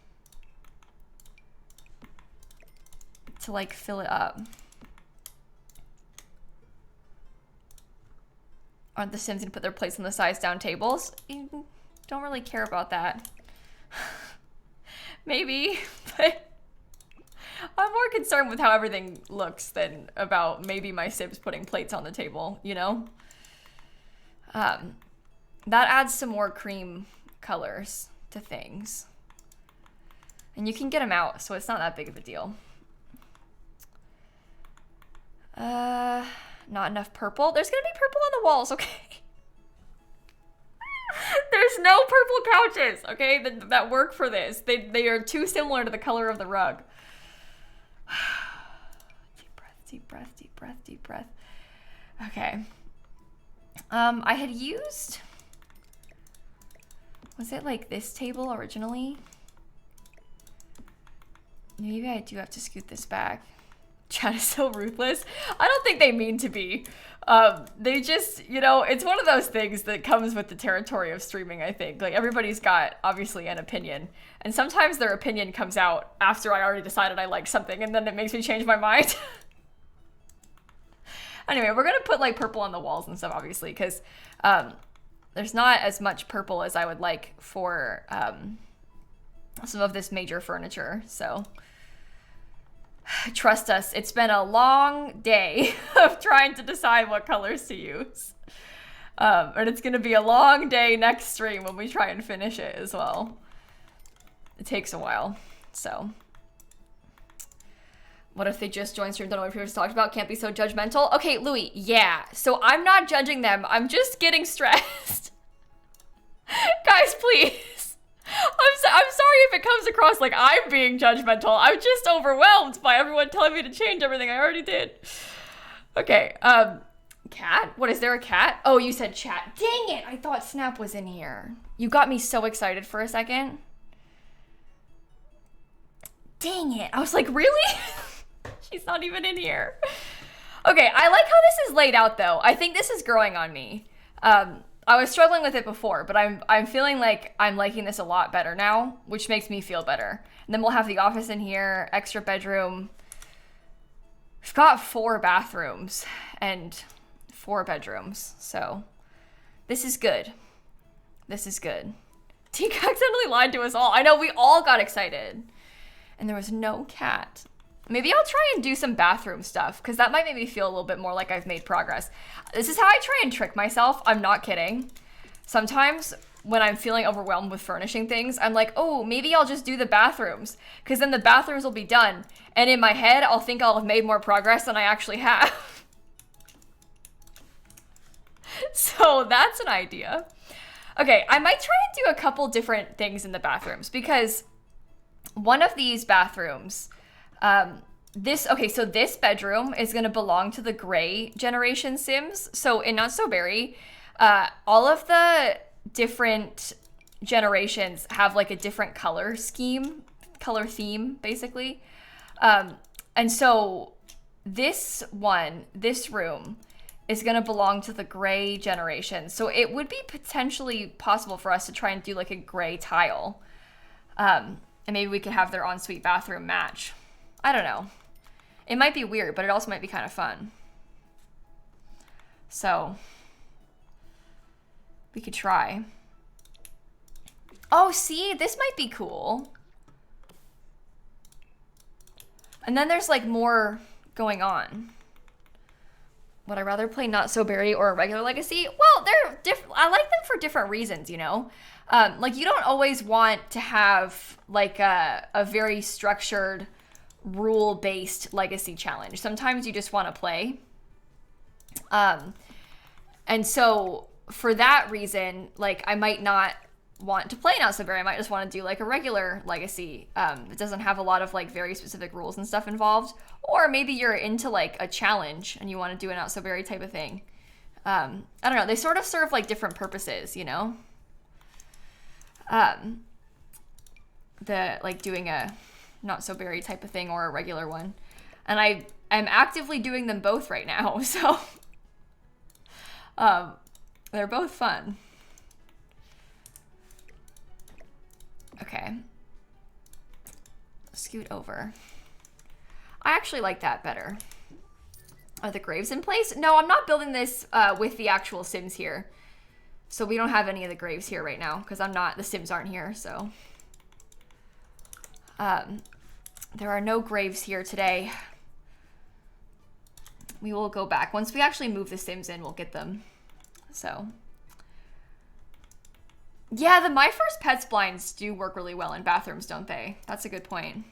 to like fill it up. Aren't the Sims gonna put their plates on the size down tables? Don't really care about that. Maybe, but I'm more concerned with how everything looks than about maybe my Sims putting plates on the table, you know? That adds some more cream colors to things. And you can get them out, so it's not that big of a deal. Not enough purple. There's gonna be purple on the walls, okay? There's no purple couches, okay, that work for this. They are too similar to the color of the rug. Deep breath, deep breath, deep breath, deep breath. Okay. I had used, was it like this table originally? Maybe I do have to scoot this back. Chat is so ruthless. I don't think they mean to be. They just, you know, it's one of those things that comes with the territory of streaming, I think. Like, everybody's got, obviously, an opinion. And sometimes their opinion comes out after I already decided I like something, and then it makes me change my mind. Anyway, we're gonna put, like, purple on the walls and stuff, obviously, because there's not as much purple as I would like for some of this major furniture, so... Trust us, it's been a long day of trying to decide what colors to use. And it's going to be a long day next stream when we try and finish it as well. It takes a while, so. What if they just joined stream, don't know what we just talked about, can't be so judgmental? Okay, Louis, yeah, so I'm not judging them, I'm just getting stressed. Guys, please. I'm sorry if it comes across like I'm being judgmental. I'm just overwhelmed by everyone telling me to change everything I already did. Okay, cat? What, is there a cat? Oh, you said chat. Dang it, I thought Snap was in here. You got me so excited for a second. Dang it, I was like, really? She's not even in here. Okay, I like how this is laid out though. I think this is growing on me. I was struggling with it before, but I'm feeling like I'm liking this a lot better now, which makes me feel better. And then we'll have the office in here, extra bedroom. We've got 4 bathrooms and 4 bedrooms, so this is good. This is good. Tika accidentally lied to us all. I know, we all got excited. And there was no cat. Maybe I'll try and do some bathroom stuff, because that might make me feel a little bit more like I've made progress. This is how I try and trick myself. I'm not kidding. Sometimes when I'm feeling overwhelmed with furnishing things, I'm like, oh, maybe I'll just do the bathrooms, because then the bathrooms will be done. And in my head, I'll think I'll have made more progress than I actually have. So that's an idea. Okay, I might try and do a couple different things in the bathrooms, because one of these bathrooms, so this bedroom is going to belong to the gray generation Sims. So in Not So Berry, all of the different generations have like a different color theme, basically. And so this room is going to belong to the gray generation. So it would be potentially possible for us to try and do like a gray tile. And maybe we could have their ensuite bathroom match. I don't know. It might be weird, but it also might be kind of fun. So we could try. Oh, see, this might be cool. And then there's like more going on. Would I rather play Not So Berry or a regular Legacy? Well, they're different. I like them for different reasons, you know? Like, you don't always want to have like a very structured, rule-based Legacy challenge. Sometimes you just want to play. And so for that reason, like, I might not want to play Not So Berry. I might just want to do like a regular Legacy. It doesn't have a lot of like very specific rules and stuff involved. Or maybe you're into like a challenge and you want to do a Not So Berry type of thing. I don't know. They sort of serve like different purposes, you know? The like doing a Not So Berry type of thing or a regular one. And I'm actively doing them both right now. So they're both fun. Okay. Scoot over. I actually like that better. Are the graves in place? No, I'm not building this with the actual Sims here. So we don't have any of the graves here right now because the Sims aren't here, so. There are no graves here today. We will go back. Once we actually move the Sims in, we'll get them. So. Yeah, the My First Pets blinds do work really well in bathrooms, don't they? That's a good point.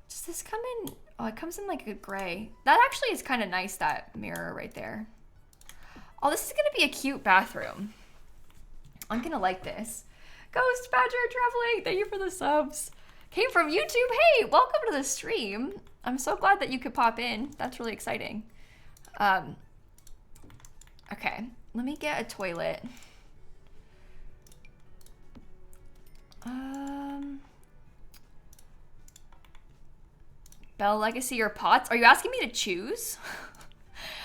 Does this come in? Oh, it comes in like a gray. That actually is kind of nice, that mirror right there. Oh, this is going to be a cute bathroom. I'm going to like this. Ghost Badger Traveling, thank you for the subs. Came from YouTube. Hey, welcome to the stream. I'm so glad that you could pop in. That's really exciting. Okay, let me get a toilet. Bell Legacy or Pots? Are you asking me to choose?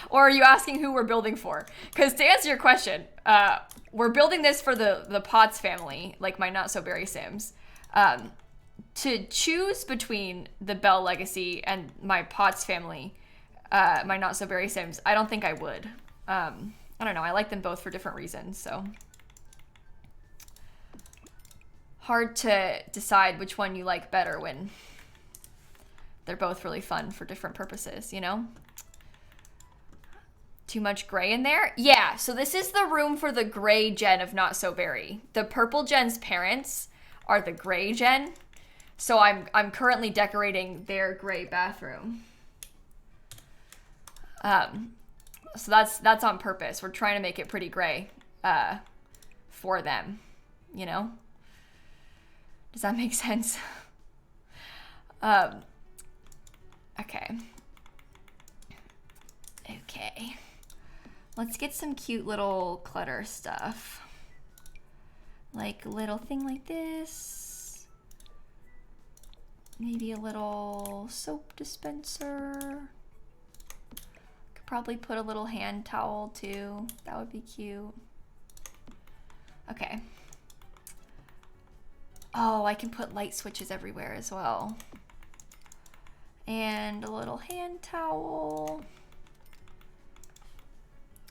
Or are you asking who we're building for? Because to answer your question, we're building this for the Pots family, like my Not So Berry Sims. To choose between the Bell Legacy and my Pots family, my Not So Berry Sims, I don't think I would. I don't know. I like them both for different reasons, so. Hard to decide which one you like better when they're both really fun for different purposes, you know? Too much gray in there? Yeah, so this is the room for the gray gen of Not So Berry. The purple gen's parents are the gray gen. So I'm currently decorating their gray bathroom. So that's on purpose. We're trying to make it pretty gray for them, you know? Does that make sense? Okay. Okay. Let's get some cute little clutter stuff. Like a little thing like this. Maybe a little soap dispenser. Could could probably put a little hand towel too. That would be cute. Okay. Oh, I can put light switches everywhere as well. And a little hand towel.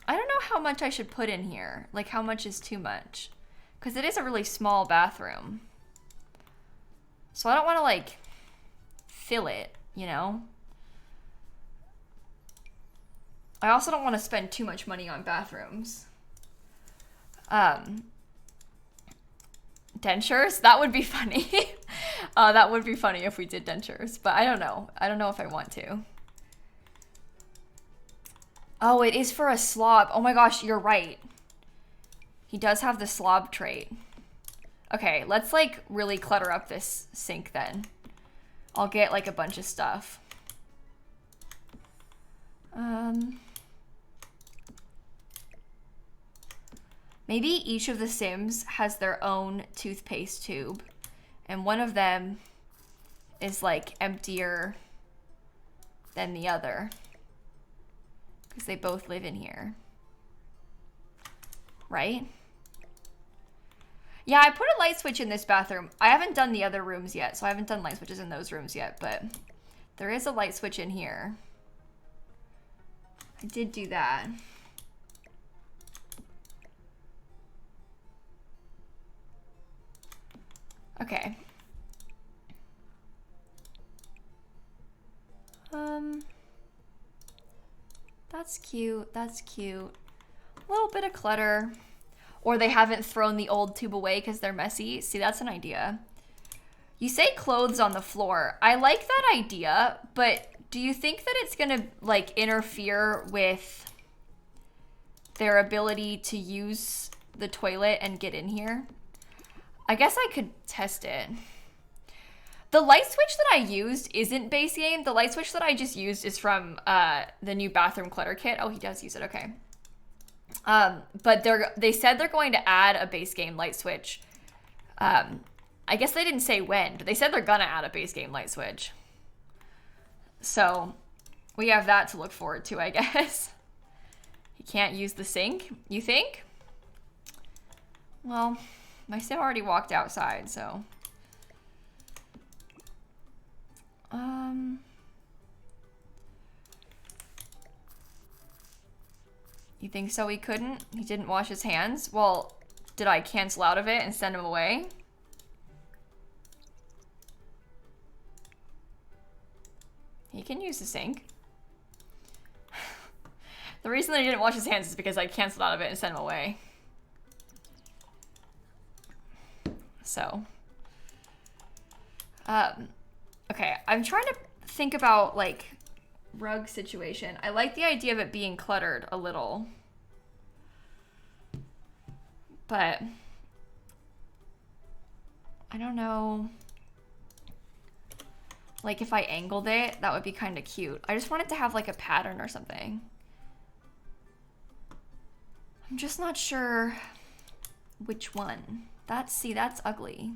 I don't know how much I should put in here. Like how much is too much? Because it is a really small bathroom. So I don't want to like fill it, you know? I also don't want to spend too much money on bathrooms. Dentures? That would be funny. That would be funny if we did dentures, but I don't know. I don't know if I want to. Oh, it is for a slob. Oh my gosh, you're right. He does have the slob trait. Okay, let's like really clutter up this sink then. I'll get like a bunch of stuff. Maybe each of the Sims has their own toothpaste tube, and one of them is like emptier than the other because they both live in here, right? Yeah, I put a light switch in this bathroom. I haven't done the other rooms yet, so I haven't done light switches in those rooms yet, but there is a light switch in here. I did do that. Okay. That's cute. That's cute. A little bit of clutter. Or they haven't thrown the old tube away because they're messy. See, that's an idea. You say clothes on the floor. I like that idea, but do you think that it's gonna like interfere with their ability to use the toilet and get in here? I guess I could test it. The light switch that I used isn't base game. The light switch that I just used is from the new bathroom clutter kit. Oh, he does use it. Okay. But they said they're going to add a base game light switch. I guess they didn't say when, but they said they're gonna add a base game light switch. So we have that to look forward to, I guess. He can't use the sink, you think? Well, my sim already walked outside, so. You think so he couldn't? He didn't wash his hands? Well, did I cancel out of it and send him away? He can use the sink. The reason that he didn't wash his hands is because I canceled out of it and sent him away. So. Okay, I'm trying to think about, like, rug situation. I like the idea of it being cluttered a little. But I don't know. Like, if I angled it, that would be kind of cute. I just want it to have, like, a pattern or something. I'm just not sure which one. See, that's ugly.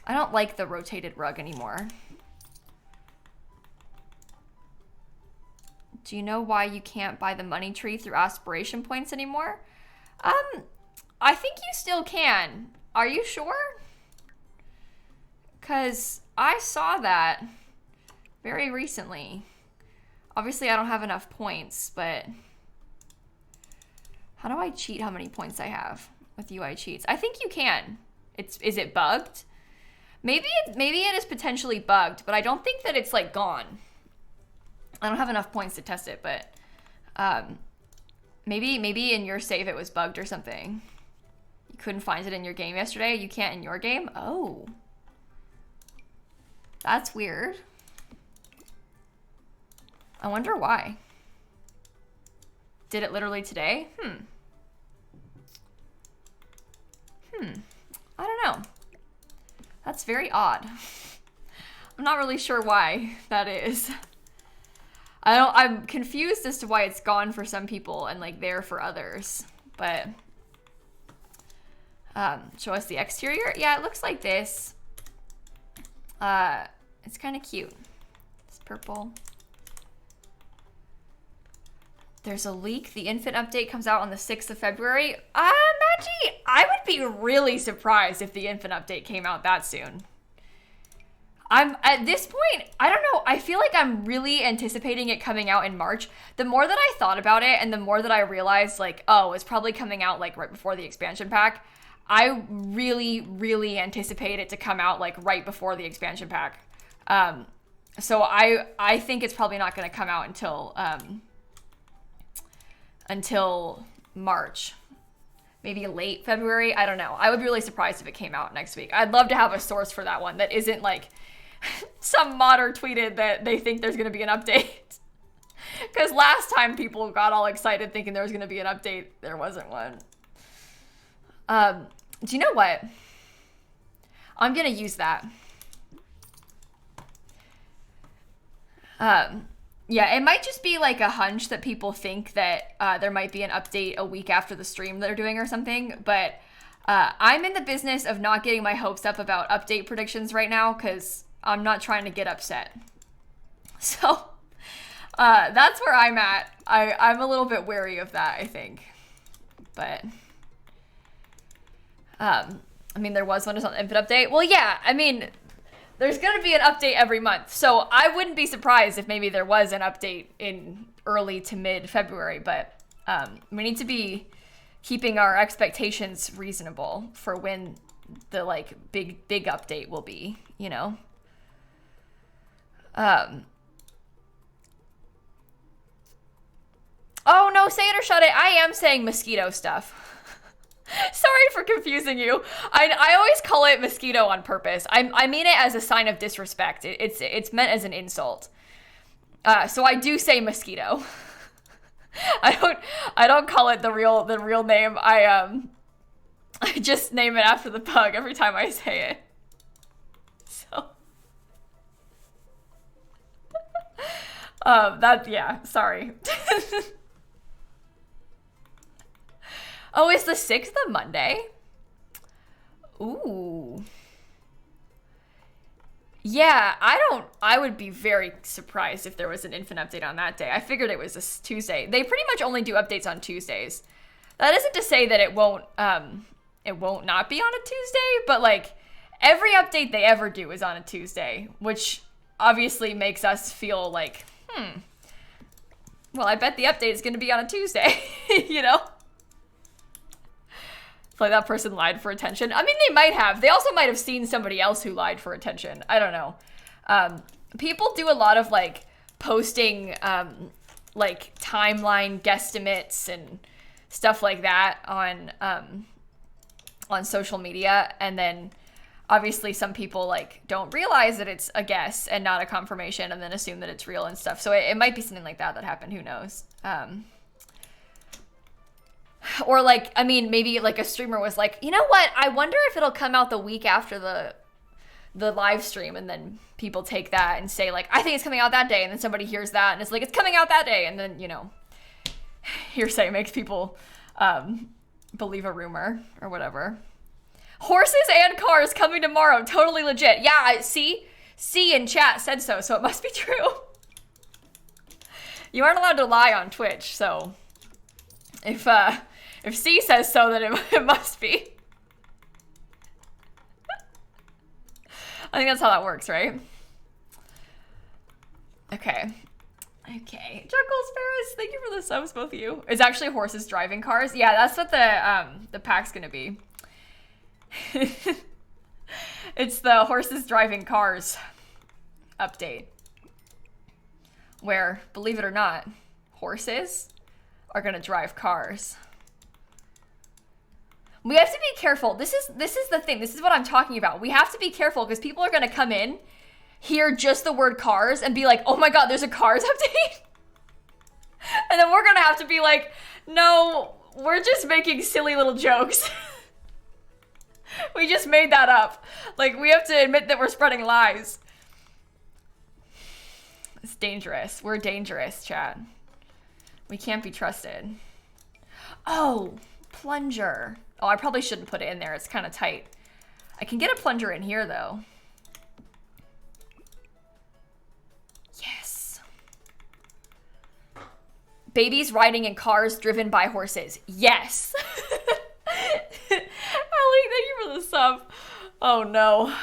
I don't like the rotated rug anymore. Do you know why you can't buy the money tree through aspiration points anymore? I think you still can. Are you sure? 'Cause I saw that very recently. Obviously, I don't have enough points, but how do I cheat how many points I have with UI cheats? I think you can. Is it bugged? Maybe it is potentially bugged, but I don't think that it's like gone. I don't have enough points to test it, but maybe in your save it was bugged or something. You couldn't find it in your game yesterday. You can't in your game? Oh. That's weird. I wonder why. Did it literally today? I don't know. That's very odd. I'm not really sure why that is. I'm confused as to why it's gone for some people and like there for others. But show us the exterior. Yeah, it looks like this. It's kind of cute. It's purple. There's a leak. The infant update comes out on the 6th of February. Maggie, I would be really surprised if the infant update came out that soon. I'm at this point, I don't know. I feel like I'm really anticipating it coming out in March. The more that I thought about it and the more that I realized like, oh, it's probably coming out like right before the expansion pack. I really, really anticipate it to come out like right before the expansion pack. So I think it's probably not going to come out until March. Maybe late February. I don't know. I would be really surprised if it came out next week. I'd love to have a source for that one that isn't like some modder tweeted that they think there's going to be an update. Because last time people got all excited thinking there was going to be an update, there wasn't one. Do you know what? I'm going to use that. Yeah, it might just be like a hunch that people think that there might be an update a week after the stream they're doing or something. But I'm in the business of not getting my hopes up about update predictions right now because I'm not trying to get upset. So that's where I'm at. I'm a little bit wary of that, I think. But I mean, there was one on the infant update. Well, yeah, I mean, there's going to be an update every month. So I wouldn't be surprised if maybe there was an update in early to mid-February. But we need to be keeping our expectations reasonable for when the, like, big update will be, you know? Oh, no, say it or shut it. I am saying mosquito stuff. Sorry for confusing you. I always call it mosquito on purpose. I mean it as a sign of disrespect. It's meant as an insult. So I do say mosquito. I don't call it the real name. I just name it after the bug every time I say it. So yeah, sorry. Oh, is the 6th a Monday? Ooh. Yeah, I would be very surprised if there was an infant update on that day. I figured it was a Tuesday. They pretty much only do updates on Tuesdays. That isn't to say that it won't not be on a Tuesday, but like every update they ever do is on a Tuesday, which obviously makes us feel like, well, I bet the update is going to be on a Tuesday, you know? Like that person lied for attention. I mean, they might have. They also might have seen somebody else who lied for attention. I don't know. People do a lot of like posting like timeline guesstimates and stuff like that on social media, and then obviously some people like don't realize that it's a guess and not a confirmation, and then assume that it's real and stuff. So it might be something like that happened. Who knows? Or like, I mean, maybe like a streamer was like, you know what? I wonder if it'll come out the week after the live stream, and then people take that and say like, I think it's coming out that day, and then somebody hears that and it's like, it's coming out that day, and then, you know, hearsay makes people believe a rumor or whatever. Horses and cars coming tomorrow, totally legit. Yeah, C in chat said so it must be true. You aren't allowed to lie on Twitch, so if C says so, then it must be. I think that's how that works, right? Okay. Okay. Chuckles Ferris, thank you for the subs, both of you. It's actually horses driving cars. Yeah, that's what the pack's gonna be. It's the horses driving cars update. Where, believe it or not, horses are gonna drive cars. We have to be careful. This is the thing. This is what I'm talking about. We have to be careful because people are gonna come in, hear just the word cars, and be like, oh my god, there's a cars update? And then we're gonna have to be like, no, we're just making silly little jokes. We just made that up. Like, we have to admit that we're spreading lies. It's dangerous. We're dangerous, chat. We can't be trusted. Oh, plunger. Oh, I probably shouldn't put it in there. It's kind of tight. I can get a plunger in here, though. Babies riding in cars driven by horses. Yes. Ellie, thank you for the sub. Oh no.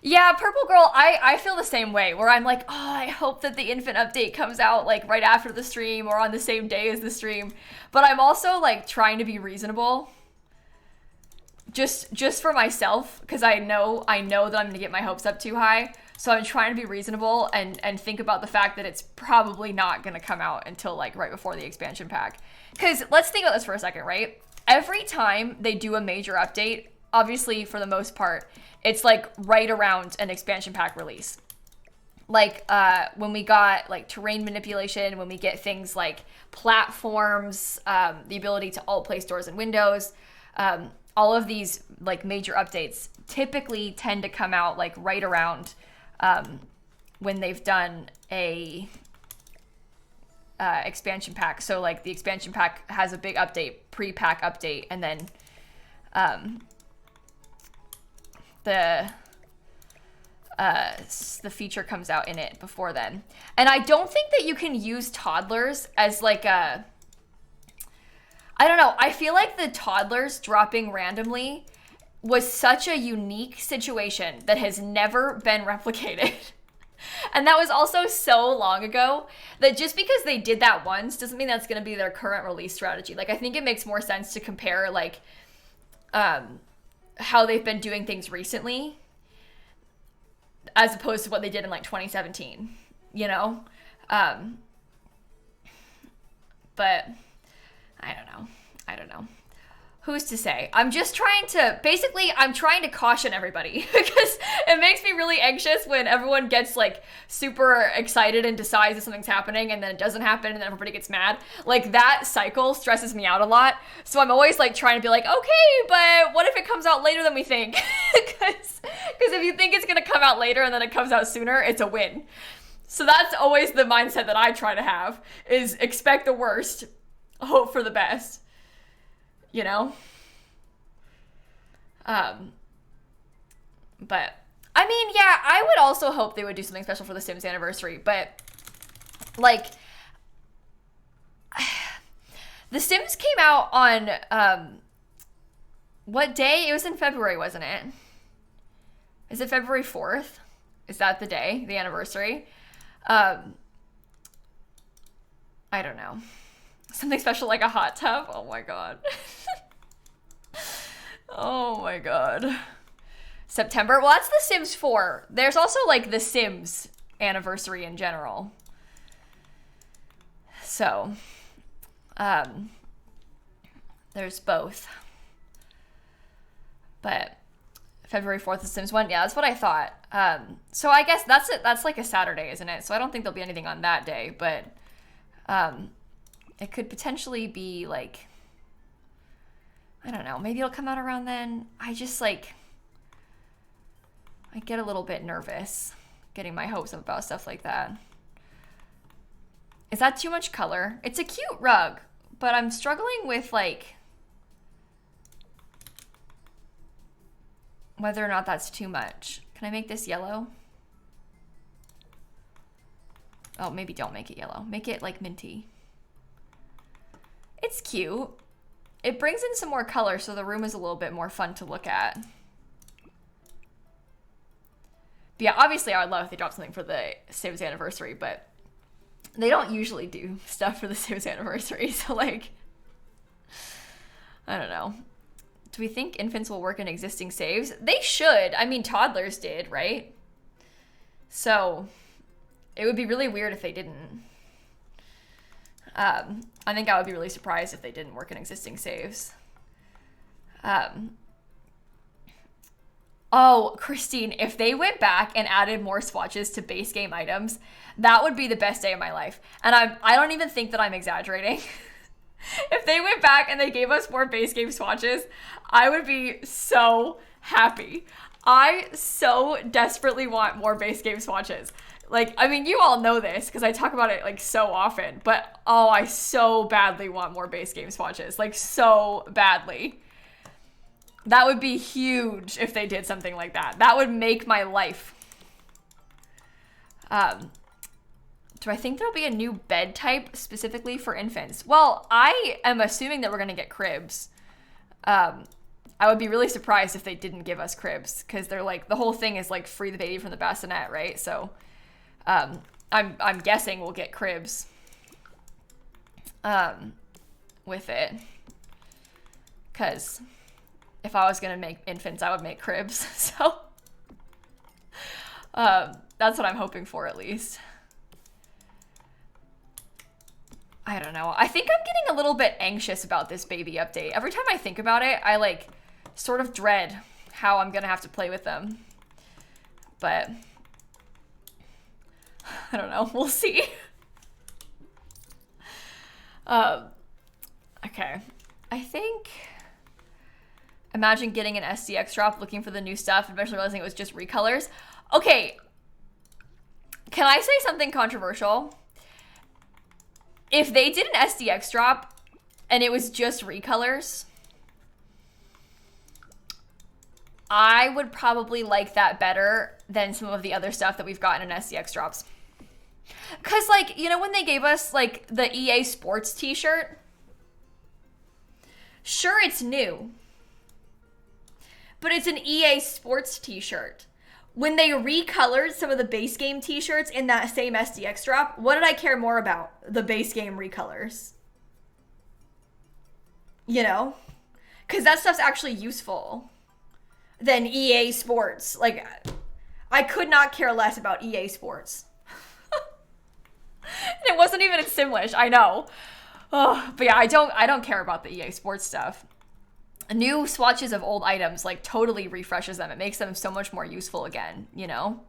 Yeah, Purple Girl, I feel the same way, where I'm like, oh, I hope that the infant update comes out like right after the stream or on the same day as the stream. But I'm also like trying to be reasonable. Just for myself, because I know that I'm gonna get my hopes up too high. So I'm trying to be reasonable and think about the fact that it's probably not gonna come out until like right before the expansion pack. Because let's think about this for a second, right? Every time they do a major update, obviously for the most part, it's like right around an expansion pack release. Like when we got like terrain manipulation, when we get things like platforms, the ability to alt place doors and windows, all of these like major updates typically tend to come out like right around when they've done a expansion pack. So like the expansion pack has a big update, pre-pack update, and then the feature comes out in it before then. And I don't think that you can use toddlers as like a, I don't know, I feel like the toddlers dropping randomly was such a unique situation that has never been replicated. And that was also so long ago that just because they did that once doesn't mean that's going to be their current release strategy. Like, I think it makes more sense to compare like how they've been doing things recently as opposed to what they did in like 2017, you know? But I don't know. Who's to say? I'm trying to caution everybody because it makes me really anxious when everyone gets like super excited and decides that something's happening and then it doesn't happen and then everybody gets mad. Like that cycle stresses me out a lot. So I'm always like trying to be like, okay, but what if it comes out later than we think? Because if you think it's going to come out later and then it comes out sooner, it's a win. So that's always the mindset that I try to have, is expect the worst, hope for the best. You know? But, I mean, yeah, I would also hope they would do something special for the Sims anniversary, but, like, the Sims came out on, what day? It was in February, wasn't it? Is it February 4th? Is that the day, the anniversary? I don't know. Something special like a hot tub? Oh my god. Oh my god. September? Well, that's The Sims 4. There's also like The Sims anniversary in general. So, there's both. But February 4th, The Sims 1. Yeah, that's what I thought. So I guess that's it. That's like a Saturday, isn't it? So I don't think there'll be anything on that day, but it could potentially be like, I don't know, maybe it'll come out around then. I just like, I get a little bit nervous getting my hopes up about stuff like that. Is that too much color? It's a cute rug, but I'm struggling with like whether or not that's too much. Can I make this yellow? Oh, maybe don't make it yellow. Make it like minty. It's cute. It brings in some more color, so the room is a little bit more fun to look at. But yeah, obviously I would love if they dropped something for the Sims anniversary, but they don't usually do stuff for the Sims anniversary, so like, I don't know. Do we think infants will work in existing saves? They should. I mean, toddlers did, right? So it would be really weird if they didn't. I think I would be really surprised if they didn't work in existing saves. Oh, Christine, if they went back and added more swatches to base game items, that would be the best day of my life. And I don't even think that I'm exaggerating. If they went back and they gave us more base game swatches, I would be so happy. I so desperately want more base game swatches. Like, I mean, you all know this because I talk about it like so often, but oh, I so badly want more base game swatches, like so badly. That would be huge if they did something like that. That would make my life. Do I think there'll be a new bed type specifically for infants? Well, I am assuming that we're going to get cribs. I would be really surprised if they didn't give us cribs, because they're like, the whole thing is like free the baby from the bassinet, right? So I'm guessing we'll get cribs with it, because if I was going to make infants, I would make cribs. So that's what I'm hoping for, at least. I don't know. I think I'm getting a little bit anxious about this baby update. Every time I think about it, I like sort of dread how I'm gonna have to play with them. But I don't know. We'll see. Okay. I think, imagine getting an SDX drop, looking for the new stuff, and eventually realizing it was just recolors. Okay. Can I say something controversial? If they did an SDX drop and it was just recolors, I would probably like that better than some of the other stuff that we've gotten in SDX drops. Because, like, you know when they gave us, like, the EA Sports t-shirt? Sure, it's new. But it's an EA Sports t-shirt. When they recolored some of the base game t-shirts in that same SDX drop, what did I care more about? The base game recolors. You know? Because that stuff's actually useful than EA Sports. Like, I could not care less about EA Sports. It wasn't even in Simlish, I know. Oh, but yeah, I don't care about the EA Sports stuff. New swatches of old items like totally refreshes them. It makes them so much more useful again, you know?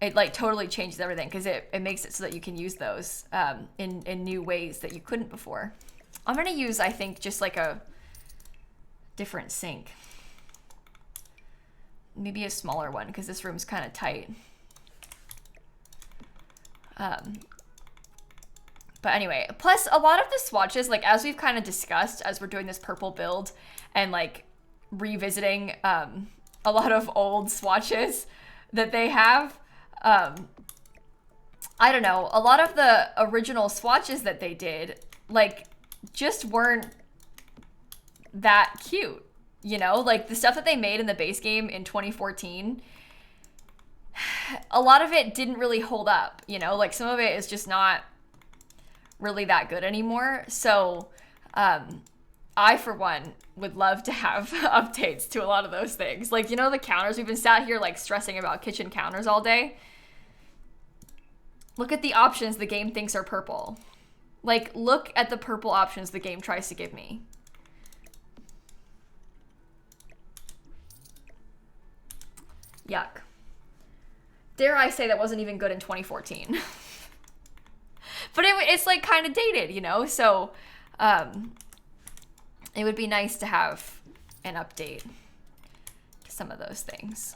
It like totally changes everything, because it makes it so that you can use those in new ways that you couldn't before. I'm gonna use, I think, just like a different sink. Maybe a smaller one, because this room's kind of tight. But anyway, plus a lot of the swatches, like as we've kind of discussed as we're doing this purple build and like revisiting a lot of old swatches that they have, I don't know, a lot of the original swatches that they did like just weren't that cute, you know? Like the stuff that they made in the base game in 2014, a lot of it didn't really hold up, you know? Like some of it is just not really that good anymore. So I, for one, would love to have updates to a lot of those things. Like, you know, the counters, we've been sat here like stressing about kitchen counters all day. Look at the options the game thinks are purple. Like, look at the purple options the game tries to give me. Yuck. Dare I say that wasn't even good in 2014. But it's like kind of dated, you know? So it would be nice to have an update to some of those things.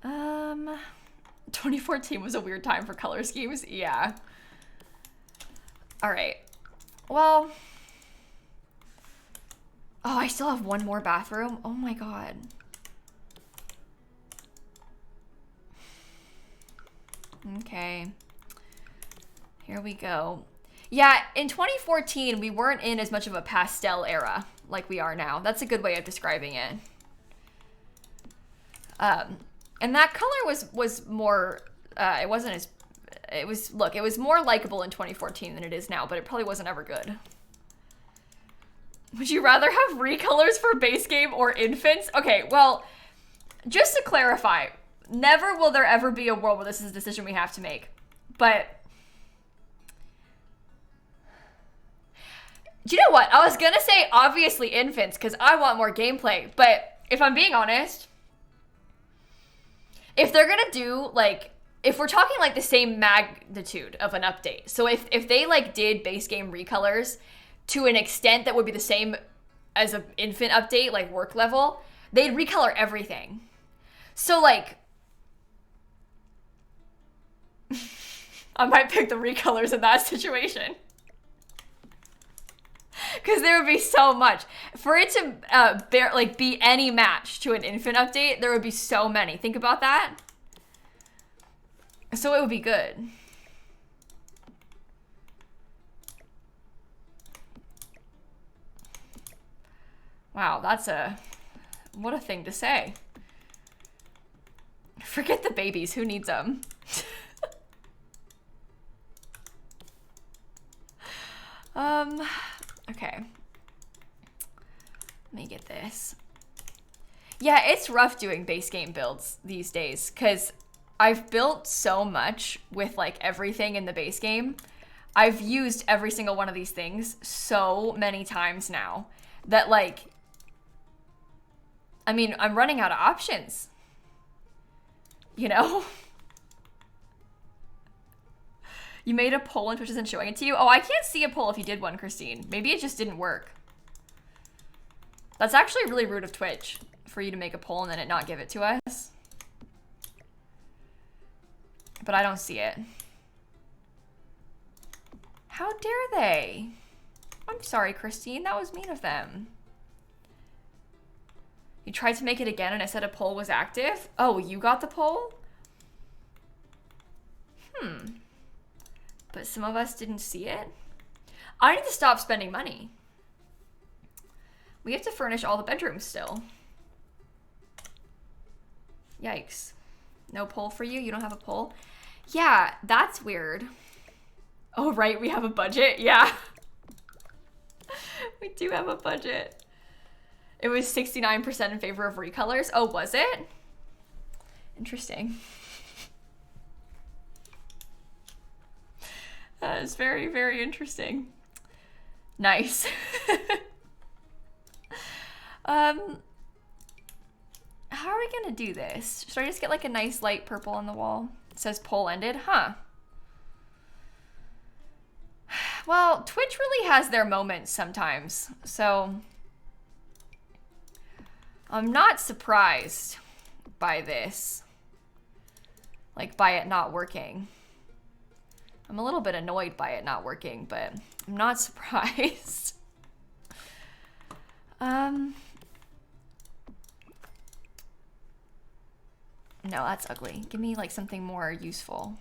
2014 was a weird time for color schemes. Yeah. All right. Well. Oh, I still have one more bathroom. Oh my God. Okay. Here we go. Yeah, in 2014, we weren't in as much of a pastel era like we are now. That's a good way of describing it. And that color was more, it wasn't as, it was more likable in 2014 than it is now, but it probably wasn't ever good. Would you rather have recolors for base game or infants? Okay, well, just to clarify, never will there ever be a world where this is a decision we have to make. But do you know what? I was gonna say obviously infants because I want more gameplay. But if I'm being honest, if they're gonna do like, if we're talking like the same magnitude of an update, so if they like did base game recolors to an extent that would be the same as an infant update, like work level, they'd recolor everything. So like, I might pick the recolors in that situation. Because there would be so much. For it to be any match to an infant update, there would be so many. Think about that. So it would be good. Wow, what a thing to say. Forget the babies, who needs them? Okay. Let me get this. Yeah, it's rough doing base game builds these days because I've built so much with like everything in the base game. I've used every single one of these things so many times now that like, I mean, I'm running out of options, you know? You made a poll and Twitch isn't showing it to you? Oh, I can't see a poll if you did one, Christine. Maybe it just didn't work. That's actually really rude of Twitch for you to make a poll and then it not give it to us. But I don't see it. How dare they? I'm sorry, Christine. That was mean of them. You tried to make it again and it said a poll was active? Oh, you got the poll? But some of us didn't see it? I need to stop spending money. We have to furnish all the bedrooms still. Yikes. No poll for you? You don't have a poll? Yeah, that's weird. Oh, right, we have a budget? Yeah. We do have a budget. It was 69% in favor of recolors. Oh, was it? Interesting. That is very, very interesting. Nice. How are we gonna do this? Should I just get like a nice light purple on the wall? It says poll ended, huh? Well, Twitch really has their moments sometimes, so I'm not surprised by this. Like by it not working. I'm a little bit annoyed by it not working, but I'm not surprised. No, that's ugly. Give me like something more useful.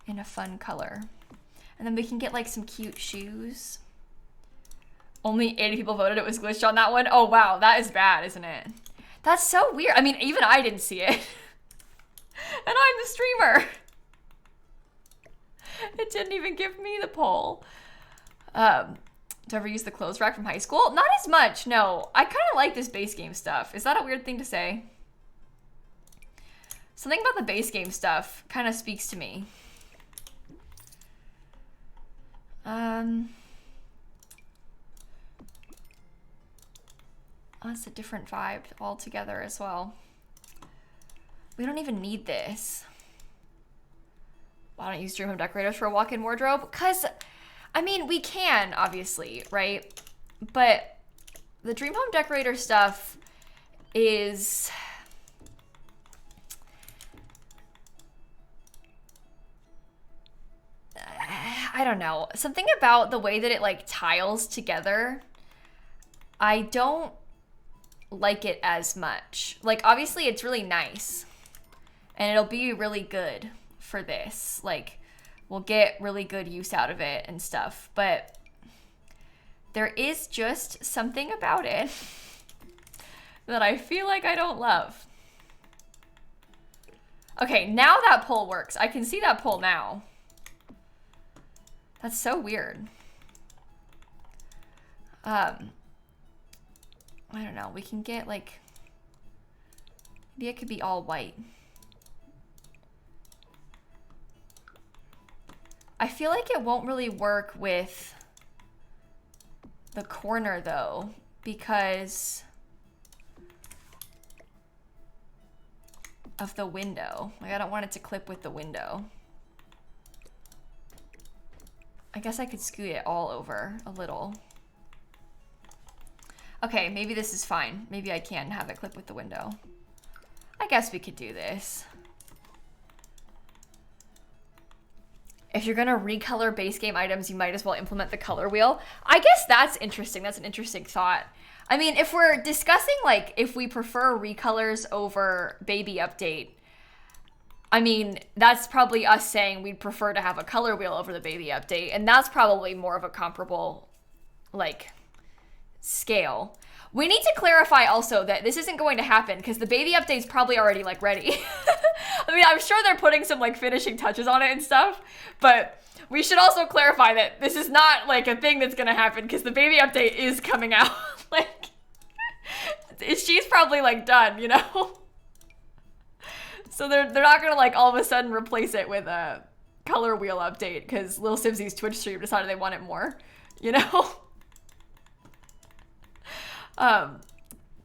In a fun color. And then we can get like some cute shoes. Only 80 people voted it was glitched on that one. Oh wow, that is bad, isn't it? That's so weird. I mean, even I didn't see it. And I'm the streamer. It didn't even give me the poll. Do I ever use the clothes rack from high school? Not as much, no. I kind of like this base game stuff. Is that a weird thing to say? Something about the base game stuff kind of speaks to me. Oh, it's a different vibe altogether as well. We don't even need this. Why don't you use Dream Home decorators for a walk-in wardrobe? Because, I mean, we can, obviously, right? But the Dream Home decorator stuff is... I don't know. Something about the way that it, like, tiles together, I don't like it as much. Like, obviously, it's really nice. And it'll be really good for this. Like, we'll get really good use out of it and stuff. But there is just something about it that I feel like I don't love. Okay, now that poll works. I can see that poll now. That's so weird. I don't know. We can get like, maybe it could be all white. I feel like it won't really work with the corner though, because of the window. Like I don't want it to clip with the window. I guess I could scoot it all over a little. Okay, maybe this is fine. Maybe I can have it clip with the window. I guess we could do this. If you're gonna recolor base game items, you might as well implement the color wheel. I guess that's interesting. That's an interesting thought. I mean, if we're discussing like if we prefer recolors over baby update, I mean, that's probably us saying we'd prefer to have a color wheel over the baby update, and that's probably more of a comparable, like, scale. We need to clarify also that this isn't going to happen because the baby update's probably already, like, ready. I mean, I'm sure they're putting some, like, finishing touches on it and stuff, but we should also clarify that this is not, like, a thing that's gonna happen because the baby update is coming out. Like, she's probably, like, done, you know? So they're not gonna, like, all of a sudden replace it with a color wheel update because lilsimsie's Twitch stream decided they want it more, you know?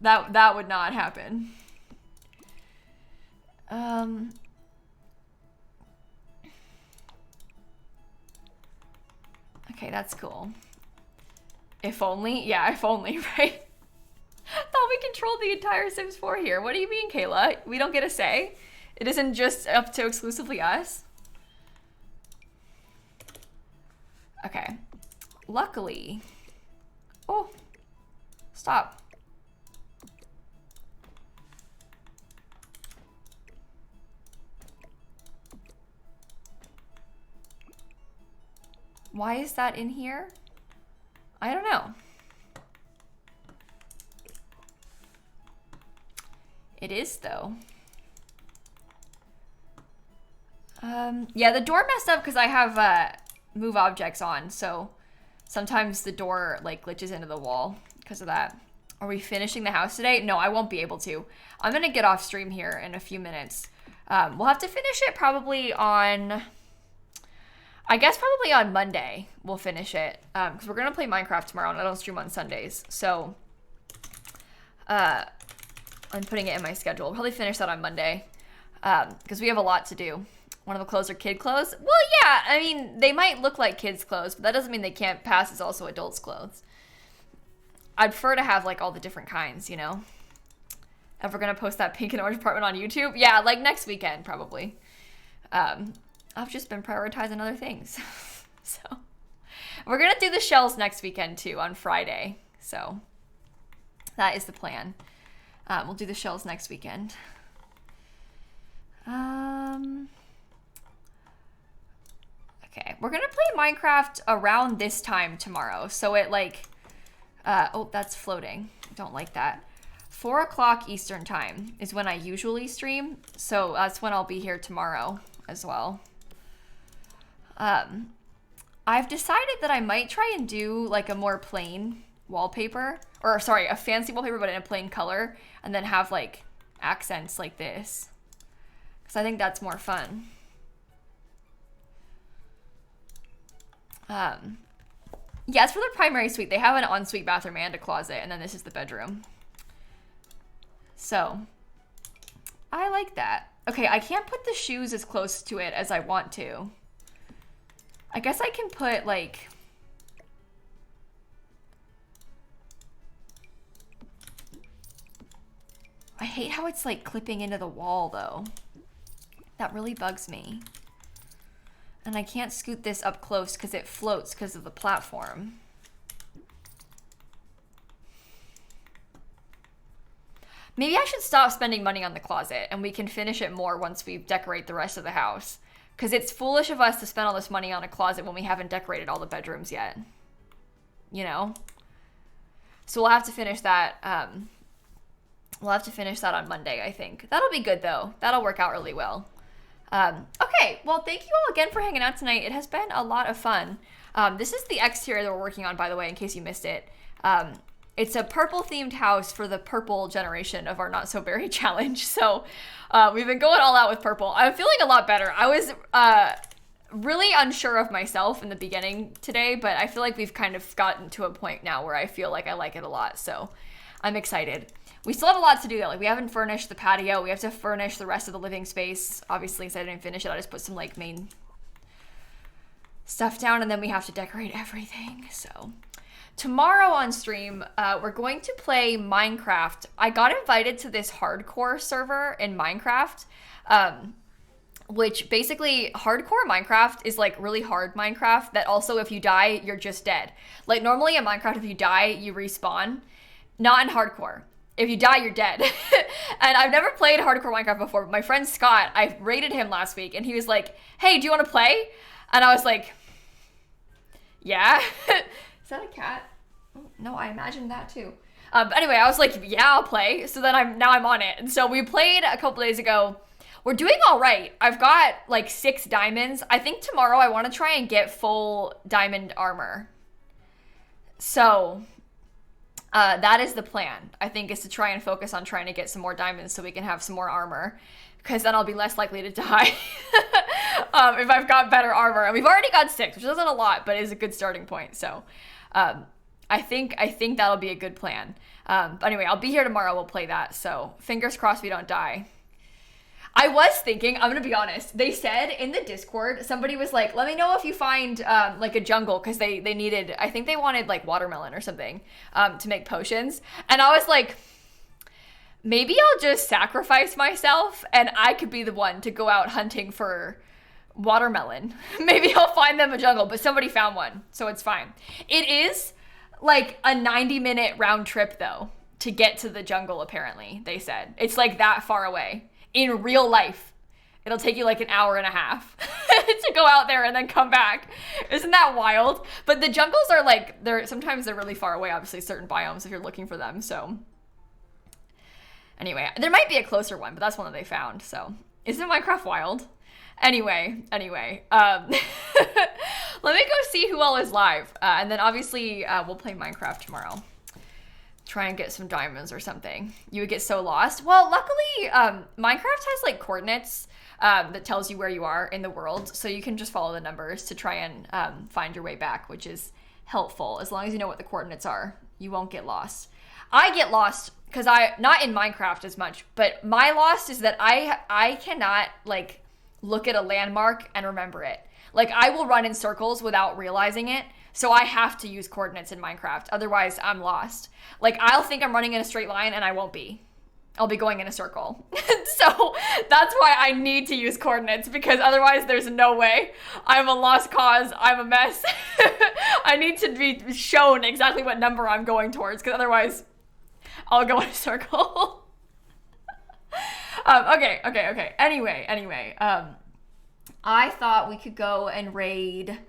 That would not happen. Okay, that's cool. If only, yeah, if only, right? Thought we controlled the entire Sims 4 here. What do you mean, Kayla? We don't get a say? It isn't just up to exclusively us? Okay. Luckily. Oh. Stop. Why is that in here? I don't know. It is, though. Yeah, the door messed up because I have move objects on, so sometimes the door, like, glitches into the wall because of that. Are we finishing the house today? No, I won't be able to. I'm gonna get off stream here in a few minutes. We'll have to finish it probably on... I guess probably on Monday we'll finish it because we're gonna play Minecraft tomorrow and I don't stream on Sundays, so I'm putting it in my schedule. We'll probably finish that on Monday because we have a lot to do. One of the clothes are kid clothes. Well, yeah, I mean, they might look like kids' clothes, but that doesn't mean they can't pass as also adults' clothes. I'd prefer to have, like, all the different kinds, you know? If we're gonna post that pink and orange apartment on YouTube, yeah, like next weekend, probably. I've just been prioritizing other things. So, we're gonna do the shells next weekend, too, on Friday. So, that is the plan. We'll do the shells next weekend. Okay, we're gonna play Minecraft around this time tomorrow. So it like, oh, that's floating. Don't like that. 4 o'clock Eastern time is when I usually stream. So that's when I'll be here tomorrow as well. I've decided that I might try and do like a more plain wallpaper, or sorry, a fancy wallpaper, but in a plain color, and then have like accents like this. Because I think that's more fun. Yeah, it's for the primary suite. They have an ensuite bathroom and a closet, and then this is the bedroom. So, I like that. Okay, I can't put the shoes as close to it as I want to. I guess I can put, like... I hate how it's, like, clipping into the wall, though. That really bugs me. And I can't scoot this up close because it floats because of the platform. Maybe I should stop spending money on the closet and we can finish it more once we decorate the rest of the house. Because it's foolish of us to spend all this money on a closet when we haven't decorated all the bedrooms yet. You know? So we'll have to finish that. We'll have to finish that on Monday, I think. That'll be good, though. That'll work out really well. Okay, well, thank you all again for hanging out tonight. It has been a lot of fun. This is the exterior that we're working on, by the way, in case you missed it. It's a purple-themed house for the purple generation of our Not So Berry challenge. So we've been going all out with purple. I'm feeling a lot better. I was really unsure of myself in the beginning today, but I feel like we've kind of gotten to a point now where I feel like I like it a lot. So I'm excited. We still have a lot to do though. Like we haven't furnished the patio. We have to furnish the rest of the living space. Obviously, since I didn't finish it, I just put some like main stuff down and then we have to decorate everything. So tomorrow on stream, we're going to play Minecraft. I got invited to this hardcore server in Minecraft, which basically hardcore Minecraft is like really hard Minecraft that also if you die, you're just dead. Like normally in Minecraft, if you die, you respawn. Not in hardcore. If you die, you're dead. And I've never played hardcore Minecraft before, but my friend Scott, I raided him last week, and he was like, hey, do you want to play? And I was like, yeah. Is that a cat? No, I imagined that too. But anyway, I was like, yeah, I'll play. So then I'm on it. And so we played a couple days ago. We're doing all right. I've got like 6 diamonds. I think tomorrow I want to try and get full diamond armor. So that is the plan. I think is to try and focus on trying to get some more diamonds so we can have some more armor. Because then I'll be less likely to die if I've got better armor. And we've already got 6, which isn't a lot, but is a good starting point. So I think that'll be a good plan. But anyway, I'll be here tomorrow. We'll play that. So fingers crossed we don't die. I was thinking, I'm going to be honest. They said in the Discord, somebody was like, let me know if you find like a jungle. Because they needed, I think they wanted like watermelon or something to make potions. And I was like, maybe I'll just sacrifice myself and I could be the one to go out hunting for watermelon. Maybe I'll find them a jungle. But somebody found one. So it's fine. It is like a 90-minute round trip though to get to the jungle, apparently, they said. It's like that far away. In real life, it'll take you like an hour and a half to go out there and then come back. Isn't that wild? But the jungles are like, sometimes they're really far away, obviously, certain biomes if you're looking for them. So anyway, there might be a closer one, but that's one that they found. So isn't Minecraft wild? Anyway, let me go see who all is live. And then obviously we'll play Minecraft tomorrow. Try and get some diamonds or something. You would get so lost. Well, luckily, Minecraft has like coordinates that tells you where you are in the world. So you can just follow the numbers to try and find your way back, which is helpful. As long as you know what the coordinates are, you won't get lost. I get lost because not in Minecraft as much, but my lost is that I cannot like look at a landmark and remember it. Like I will run in circles without realizing it. So I have to use coordinates in Minecraft. Otherwise, I'm lost. Like, I'll think I'm running in a straight line, and I won't be. I'll be going in a circle. So that's why I need to use coordinates, because otherwise there's no way. I'm a lost cause. I'm a mess. I need to be shown exactly what number I'm going towards, because otherwise I'll go in a circle. Okay. Anyway, I thought we could go and raid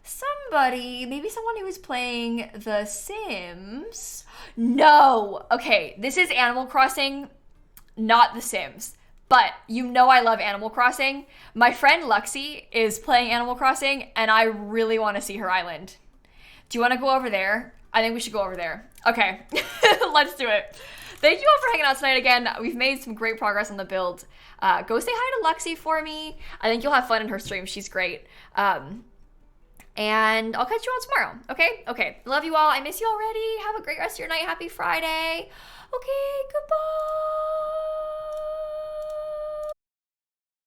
somebody, maybe someone who is playing The Sims. No. Okay, this is Animal Crossing, not The Sims. But you know I love Animal Crossing. My friend Luxie is playing Animal Crossing, and I really want to see her island. Do you want to go over there? I think we should go over there. Okay, let's do it. Thank you all for hanging out tonight again. We've made some great progress on the build. Go say hi to Luxie for me. I think you'll have fun in her stream. She's great. And I'll catch you all tomorrow, okay? Okay, love you all. I miss you already. Have a great rest of your night. Happy Friday. Okay, goodbye.